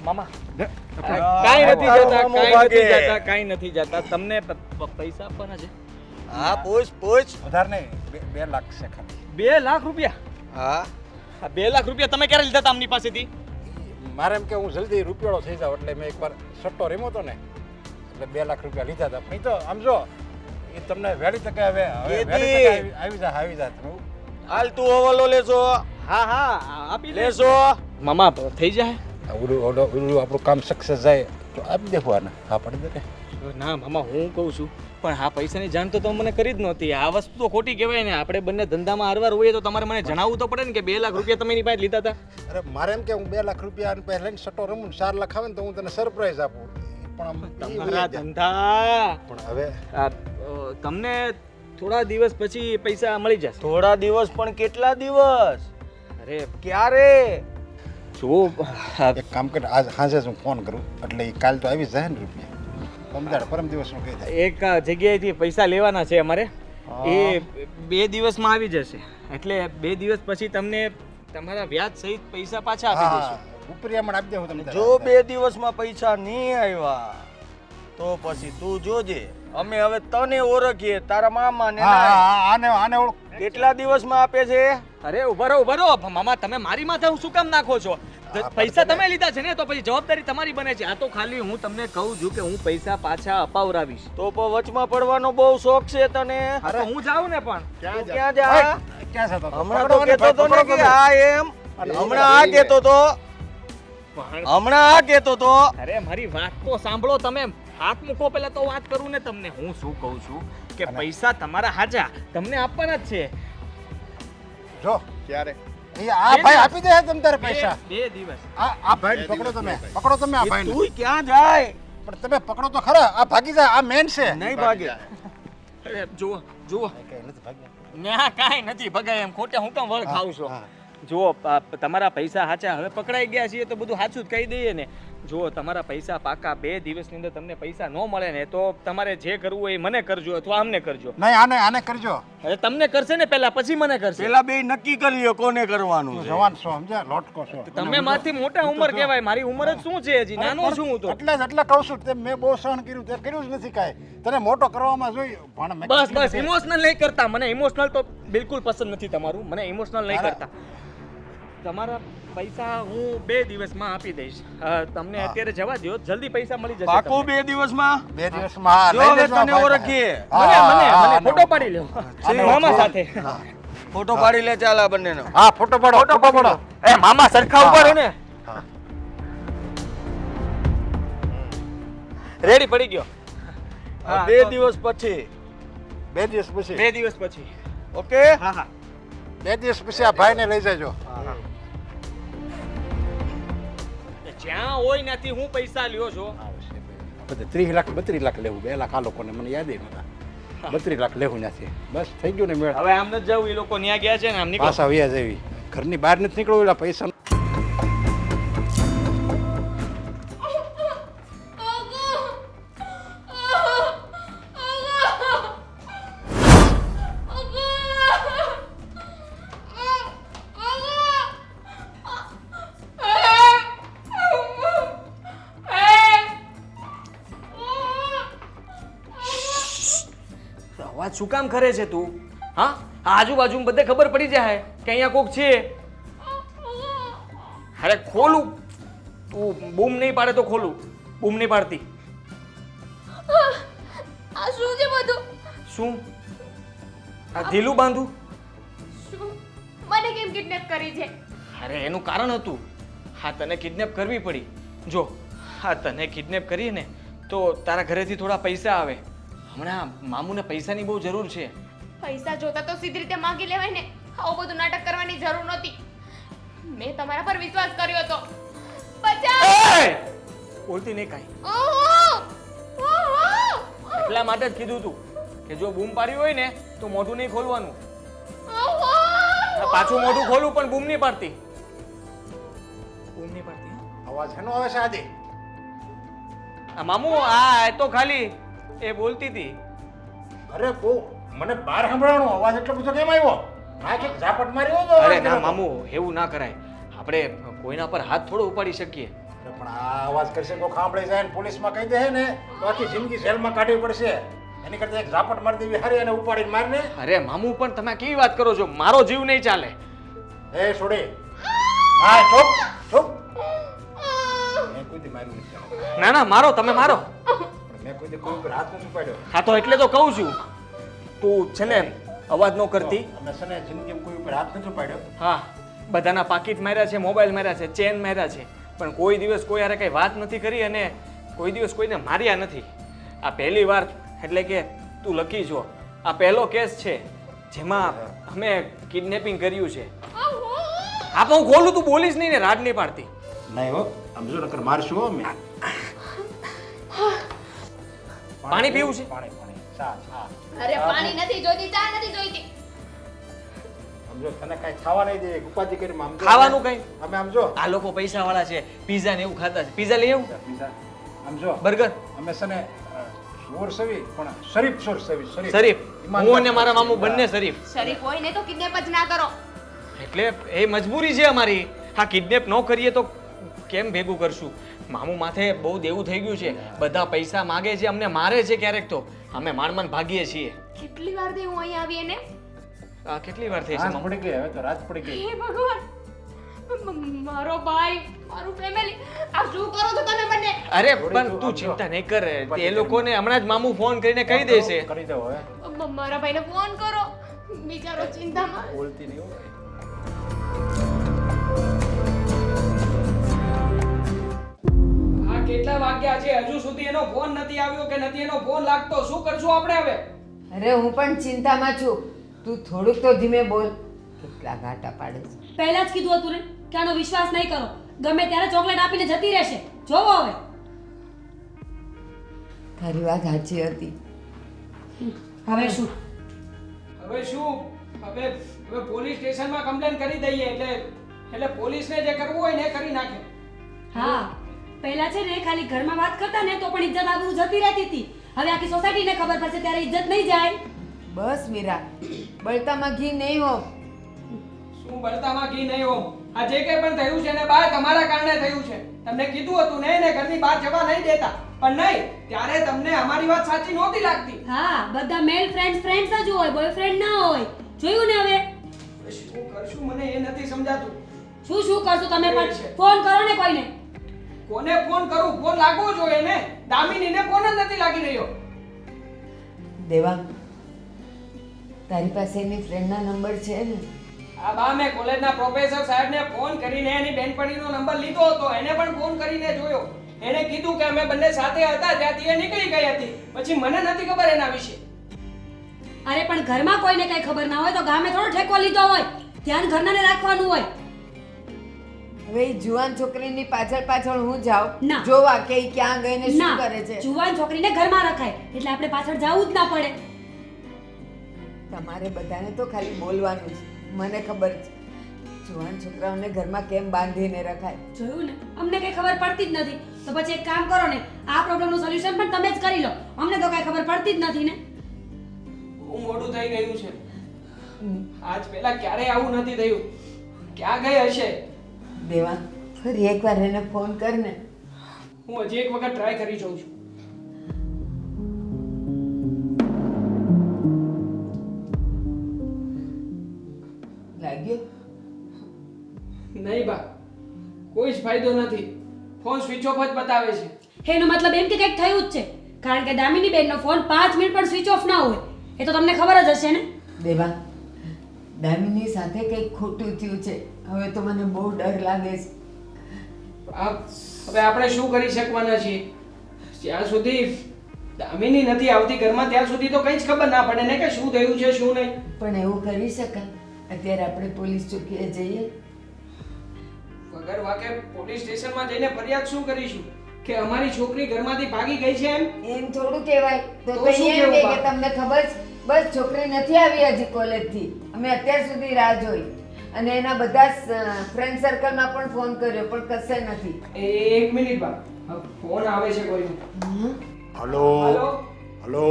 મામા લે, કાઈ નથી તારો જતા મામો ભાગે. કાઈ નથી જતા તમને પૈસા આપવાના છે હા પૂછ. વધારે નહીં 2 લાખ છે ખાલી. 2 લાખ રૂપિયા. હા આ 2 લાખ રૂપિયા તમે ક્યારે લીધા હતા આમની પાસેથી? મારે એમ કે હું જલ્દી રૂપિયાળો થઈ જાઉં એટલે મેં એકવાર સટ્ટો રમ્યો હતો ને એટલે 2 લાખ રૂપિયા લીધા હતા. પણ ઈ તો આમ જો એ તમને વહેલી તકે હવે વહેલી તકે આવી જાય તમે. હાલ તું ઓવલો લેજો. હા આપી લેજો. મામા થઈ જાય. ઓલું આપણું કામ સક્સેસ જાય તો આપી દેવાનું. હા પડી દે. ના મામા હું કહું છું પણ આ પૈસાની જાણ તો તમે મને કરી જ નહોતી. આ વસ્તુ તો ખોટી કહેવાય ને. આપણે બંને ધંધામાં હારવાર હોઈએ તો તમારે મને જણાવવું તો પડે ને કે 2 લાખ રૂપિયા તમે એની પાસે લીધા હતા. અરે મારે એમ કે હું 2 લાખ રૂપિયા પહેલા લઈને સટ્ટો રમું 4 લાખ આવે ને તો હું તને સરપ્રાઈઝ આપું. પણ આમ તમારા ધંધા પણ હવે તમને થોડા દિવસ પછી પૈસા મળી જશે. થોડા દિવસ પણ કેટલા દિવસ? અરે ક્યારે? જુઓ એક કામ કર આજ સાંજે જ હું ફોન કરું એટલે એ કાલ તો આવી જાય ને રૂપિયા. પરમ દિવસનું કહી દે. એક જગ્યાએથી પૈસા લેવાના છે અમારે. એ 2 દિવસમાં આવી જશે એટલે 2 દિવસ પછી તમને તમારા વ્યાજ સહિત પૈસા પાછા આપી દઈશું. ઉપરિયામણ આપી દે હું તમને. જો 2 દિવસમાં પૈસા નહીં આવ્યા તો પછી તું જોજે. અમે હવે તને ઓળખીએ તારા મામા ને આને ઓળખ. કેટલા દિવસમાં આપે છે? અરે ઉભા રહો મામા તમે મારી માથે શું કામ નાખો છો? પૈસા તમે લીધા છે ને તો પછી જવાબદારી તમારી બને છે. આ તો ખાલી હું તમને કહું છું કે હું પૈસા પાછા અપાવરાવીશ. તો પણ વચમાં પડવાનો બહુ શોખ છે તને. અરે હું જાઉં ને પણ તું ક્યાં જા? ક્યાં છે તો? હમણાં તો કહેતો તો ને કે આ એમ હમણાં આ કહેતો તો. અરે મારી વાત તો સાંભળો તમે. હાથ મૂકો પહેલા તો વાત કરું ને તમને. હું શું કહું છું કે પૈસા તમારા હાજા તમને આપવાના જ છે. જો ક્યારે આ ભાઈ આપી દે તમ તારે પૈસા. 2 દિવસ. આ ભાઈ પકડો તમે આ ભાઈ. તું ક્યાં જાય? પણ તમે પકડો તો ખરા. આ ભાગી જાય. આ મેન છે. નહીં ભાગે. અરે જુઓ કઈ નથી ભાગ્યા. ના કાંઈ નથી ભગાય એમ ખોટે હું કામ વળ ખાવ છો. જુઓ તમારા પૈસા સાચા હવે પકડાઈ ગયા છીએ તો બધું સાચું જ કહી દઈએ ને. જુઓ તમારા પૈસા પાકા 2 દિવસની અંદર તમને પૈસા ન મળે ને તો તમારે જે કરવું હોય એ મને કરજો અથવા આમને કરજો. નહીં આને કરજો. હવે તમને કરશે ને પહેલા પછી મને કરશે. પેલા બે નક્કી કરીએ કોને કરવાનું છે. જવાન છો સમજ્યા, લોટકો છો. તમે મારથી મોટા ઉંમર કહેવાય, મારી ઉંમર જ શું છે, હજી નાનો છું હું તો. એટલે કહું છું તે મેં બહુ સહન કર્યું, તે કર્યું જ નથી કાંઈ. તને મોટો કરવામાં જોઈ પણ મેં બસ ઇમોશનલ નહીં કરતા. મને ઇમોશનલ તો બિલકુલ પસંદ નથી તમારું. મને ઇમોશનલ નહીં કરતા. તમારા પૈસા હું 2 દિવસમાં આપી દઈશ. તમને અત્યારે જવા દો, જલ્દી પૈસા મળી જશે. પાકું 2 દિવસમાં? 2 દિવસમાં જો હવે તને ઓળખીએ. મને ફોટો પાડી લ્યો મામા સાથે. ફોટો પાડી લે ચાલ આ બંનેનો. હા ફોટો પાડો. એ મામા સરખા ઉપર ને. રેડી પડી ગયો. 2 દિવસ પછી. 2 દિવસ પછી. 2 દિવસ પછી. ઓકે. હા 2 દિવસ પછી આ ભાઈને લઈ જજો. જ્યાં હોય નથી હું પૈસા લ્યો છો. બધે 30 લાખ 32 લાખ લેવું, 2 લાખ આ લોકોને મને યાદ નતા. 32 લાખ લેવું નથી. બસ થઈ ગયું ને મેળ. હવે આમ નથી જવું, એ લોકો ન્યા ગયા છે ને આમ નીકળો. પાછા વ્યાજ આવી. ઘરની બહાર નથી નીકળવું એટલે પૈસા અવાજ શું કામ કરે છે તું? હા આજુબાજુ બધે ખબર પડી જાય કે અહીંયા કોક છે. અરે ખોલું. તું બૂમ નહીં પાડે તો ખોલું. બૂમ નહીં પાડતી. આ શું છે બધું? શું આ ઢીલું બાંધું? શું મને કેમ કિડનેપ કરી છે? અરે એનું કારણ હતું. હા તને કિડનેપ કરવી પડી. જો હા તને કિડનેપ કરીએ ને તો તારા ઘરેથી થોડા પૈસા આવે. હમણાં મામુને પૈસાની બહુ જરૂર છે. પૈસા જોતા તો સીધી રીતે માંગી લેવાય ને. આવું બધું નાટક કરવાની જરૂર નહોતી. મેં તમારા પર વિશ્વાસ કર્યો હતો. બચાવ! બોલતી નહીં કાંઈ. ઓહો! ઓહો! એટલા માટે જ કીધું તું કે જો બૂમ પાડી હોય ને તો મોઢું નહીં ખોલવાનું. ઓહો! પાછું મોઢું ખોલું પણ બૂમ નહીં પાડતી. બૂમ નહીં પાડતી. અવાજ એનો આવે છે આદિ. આ મામુ આ તો ખાલી એ બોલતી હતી. અરે બહુ મને બહાર સંભળાણો અવાજ એટલો બધો કેમ આવ્યો? આ કે ઝાપટ માર્યો તો અરે ના મામુ એવું ના કરાય. આપણે કોઈના પર હાથ થોડો ઉપાડી શકીએ. પણ આ અવાજ કરશે તો સાંભળી જાય ને પોલીસમાં કહી દે ને તો આખી જિંદગી જેલમાં કાઢવી પડશે. એની કરતા એક ઝાપટ મારી દેવી હારી અને ઉપાડીને મારને. અરે મામુ પણ તમે કેવી વાત કરો છો? મારો જીવ નહીં ચાલે. એ છોડી. હા ચૂપ. મેં કોઈ દી માર્યું નથી. ના ના મારો, તમે મારો. મેં કોઈ દી કોઈ ઉપર હાથ નથી પાડ્યો. હા તો એટલે તો કહું છું. તું છે ને અવાજ ન કરતી. અમે છે ને જિંદગીમાં કોઈ ઉપર હાથ નથી પાડ્યો. હા બધાના પાકીટ માર્યા છે, મોબાઈલ માર્યા છે, ચેન માર્યા છે, પણ કોઈ દિવસ કોઈ હારે કઈ વાત નથી કરી અને કોઈ દિવસ કોઈને માર્યા નથી. આ પહેલી વાર એટલે કે તું લકી છો. આ પહેલો કેસ છે જેમાં અમે કિડનેપિંગ કર્યું છે. હા તો હું ખોલું, તું બોલીશ નહીં ને રાડ નહીં પાડતી. નહીં હો આમ જો નકર મારશું હો મેં. પાણી પીવું છે? પાણી ચા. અરે પાણી નથી જોઈતી, ચા નથી જોઈતી. સમજો તને કઈ ખાવા નહીં દે ઉપાધિ કરી આમ જો. ખાવાનું કઈ? અમે આમ જો આ લોકો પૈસા વાળા છે, પીઝા ને એવું ખાતા છે. પીઝા લઈ આવું? આમ જો બર્ગર? અમે છે ને ચોર સવી પણ શરીફ ચોર સવી શરીફ. હું અને મારા મામુ બંને શરીફ. શરીફ હોય ને તો કિડનેપ જ ના કરો. એટલે એ મજબૂરી છે અમારી. હા કિડનેપ ન કરીએ તો કેમ ભેગું કરશું? મામુ માથે બહુ દેવું થઈ ગયું છે. બધા પૈસા માગે છે, અમને મારે છે ક્યારેક તો. અમે માંડ ભાગીએ છીએ. કેટલી વાર દે હું અહીં આવી એને? આ કેટલી વાર થઈ છે રાત મામુ? પડી ગઈ હવે તો રાત પડી ગઈ. હે ભગવાન! મારો ભાઈ, મારું ફેમિલી, આ શું કરો છો તમે બંને? અરે પણ તું ચિંતા નહીં કર. એ લોકોને હમણાં જ મામુ ફોન કરીને કહી દેશે. કરી દો હવે. મારા ભાઈને ફોન કરો. બિચારો ચિંતામાં. બોલતી નહીં હોય. આ કેટલા વાગ્યા છે હજુ સુધી એનો ફોન નથી આવ્યો કે નથી એનો ફોન લાગતો? શું કરશું આપણે હવે? અરે હું પણ ચિંતામાં છું. તું થોડુંક તો ધીમે બોલ. કેટલા ઘાટા પાડે છે. પહેલા જ કીધું હતું ને કે આનો વિશ્વાસ નહીં કરો. ગમે ત્યારે ચોકલેટ આપીને જતી રહેશે. જોવો હવે. તારી વાત સાચી હતી. હવે શું? હવે શું? હવે હવે પોલીસ સ્ટેશનમાં કમ્પ્લેન કરી દઈએ એટલે પોલીસને જે કરવું હોય ને એ કરી નાખે. હા પહેલા છે ને ખાલી ઘરમાં વાત કરતા ને તો પણ ઇજ્જત આબરૂ જતી રહેતી હતી. હવે આખી સોસાયટીને ખબર પડશે ત્યારે ઇજ્જત નહીં જાય. બસ મીરા, બળતામાં ઘી નહીં હો. શું બળતામાં ઘી નહીં હો? આ જે કંઈ પણ થયું છે ને બા તમારા કારણે થયું છે. તમને કીધું હતું ને એને ઘરની બહાર જવા નહીં દેતા, પણ નહીં, ત્યારે તમને અમારી વાત સાચી નહોતી લાગતી. હા બધા મેલ ફ્રેન્ડ્સ જ હોય, બોયફ્રેન્ડ ના હોય. જોયું ને હવે શું કરશું મને એ નથી સમજાતું. શું કરશું? તમે પણ ફોન કરો ને કોઈને. કોને ફોન કરું? ફોન લાગવો જોઈએ ને. દામિનીને ફોન જ નથી લાગી રહ્યો. દેવા, તારી પાસે એની ફ્રેન્ડના નંબર છે ને? આ બા મેં કોલેજના પ્રોફેસર સાહેબને ફોન કરીને એની બેનપણીનો નંબર લીધો હતો. એને પણ ફોન કરીને જોયો. એણે કીધું કે અમે બંને સાથે હતા ત્યાંથી એ નીકળી ગઈ હતી. પછી મને નથી ખબર એના વિશે. અરે પણ ઘરમાં કોઈને કઈ ખબર ના હોય તો ગામે થોડો ઠેકો લીધો હોય. ધ્યાન ઘરનાને રાખવાનું હોય. હવે ઈ જુવાન છોકરીની પાછળ હું જાઉં ના. જોવા કે ઈ ક્યાં ગઈ ને શું ના, કરે છે? જુવાન છોકરીને ઘરમાં રખાય એટલે આપણે પાછળ જવું જ ના પડે. તમારે બધાને તો ખાલી બોલવાનું છે. મને ખબર છે જુવાન છોકરાઓને ઘરમાં કેમ બાંધીને રખાય. જોયું ને, અમને કઈ ખબર પડતી જ નથી. તો પછી એક કામ કરો ને, આ પ્રોબ્લેમનું સોલ્યુશન પણ તમે જ કરી લો. અમને તો કઈ ખબર પડતી જ નથી ને. બહુ મોડું થઈ ગયું છે. આજ પહેલા ક્યારેય આવું નથી થયું. ક્યાં ગઈ હશે? દેવા, ફરી એકવાર એને ફોન કર ને. હું હજી એક વખત ટ્રાય કરી જોઉં છું. લાગ્યો? નહીં બા, કોઈ જ ફાયદો નથી. ફોન સ્વિચ ઓફ જ બતાવે છે. એનો મતલબ એમ કે કંઈક થયું જ છે. કારણ કે દામિની બેનનો ફોન 5 મિનિટ પણ સ્વિચ ઓફ ના હોય. એ તો તમને ખબર જ હશે ને. દેવા, દામિની સાથે કંઈક ખોટું થયું છે. હવે તો મને બહુ ડર લાગે છે. હવે આપણે શું કરી શકવાના છીએ? જ્યાં સુધી દામિની નથી આવતી ઘરમાં ત્યાં સુધી તો કંઈ જ ખબર ના પડે ને કે શું થયું છે શું નહીં. પણ એવું કરી શકાય? અત્યારે આપણે પોલીસ ચોકીએ જઈએ. વગર વાકે પોલીસ સ્ટેશનમાં જઈને ફરિયાદ શું કરીશું કે અમારી છોકરી ઘરમાંથી ભાગી ગઈ છે એમ? એમ થોડું કહેવાય. તો તો શું એમ કહેવું કે બા? તમને ખબર છે બસ છોકરી નથી આવી હજી કોલેજથી. અમે અત્યાર સુધી રાહ જોઈ અને એના બધા ફ્રેન્ડ સર્કલમાં પણ ફોન કર્યો પણ કશે નથી. એક મિનિટ બા, ફોન આવે છે કોઈનો. Hello hello. હલો.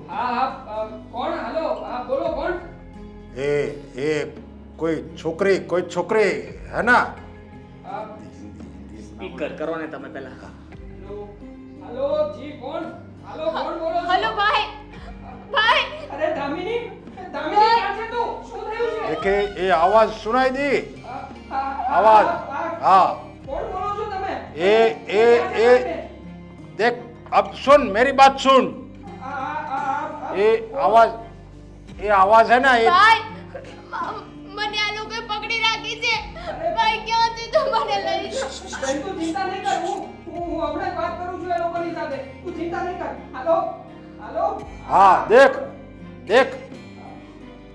હા હા કોણ? હલો હા બોલો કોણ? એ કોઈ છોકરી હે ના? હા, સ્પીકર કરો ને તમે પહેલા. હલો હલો જી કોણ? હલો કોણ બોલો છો? હલો ભાઈ, ભાઈ અરે દામિની ક્યાં છે તું? શું થયું છે? દેખે એ આવાજ સુનાઈ દી. આવાજ. હા. કોણ બોલો છો તમે? એ देख अब सुन मेरी बात सुन. ये आवाज है ना ये ભાઈ મને આ લોકોએ પકડી રાખી છે. ભાઈ ક્યાં છે? તું મને લઈ જા. બેન, તું ચિંતા નહીં કર. હું હમણાં જ વાત કરું છું એ લોકોની સાથે. તું ચિંતા નહીં કર. હાલો. हाँ देख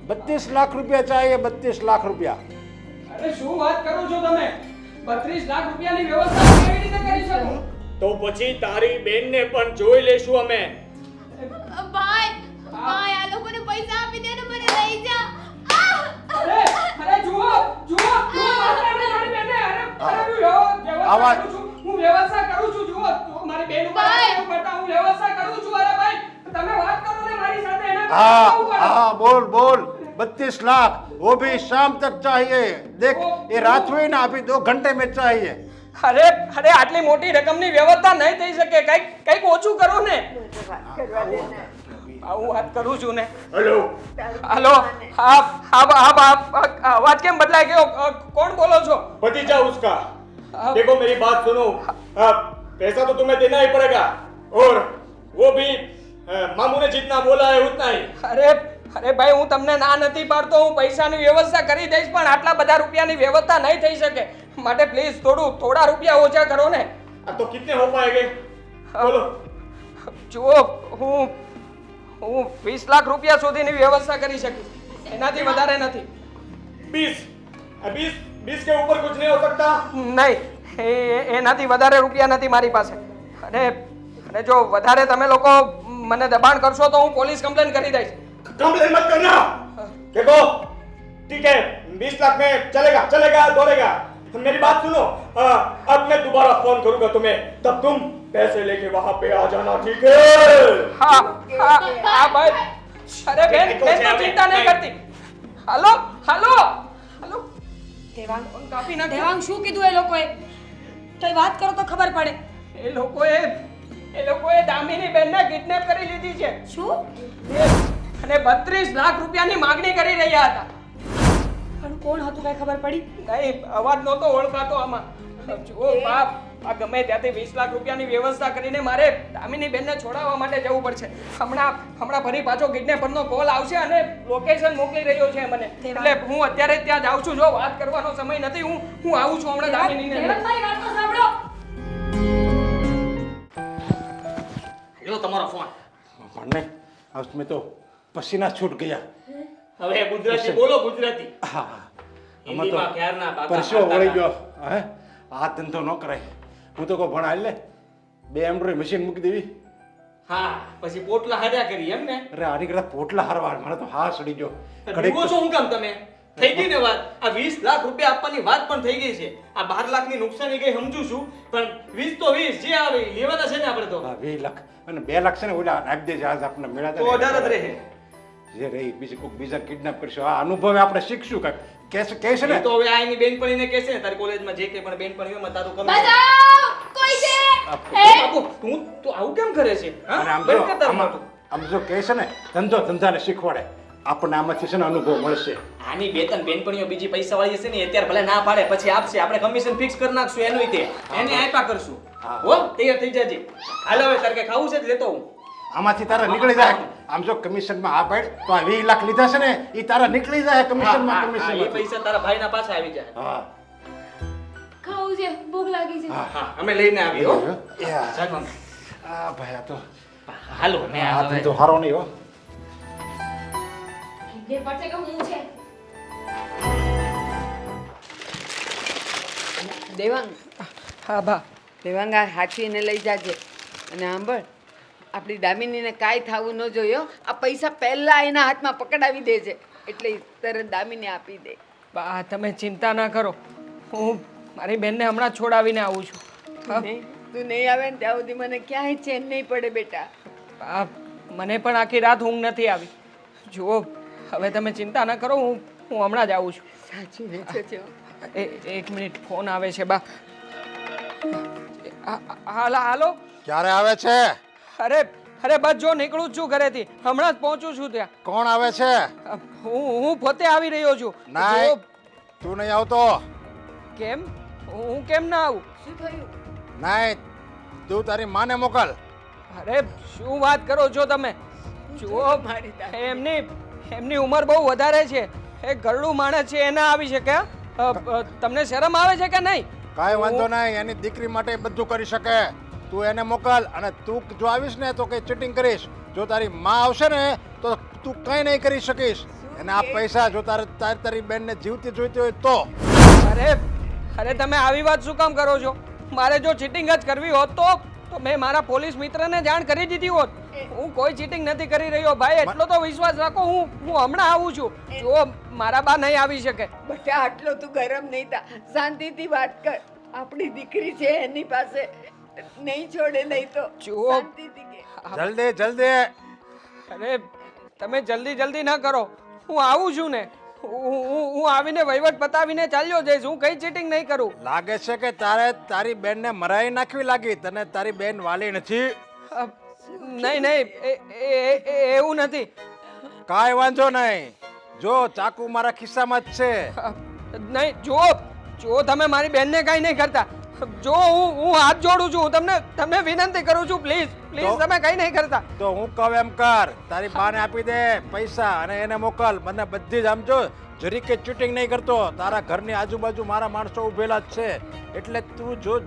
32 लाख रुपया चाहिए. 32 लाख रुपया. અરે શું વાત કરો છો તમે? 32 લાખ રૂપિયાની વ્યવસ્થા કેવી રીતે કરી શકો? તો પછી તારી બેનને પણ જોઈ લેશું અમે. ભાઈ આ લોકોને પૈસા આપી દે ને મને લઈ જા. અરે જુઓ મારી બેનને. આવાજ. હું વ્યવસ્થા કરું છું. જુઓ મારી બેન ઉપર હાથ ન કરતા. હું વ્યવસ્થા કરું છું. અરે ભાઈ તમે વાત કરો ને મારી સાથે. એના हाँ बोल 32 लाख वो भी शाम तक चाहिए. देख ये रात हुई ना अभी 2 घंटे में चाहिए. અરે આટલી મોટી રકમની વ્યવસ્થા નહીં થઈ શકે. કંઈક ઓછું કરો ને. હું વાત કરું છું ને. હલો હા અવાજ કેમ બદલાઈ ગયો? કોણ બોલો છો? भतीजा उसका देखो मेरी बात सुनो. पैसा तो तुम्हें देना ही पड़ेगा और वो भी मामू ने जितना बोला है उतना ही. અરે ભાઈ હું તમને ના નથી પાડતો. હું પૈસાની વ્યવસ્થા કરી દઈશ પણ આટલા બધા રૂપિયાની વ્યવસ્થા નહીં થઈ શકે. માટે પ્લીઝ થોડા રૂપિયા ઓછા કરો ને. तो कितने हो पाएंगे बोलो. જુઓ હું 20 લાખ રૂપિયા સુધીની વ્યવસ્થા કરી શકીશ. એનાથી વધારે નથી. 20 के ऊपर कुछ नहीं हो सकता. નહીં એનાથી વધારે રૂપિયા નથી મારી પાસે. અને જો વધારે તમે લોકો મને દબાણ કરશો તો હું પોલીસ કમ્પ્લેન કરી દઈશ. कंप्लेन मत करना. देखो ठीक है 20 लाख में चलेगा चलेगा दौड़ेगा मेरी बात सुनो अब मैं दोबारा फोन करूंगा तुम्हें तब तुम पैसे लेके वहां पे आ जाना ठीक है હા હા હા ભાઈ અરે બેન બેન તો ચિંતા નહીં કરતી હાલો હાલો હાલો દેવાંગ ફોન કાપી નાખ દેવાંગ શું કીધું એ લોકોએ કઈ વાત કરો તો ખબર પડે. એ લોકોએ દામિની બેનને કિડનેપ કરી લીધી છે શું? અને 32 લાખ રૂપિયાની માંગણી કરી રહ્યા હતા. પણ કોણ હતું કઈ ખબર પડી? નહીં અવાજ નહોતો ઓળખાતો આમાં જુઓ બાપ આ ગમે ત્યાંથી 20 લાખ રૂપિયાની વ્યવસ્થા કરીને મારે દામિની બેનને છોડાવવા માટે જવું પડશે. હમણાં ફરી પાછો કિડનેપરનો કોલ આવશે અને લોકેશન મોકલી રહ્યો છે મને. એટલે હું અત્યારે જ ત્યાં જાઉં છું. જો વાત કરવાનો સમય નથી. હું આવું છું હમણાં દામિનીને લઈને. દેવાંગ મારી વાત તો સાંભળો. લો તમારો ફોન પણ નહીં હવે મેં તો પસીના છૂટ ગયા. હવે ગુજરાતી બોલો ગુજરાતી હા આમાં હિન્દીમાં ક્યારના તો બાપા પરસ્યો ખાતા વળી હતા. ગયો હે આ ધંધો ન કરાય. હું તો કહું ભણ હાલ લે 2 એમ્બ્રોઇડરી મશીન મૂકી દેવી. હા પછી પોટલા હાર્યા કરી એમ ને અરે આની કરતા પોટલા હારવા મને તો હા સડી ગયો. બીવો છો હું કામ તમે થઈ ગઈ ને વાત આ 20 લાખ રૂપિયા આપવાની વાત પણ થઈ ગઈ છે આ 12 લાખની નુકસાની ગઈ સમજુ છું પણ 20 તો 20 જે આવે એ લેવાના છે ને આપણે તો હા 2 લાખ અને 2 લાખ છે ને ઓલા નાખી દેજે આજ આપણે મેળા તો 18 જ રહે જે રહી બીજી કોઈક બીજા કિડનેપ કરશું આ અનુભવે આપણે શીખશું કાંઈક કહે છે ને તો હવે આ એની બેનપણીને કહેશે ને તારી કોલેજમાં જે કંઈ પણ બેનપણીઓમાં તારું કમી બચાવ કોઈ છે બાપુ તું તું આવું કેમ કરે છે હા અને આમ બંધ જો કર તારું આમાં મોઢું. આમ જો કહે છે ને ધંધાને શીખવાડે આપણને આમાંથી છે ને અનુભવ મળશે. આની બે ત્રણ બેનપણીઓ બીજી પૈસા વાળી છે ને એ અત્યારે ભલે ના પાડે પછી આપશે આપણે કમિશન ફિક્સ કરી નાખશું એનું તે એને આપ્યા કરશું હો તૈયાર થઈ જાજે હાલ હવે તારે કે ખાવું છે જ લેતો હું આમાંથી તારા નીકળી જાય આમ જો કમિશનમાં આ પાડ તો આ 20 લાખ લીધા છે ને એ તારા નીકળી જાય કમિશનમાં એ કમિશન પૈસા તારા ભાઈના પાસે આવી જાય હા ખાવું છે ભૂખ લાગી છે હા અમે લઈને આવીએ હો યા ચાલો આ ભાઈ આ તો હાલો મેં આ હવે ધંધો હારો નહીં હો. કિડનેપ પડશે કે હું છે દેવાંગ હા બા દેવાંગ આ હાથીને લઈ જાજે અને સાંભળ આપણી દામિનીને કાંઈ થવું ન જોયો આ પૈસા પહેલા એના હાથમાં પકડાવી દેજે એટલે ઈ તરત દામિની આપી દે. બા તમે ચિંતા ના કરો. હું મારી બેનને હમણાં છોડાવીને આવું છું. હા તું નહીં આવે ને ત્યાં સુધી મને ક્યાંય ચેન નહીં પડે બેટા. બા મને પણ આખી રાત ઊંઘ નથી આવી. જુઓ હવે તમે ચિંતા ના કરો. હું હમણાં જ આવું છું. સાચું ને છો એક મિનિટ ફોન આવે છે બા. હાલો હાલો ક્યારે આવે છે? અરે બસ જો નીકળું જ છું ઘરેથી. હમણાં જ પહોંચું છું ત્યાં. કોણ આવે છે? હું પોતે આવી રહ્યો છું. નાય જો, તું નહીં આવતો. કેમ હું કેમ ના આવું? શું થયું? નાય તું તારી માને મોકલ. અરે શું વાત કરો છો તમે? જુઓ મારી દાદી. એમની ઉંમર બહુ વધારે છે. એ ગરડું માણસ છે એના આવી શકે. તમને શરમ આવે છે કે નહીં? કાંઈ વાંધો નહીં એની દીકરી માટે બધું કરી શકે. તું એને મોકલ અને તું જો આવીશ ને તો કઈ ચીટિંગ કરીશ. જો તારી માં આવશે ને તો તું કઈ નહીં કરી શકીશ. અને આ પૈસા જો તારી બેનને જીવતી જોઈતી હોય તો. અરે તમે આવી વાત શું કામ કરો છો? મારે જો ચીટિંગ જ કરવી હોત તો મેં મારા પોલીસ મિત્રને જાણ કરી દીધી હોત. હું કોઈ ચીટિંગ નથી કરી રહ્યો ભાઈ. એટલો તો વિશ્વાસ રાખો. હું હમણાં આવું છું. જો મારા બા નહીં આવી શકે. બેટા આટલો તું ગરમ નહીં થા શાંતિથી વાત કર. આપણી દીકરી છે એની પાસે નહીં છોડે નહીં તો જુઓ. શાંતિથી કે. જલ્દી અરે તમે જલ્દી ના કરો. હું આવું છું ને. હું આવીને વહીવટ પતાવીને ચાલ્યો જઈશ. હું કઈ ચીટિંગ નહીં કરું. લાગે છે કે તારી બેનને મરાઈ નાખવી લાગી. તને તારી બેન વાલી નથી. નહીં એવું નથી. કાંઈ વાંધો નહીં. જો ચાકુ મારા ખિસ્સામાં જ છે. નહીં જો તમે મારી બેનને કઈ નહીં કરતા. જો હું હાથ જોડું છું. તમને વિનંતી કરું છું પ્લીઝ તમે કઈ નહીં કરતા. તો હું કહું એમ કર. તારી બાને આપી દે પૈસા અને એને મોકલ. મને બધી જ આમ જો જરીક ચીટિંગ નહીં કરતો. તારા ઘરની આજુબાજુ મારા માણસો ઉભેલા જ છે. એટલે તું જો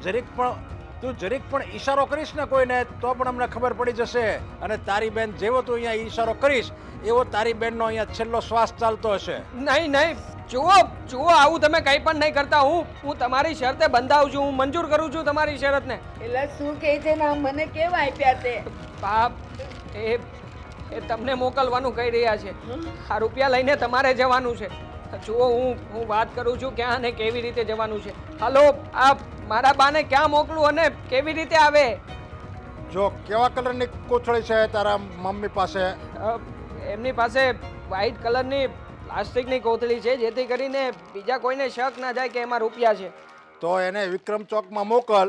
જરીક પણ ઈશારો કરીશ ને કોઈને તો પણ અમને ખબર પડી જશે. અને તારી બેન જેવો તું અહીંયા ઈશારો કરીશ એવો તારી બેનનો અહીંયા છેલ્લો શ્વાસ ચાલતો હશે. નહીં જુઓ આવું તમે કઈ પણ નહીં કરતા. હું તમારી શરતે બંધાવું છું. હું મંજૂર કરું છું તમારી શરતને. એલા શું કહે છે ને મને કેવા આપ્યા તે? બાપ એ તમને મોકલવાનું કહી રહ્યા છે. આ રૂપિયા લઈને તમારે જવાનું છે. જુઓ હું વાત કરું છું ક્યાં અને કેવી રીતે જવાનું છે. હાલો, આ મારા બાને ક્યાં મોકલું અને કેવી રીતે આવે? જો કેવા કલરની કોથળી છે તારા મમ્મી પાસે? એમની પાસે વ્હાઈટ કલરની પ્લાસ્ટિકની કોથળી છે, જેથી કરીને બીજા કોઈને શક ના જાય કે એમાં રૂપિયા છે. તો એને વિક્રમ ચોકમાં મોકલ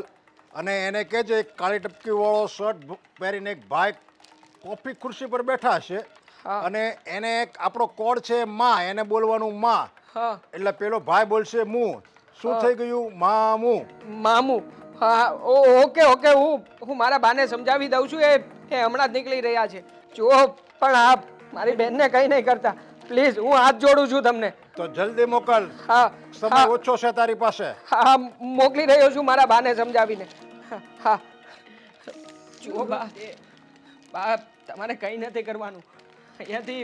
અને એને કહેજે એક કાળી ટપકીવાળો શર્ટ પહેરીને એક ભાઈ કોફી ખુરશી પર બેઠા હશે હા. અને એને એક આપણો કોડ છે માં, એને બોલવાનું માં. હા, એટલે પેલો ભાઈ બોલશે મું. શું હા. થઈ ગયું? મામું. મામું. હા, ઓકે હું મારા બાને સમજાવી દઉં છું. એ હમણાં જ નીકળી રહ્યા છે. જુઓ, પણ આ મારી બેનને કંઈ નહીં કરતા પ્લીઝ, હું હાથ જોડું છું તમને. તો જલ્દી મોકલ, હા સમય હા ઓછો છે તારી પાસે. હા, મોકલી રહ્યો છું મારા બાને સમજાવીને. હા, જુઓ બા, તમારે કંઈ નથી કરવાનું. અહીંયાથી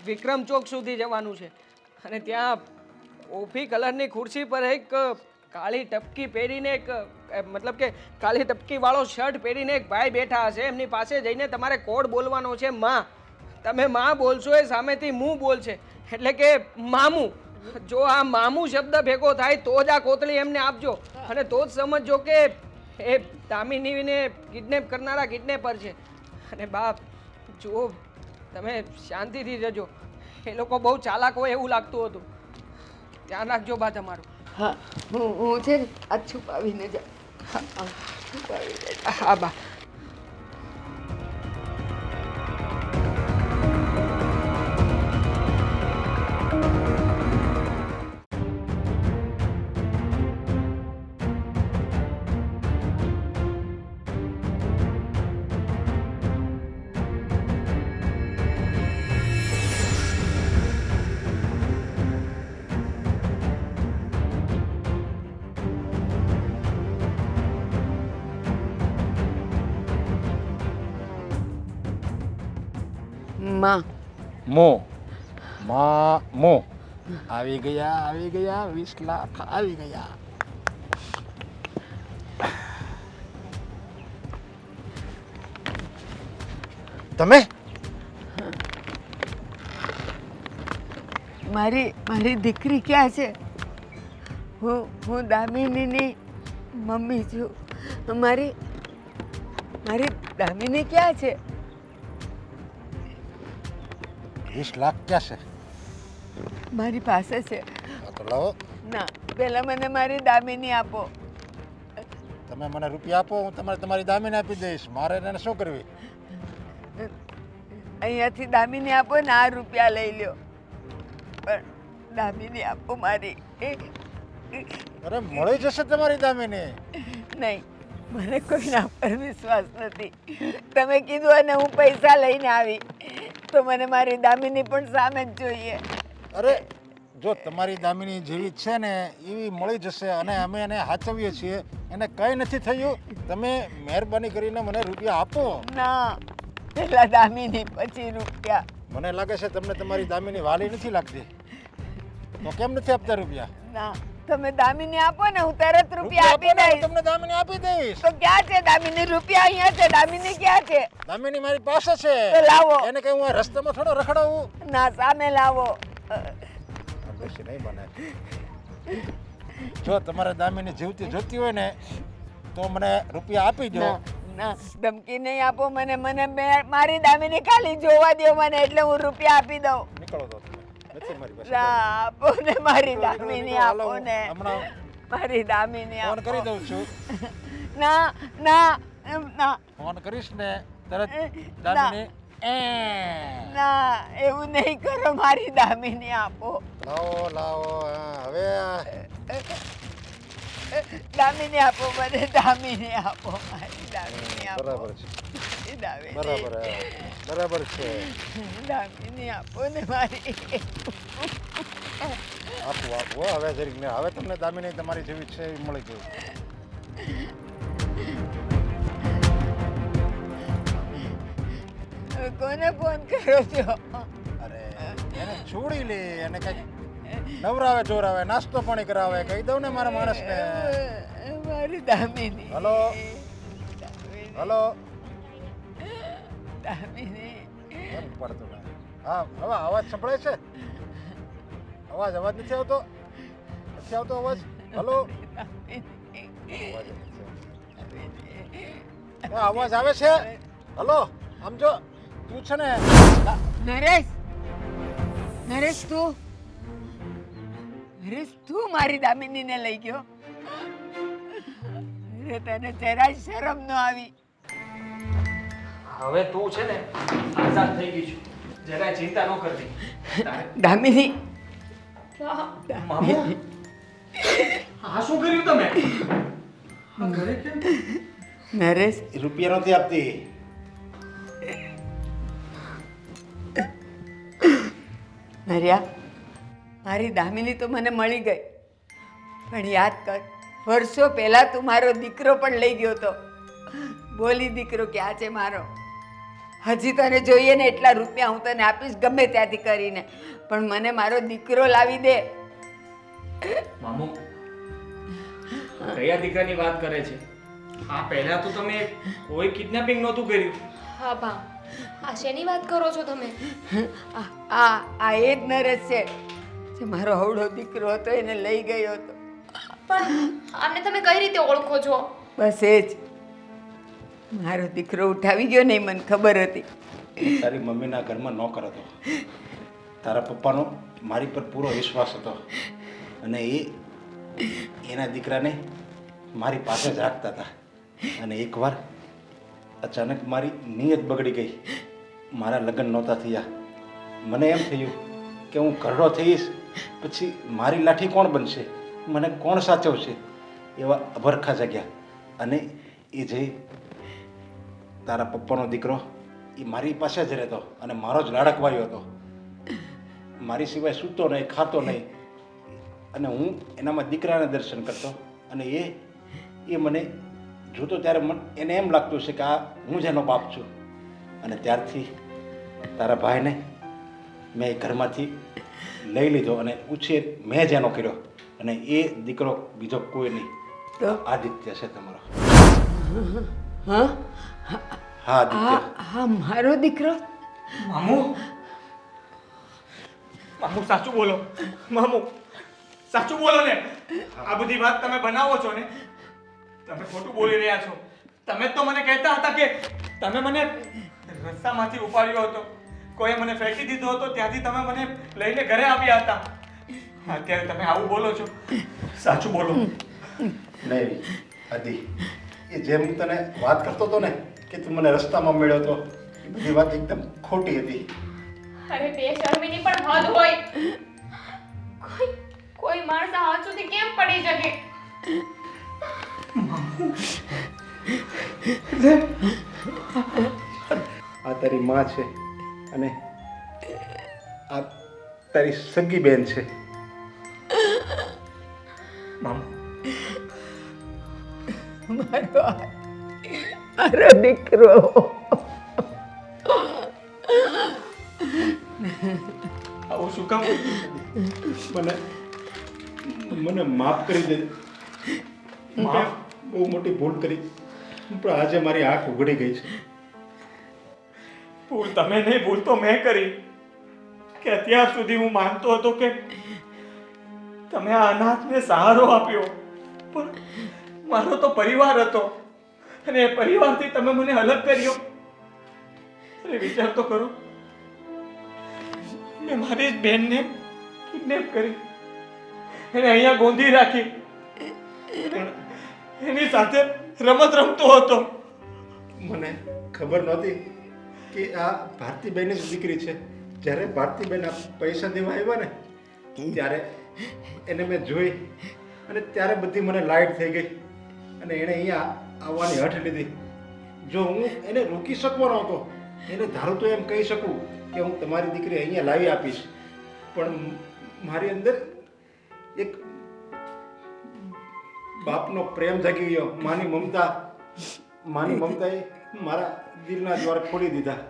વિક્રમ ચોક સુધી જવાનું છે અને ત્યાં કોફી કલરની ખુરશી પર એક કાળી ટપકી પહેરીને મતલબ કે કાળી ટપકી વાળો શર્ટ પહેરીને એક ભાઈ બેઠા હશે. એમની પાસે જઈને તમારે કોડ બોલવાનો છે માં. તમે માં બોલશો, એ સામેથી મું બોલશે, એટલે કે મામું. જો આ મામું શબ્દ ભેગો થાય તો જ આ કોથળી એમને આપજો અને તો જ સમજજો કે એ દામિનીને કિડનેપ કરનારા કિડનેપર છે. અને બાપ જુઓ, તમે શાંતિથી જજો. એ લોકો બહુ ચાલાક હોય એવું લાગતું હતું. ધ્યાન રાખજો બા તમારું. હા, હું છે ને આ છુપાવીને જાઉં. છુપાવીને હા બા. માં. મો આવી ગયા 20 લાખ આવી ગયા. તમે મારી દીકરી ક્યાં છે? હું દામિનીની મમ્મી છું. મારી દામિની ક્યાં છે? 20 લાખ ક્યાં છે? મારી પાસે છે. હા, તો લાવો. ના, પહેલા મને મારી દામિની આપો. તમે મને રૂપિયા આપો, હું તમારી દામીને આપી દઈશ. મારે એને શું કરવી? અહીંયાથી દામિની આપો ને આ રૂપિયા લઈ લ્યો. પણ દામિની આપો મારી. અરે મળી જશે તમારી દામીને. નહીં, મને કોઈના પર વિશ્વાસ નથી. તમે કીધું અને હું પૈસા લઈને આવી તો મને મારી દામિની પણ સામે જ જોઈએ. અરે જો તમારી દામિની જેવી છે ને એવી મળી જશે અને અમે એને સાચવીએ છીએ. એને કંઈ નથી થયું. તમે મહેરબાની કરીને મને રૂપિયા આપો. ના, પહેલા દામિની પછી રૂપિયા. મને લાગે છે તમને તમારી દામિની વાલી નથી લાગતી. તો કેમ નથી આપતા રૂપિયા? ના, તમે દામિની આપો ને હું તરત રૂપિયા આપી દઈશ. તમને દામિની આપી દઈશ. તો ક્યાં છે દામિની? રૂપિયા અહીંયા છે. દામિની ક્યાં છે? દામિની મારી પાસે છે. તો લાવો. એને કઈ હું આ રસ્તામાં થોડો રખડાવું? ના, સામે લાવો. બેસી નહીં બને. જો તમારે દામિની જીવતી જોતી હોય ને તો મને રૂપિયા આપી દો. ના, ધમકી નહીં આપો મને. મારી દામિની ખાલી જોવા દો મને, એટલે હું રૂપિયા આપી દઉં. નીકળો તો તમે. નથી મારી પાસે. આપો ને મારી દામિની આપો ને. હમણાં મારી દામિની ફોન આપો. કરી દઉં છું. ના ના ના ફોન કરીશ ને તરત દામિની ના, એવું નહીં કરો. મારી દામિની આપો. લાવો હવે દામિની આપો મને. દામિની આપો. મારી દામિની આપો. બરાબર છે. દામિની. બરાબર છે. દામિની આપો ને મારી. આપો હવે જરીક ને હવે તમને દામિની તમારી જેવી છે એ મળી ગયું. હવે કોને ફોન કરો છો? અરે એને છોડી લે. એને કઈ નવરાવે જોરાવે નાસ્તો પાણી કરાવે કહી દઉં ને મારા માણસને. મારી દામિની. Hello hello. દામિની. કેમ પડતું ના? હા, હવે અવાજ સંભળાય છે? અવાજ નથી આવતો? નથી આવતો અવાજ? હલો? અવાજ આવે છે? હલો? આમ જો તું છે ને નરેશ નરેશ તું મારી દામિનીને લઈ ગયો? અરે તને જરાય શરમ ન આવી? હવે તું છે ને આઝાદ થઈ ગઈ છું, જરાય ચિંતા ન કરતી. દામિની મામુ, આ શું કર્યું તમે? આ ઘરે કેમ? નરેશ રૂપિયા નથી આપતી. નર્યા, મારી દામિની તો મને મળી ગઈ, પણ યાદ કર, વર્ષો પહેલા તું મારો દીકરો પણ લઈ ગયો હતો. બોલી દીકરો ક્યાં છે મારો? હજી તને જોઈએ ને એટલા રૂપિયા હું તને આપીશ ગમે ત્યાંથી કરીને, પણ મને મારો દીકરો લાવી દે. મામુ, કયા દીકરાની વાત કરે છે? આ પહેલા તો તમે કોઈ કિડનેપિંગ નહોતું કર્યું. હા બા, આ શેની વાત કરો છો તમે? આ એ જ નરેશ છે જે મારો હવડો દીકરો હતો, એને લઈ ગયો હતો. પણ આમને તમે કઈ રીતે ઓળખો છો? બસ એ જ, મારો દીકરો ઉઠાવી ગયો ને, મને ખબર હતી. તારી મમ્મીના ઘરમાં નોકર હતો. તારા પપ્પાનો મારી પર પૂરો વિશ્વાસ હતો અને એના દીકરાને મારી પાસે જ રાખતા હતા. અને એકવાર અચાનક મારી નિયત બગડી ગઈ. મારા લગ્ન નહોતા થયા. મને એમ થયું કે હું ઘરડો થઈશ પછી મારી લાઠી કોણ બનશે, મને કોણ સાચવશે? એવા અભરખા જાગ્યા. અને એ જે તારા પપ્પાનો દીકરો એ મારી પાસે જ રહેતો અને મારો જ લાડકવાયો હતો. મારી સિવાય સૂતો નહીં, ખાતો નહીં. અને હું એનામાં દીકરાને દર્શન કરતો અને એ મને જોતો ત્યારે એને એમ લાગતું છે કે આ હું જ એનો બાપ છું. અને ત્યારથી તારા ભાઈને મેં એ ઘરમાંથી લઈ લીધો અને ઉછેર મેં જ એનો કર્યો. અને એ દીકરો બીજો કોઈ નહીં, આદિત્ય છે તમારો. હા હા આદિત્ય. હા મારો દીકરો. મામુ, મામુ સાચું બોલો. મામુ સાચું બોલો ને. આ બધી વાત તમે બનાવો છો ને? તમે ખોટું બોલી રહ્યા છો. તમે તો મને કહેતા હતા કે તમે મને રસ્તામાંથી ઉપાડ્યો હતો, કોઈએ મને ફેંકી દીધો હતો, ત્યાંથી તમે મને લઈને ઘરે આવ્યા હતા. અત્યારે તમે આવું બોલો છો. સાચું બોલો. નહીં આદિ, એ જેમ હું તને વાત કરતો હતો ને કે તું મને રસ્તામાં મળ્યો હતો, એ બધી વાત એકદમ ખોટી હતી. અરે બેશરમીની પણ હદ હોય. કોઈ માણસ આ હદ સુધી કેમ પડી શકે? આ તારી માં છે અને આ તારી સગી બેન છે. મામુ, મારો દીકરો. આવું શું કામ? મને માફ કરી દે. માફ? બહુ મોટી ભૂલ કરી, પણ આજે મારી આંખ ઉઘડી ગઈ છે. ભૂલ તમે નહીં, ભૂલ તો મેં કરી. કે અત્યાર સુધી હું માનતો હતો કે તમે આ અનાથને સહારો આપ્યો, પણ મારો તો પરિવાર હતો અને એ પરિવારથી તમે મને અલગ કર્યો. અરે વિચાર તો કરો, મેં મારી જ બહેનને કિડનેપ કરી, એને અહીંયા ગોંધી રાખી, એની સાથે રમત રમતો હતો. મને ખબર નહોતી કે આ ભારતીબેનની જ દીકરી છે. જ્યારે ભારતીબેન આ પૈસા દેવા આવ્યા ને ત્યારે એને મેં જોઈ અને ત્યારે બધી મને લાઈટ થઈ ગઈ અને એણે અહીંયા આવવાની હઠ લીધી. જો હું એને રોકી શકવાનો હતો, એને ધારું તો એમ કહી શકું કે હું તમારી દીકરી અહીંયા લાવી આપીશ, પણ મારી અંદર એક બાપનો પ્રેમ જાગી ગયો. માની મમતાએ મારા દિલના દ્વાર ખોલી દીધા.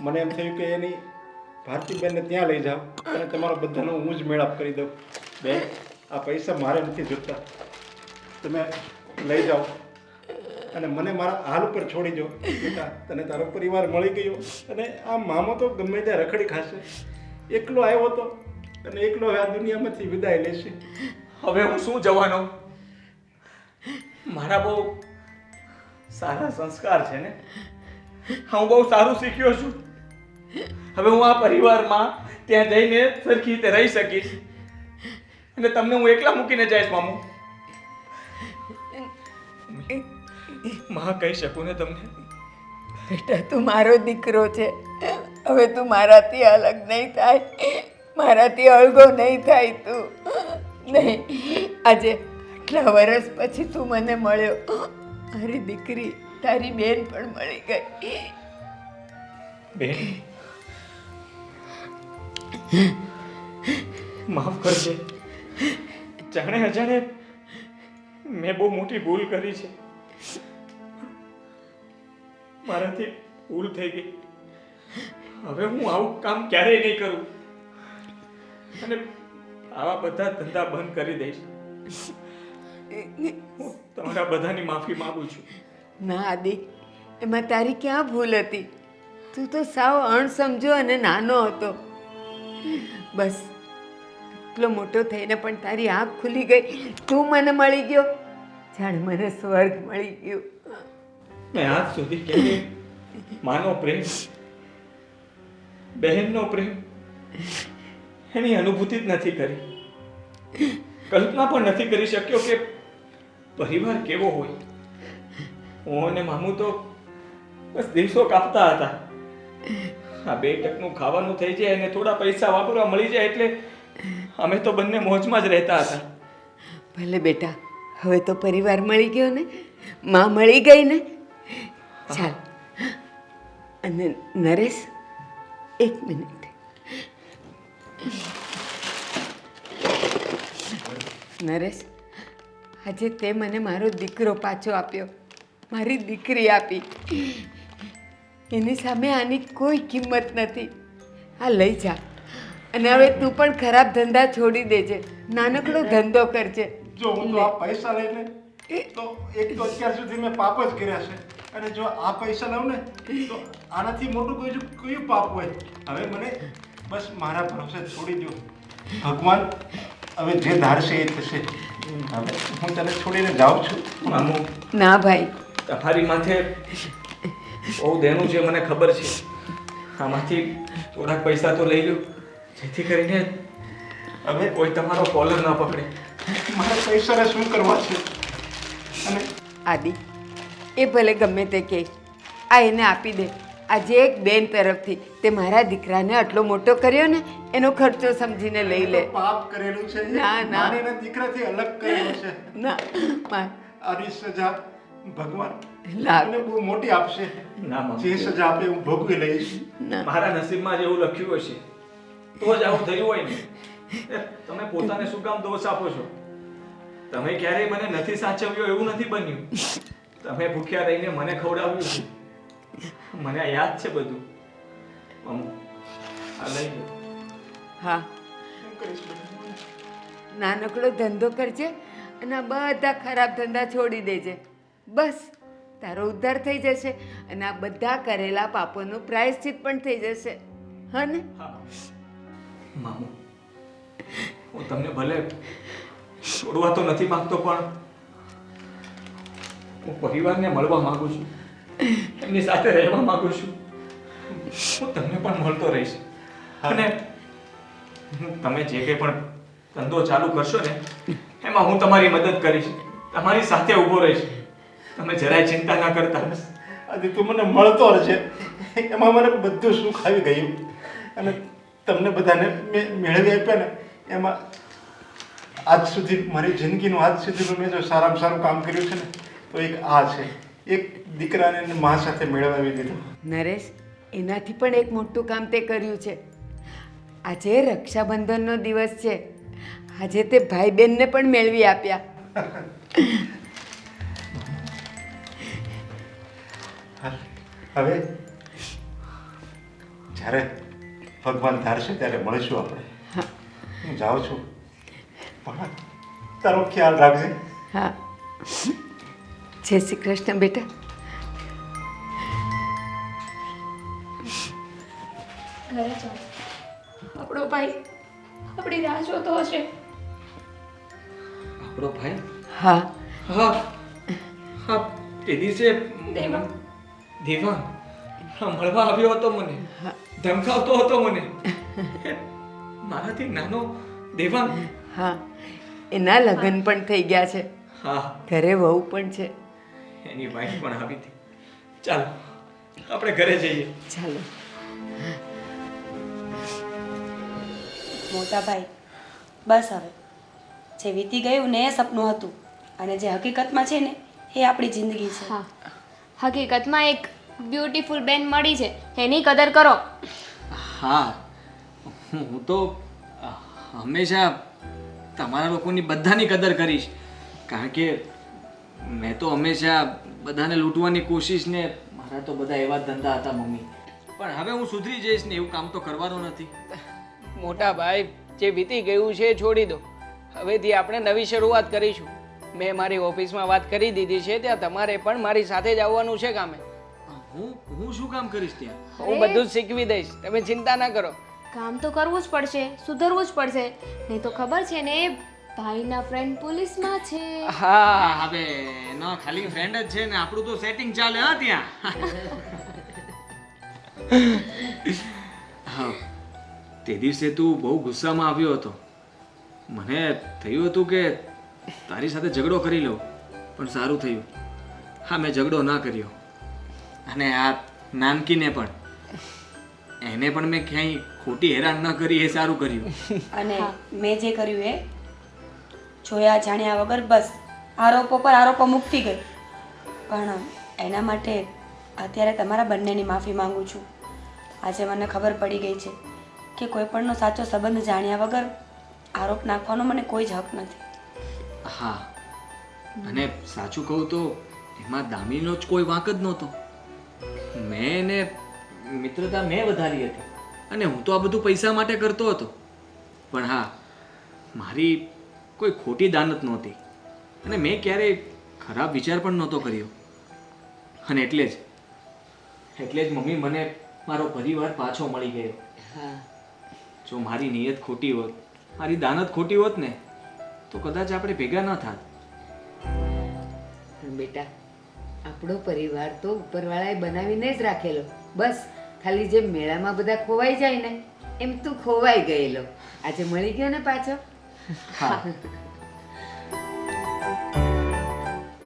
મને એમ થયું કે એની ભારતીબેનને ત્યાં લઈ જાઓ અને તમારો બધાનો હું જ મેળાપ કરી દઉં. બેન, આ પૈસા મારે નથી જોતા, તમે લઈ જાઓ અને મને મારા હાલ ઉપર છોડી દો. બેટા, તને તારો પરિવાર મળી ગયો અને આ મામો તો ગમે ત્યાં રખડી ખાશે. એકલો આવ્યો હતો તને એકલો હવે આ દુનિયામાંથી વિદાય લેશે. હવે હું શું જવાનો? મારા બહુ સારા સંસ્કાર છે ને, હું બહુ સારું શીખ્યો છું. હવે હું આ પરિવારમાં ત્યાં જઈને સરખી રીતે રહી શકીશ અને તમને હું એકલા મૂકીને જઈશ મામુ. માં કહી શકું ને તમને? બેટા તું મારો દીકરો છે, હવે તું મારાથી અલગ નહીં થાય, મારાથી અળગો નહીં થાય તું નહીં. આજે આટલા વર્ષ પછી તું મને મળ્યો, મારી દીકરી તારી બેન પણ મળી ગઈ. બેન, માફ કરજે. જાણે અજાણે મેં બહુ મોટી ભૂલ કરી છે. મારાથી ભૂલ થઈ ગઈ. હવે હું આવું કામ ક્યારેય નહીં કરું અને આવા બધા ધંધા બંધ કરી દઈશ. હું તમારા બધાની માફી માંગુ છું. ના આદિ, એમાં તારી ક્યાં ભૂલ હતી? તું તો સાવ અણસમજો અને નાનો હતો. બસ એટલો મોટો થઈને પણ તારી આંખ ખુલી ગઈ, તું મને મળી ગયો, જાણે મને સ્વર્ગ મળી ગયો. મેં આજ સુધી ક્યારેય માનો પ્રેમ, બહેનનો પ્રેમ એની અનુભૂતિ જ નથી કરી. કલ્પના પણ નથી કરી શક્યો કે પરિવાર કેવો હોય. હું અને મામુ તો બસ દિવસો કાપતા હતા. આ 2 ટકનું ખાવાનું થઈ જાય અને થોડા પૈસા વાપરવા મળી જાય એટલે અમે તો બંને મોજમાં જ રહેતા હતા. ભલે બેટા, હવે તો પરિવાર મળી ગયો ને, માં મળી ગઈ ને. ચાલ. અને નરેશ, 1 મિનિટ. નરેશ, આજે તે મને મારો દીકરો પાછો આપ્યો, મારી દીકરી આપી. એની સામે આની કોઈ કિંમત નથી. આ લઈ જા. અને હવે તું પણ ખરાબ ધંધા છોડી દેજે, નાનકડો ધંધો કરજે. જો હું તો આ પૈસા લઈને તો એક તો અત્યાર સુધી મેં પાપ જ કર્યા છે, અને જો આ પૈસા લઉં ને તો આનાથી મોટું કયું પાપ હોય. હવે મને બસ મારા ભરોસે છોડી દો. ભગવાન હવે જે ધારશે એ થશે. હવે હું તને છોડીને જાઉં છું. મામુ, ના ભાઈ, તમારી માથે બહુ દેનું છે, મને ખબર છે. આમાંથી થોડાક પૈસા તો લઈ લો, જેથી કરીને હવે કોઈ તમારો કોલર ના પકડે. મારા પૈસાને શું કરવા છે? અને આદિ, એ ભલે ગમે તે કહે, આ એને આપી દે. આજે એક બેન તરફથી તે મારા દીકરાને આટલો મોટો કર્યો ને, એનો ખર્ચો સમજીને લઈ લે. પાપ કરેલું છે. ના, ના. માને એના દીકરાથી અલગ કરેલો છે. ના, આની સજા ભગવાન લાગ. મને બહુ મોટી આપશે. ના મામુ, જે સજા આપે હું ભોગવી લઈશ. ના. મારા નસીબમાં જ એવું લખ્યું હશે તો જ આવું થયું હોય ને. તમે પોતાને શું કામ દોષ આપો છો? તમે ક્યારેય મને નથી સાચવ્યો એવું નથી બન્યું. તમે ભૂખ્યા રહીને મને ખવડાવ્યું છે. મને આ યાદ છે બધું. મામુ, આ લઈ લો. હા, નાનકડો ધંધો કરજે અને આ બધા ખરાબ ધંધા છોડી દેજે. બસ તારો ઉદ્ધાર થઈ જશે અને આ બધા કરેલા પાપોનું પ્રાયશ્ચિત પણ થઈ જશે. હા ને? હા મામુ, હું તમને ભલે છોડવા તો નથી માંગતો, પણ હું પરિવારને મળવા માંગુ છું, એમની સાથે રહેવા માંગુ છું. હું તમને પણ મળતો રહીશ અને તમે જે કંઈ પણ ધંધો ચાલુ કરશો ને એમાં હું તમારી મદદ કરીશ, તમારી સાથે ઊભો રહીશ. તમે જરાય ચિંતા ના કરતા. આજે તું મને મળતો રહેશે, એમાં મને બધું સુખ આવી ગયું. અને તમને બધાને મેં મેળવી આપ્યા ને, એમાં આજ સુધી મારી જિંદગીનું આજ સુધીનું મેં જો સારામાં સારું કામ કર્યું છે ને તો એક આ છે. એક દીકરાને એને મા સાથે મેળવી દીધો. નરેશ, એનાથી પણ એક મોટું કામ તે કર્યું છે. આજે રક્ષાબંધનનો દિવસ છે, આજે તે ભાઈ બહેનને પણ મેળવી આપ્યા. હવે જ્યારે ભગવાન ધારશે ત્યારે મળીશું આપણે. હું જાઉં છું, પણ તારો ખ્યાલ રાખજે. હા, જય શ્રી કૃષ્ણ બેટા. ઘરે જાઓ. આપણો ભાઈ આપણી રાહ જોતો હશે. આપણો ભાઈ હા હા હા તે દિવસે દેવાંગ. દેવાંગ હા મળવા આવ્યો હતો મને, ધમકાવતો હતો મને. મારાથી નાનો દેવાંગ. હા એના લગ્ન પણ થઈ ગયા છે, હા ઘરે વહુ પણ છે. એની વાઈફ પણ આવી હતી. ચાલો આપણે ઘરે જઈએ. ચાલો. મોટા ભાઈ, બસ હવે જે વીતી ગયું ને એ સપનું હતું, અને જે હકીકતમાં છે ને એ આપણી જિંદગી છે. હા, હકીકતમાં એક બ્યુટીફુલ બેન મળી છે, એની કદર કરો. હા હું તો હંમેશા તમારા લોકોની બધાની કદર કરીશ, કારણ કે મેં તો હંમેશા બધાને લૂંટવાની કોશિશ ને મારા તો બધા એવા જ ધંધા હતા મમ્મી. પણ હવે હું સુધરી જઈશ ને એવું કામ તો કરવાનું નથી. મોટા ભાઈ, જે વીતી ગયું છે એ છોડી દો. હવેથી આપણે નવી શરૂઆત કરીશું. મેં મારી ઓફિસમાં વાત કરી દીધી છે, ત્યાં તમારે પણ મારી સાથે જ આવવાનું છે કામે. હું શું કામ કરીશ ત્યાં? હું બધું જ શીખવી દઈશ, તમે ચિંતા ના કરો. કામ તો કરવું જ પડશે, સુધરવું જ પડશે. નહીં તો ખબર છે ને, ભાઈના ફ્રેન્ડ પોલીસમાં છે. હા, હવે એનો ખાલી ફ્રેન્ડ જ છે ને આપણું તો સેટિંગ ચાલે હા ત્યાં. હા તે દિવસે તું બહુ ગુસ્સામાં આવ્યો હતો. મને થયું હતું કે તારી સાથે ઝઘડો કરી લઉં, પણ સારું થયું હા મેં ઝઘડો ના કર્યો. અને આ નાનકીને પણ એને પણ મેં ક્યાંય ખોટી હેરાન ન કરી, એ સારું કર્યું. અને મેં જે કર્યું એ જોયા જાણ્યા વગર બસ આરોપો પર આરોપો મૂકતી ગઈ. પણ એના માટે અત્યારે તમારા બંનેની માફી માંગુ છું. આજે મને ખબર પડી ગઈ છે કે કોઈ પણનો સાચો સંબંધ જાણ્યા વગર આરોપ નાખવાનો મને કોઈ જ હક નથી. હા અને સાચું કહું તો એમાં દામિનીનો જ કોઈ વાંક જ નહોતો. મેં એને મિત્રતા મેં વધારી હતી અને હું તો આ બધું પૈસા માટે કરતો હતો. પણ હા મારી કોઈ ખોટી દાનત નહોતી અને મેં ક્યારેય ખરાબ વિચાર પણ નહોતો કર્યો. અને એટલે જ મમ્મી મને મારો પરિવાર પાછો મળી ગયો. હા જો મારી નિયત ખોટી હોત, મારી દાનત ખોટી હોત ને તો કદાચ આપણે ભેગા ન થાત. પણ બેટા, આપણો પરિવાર તો ઉપરવાળાએ બનાવીને જ રાખેલો. બસ ખાલી જેમ મેળામાં બધા ખોવાઈ જાય ને એમ તું ખોવાઈ ગયેલો. આજે મળી ગયો ને પાછો. હા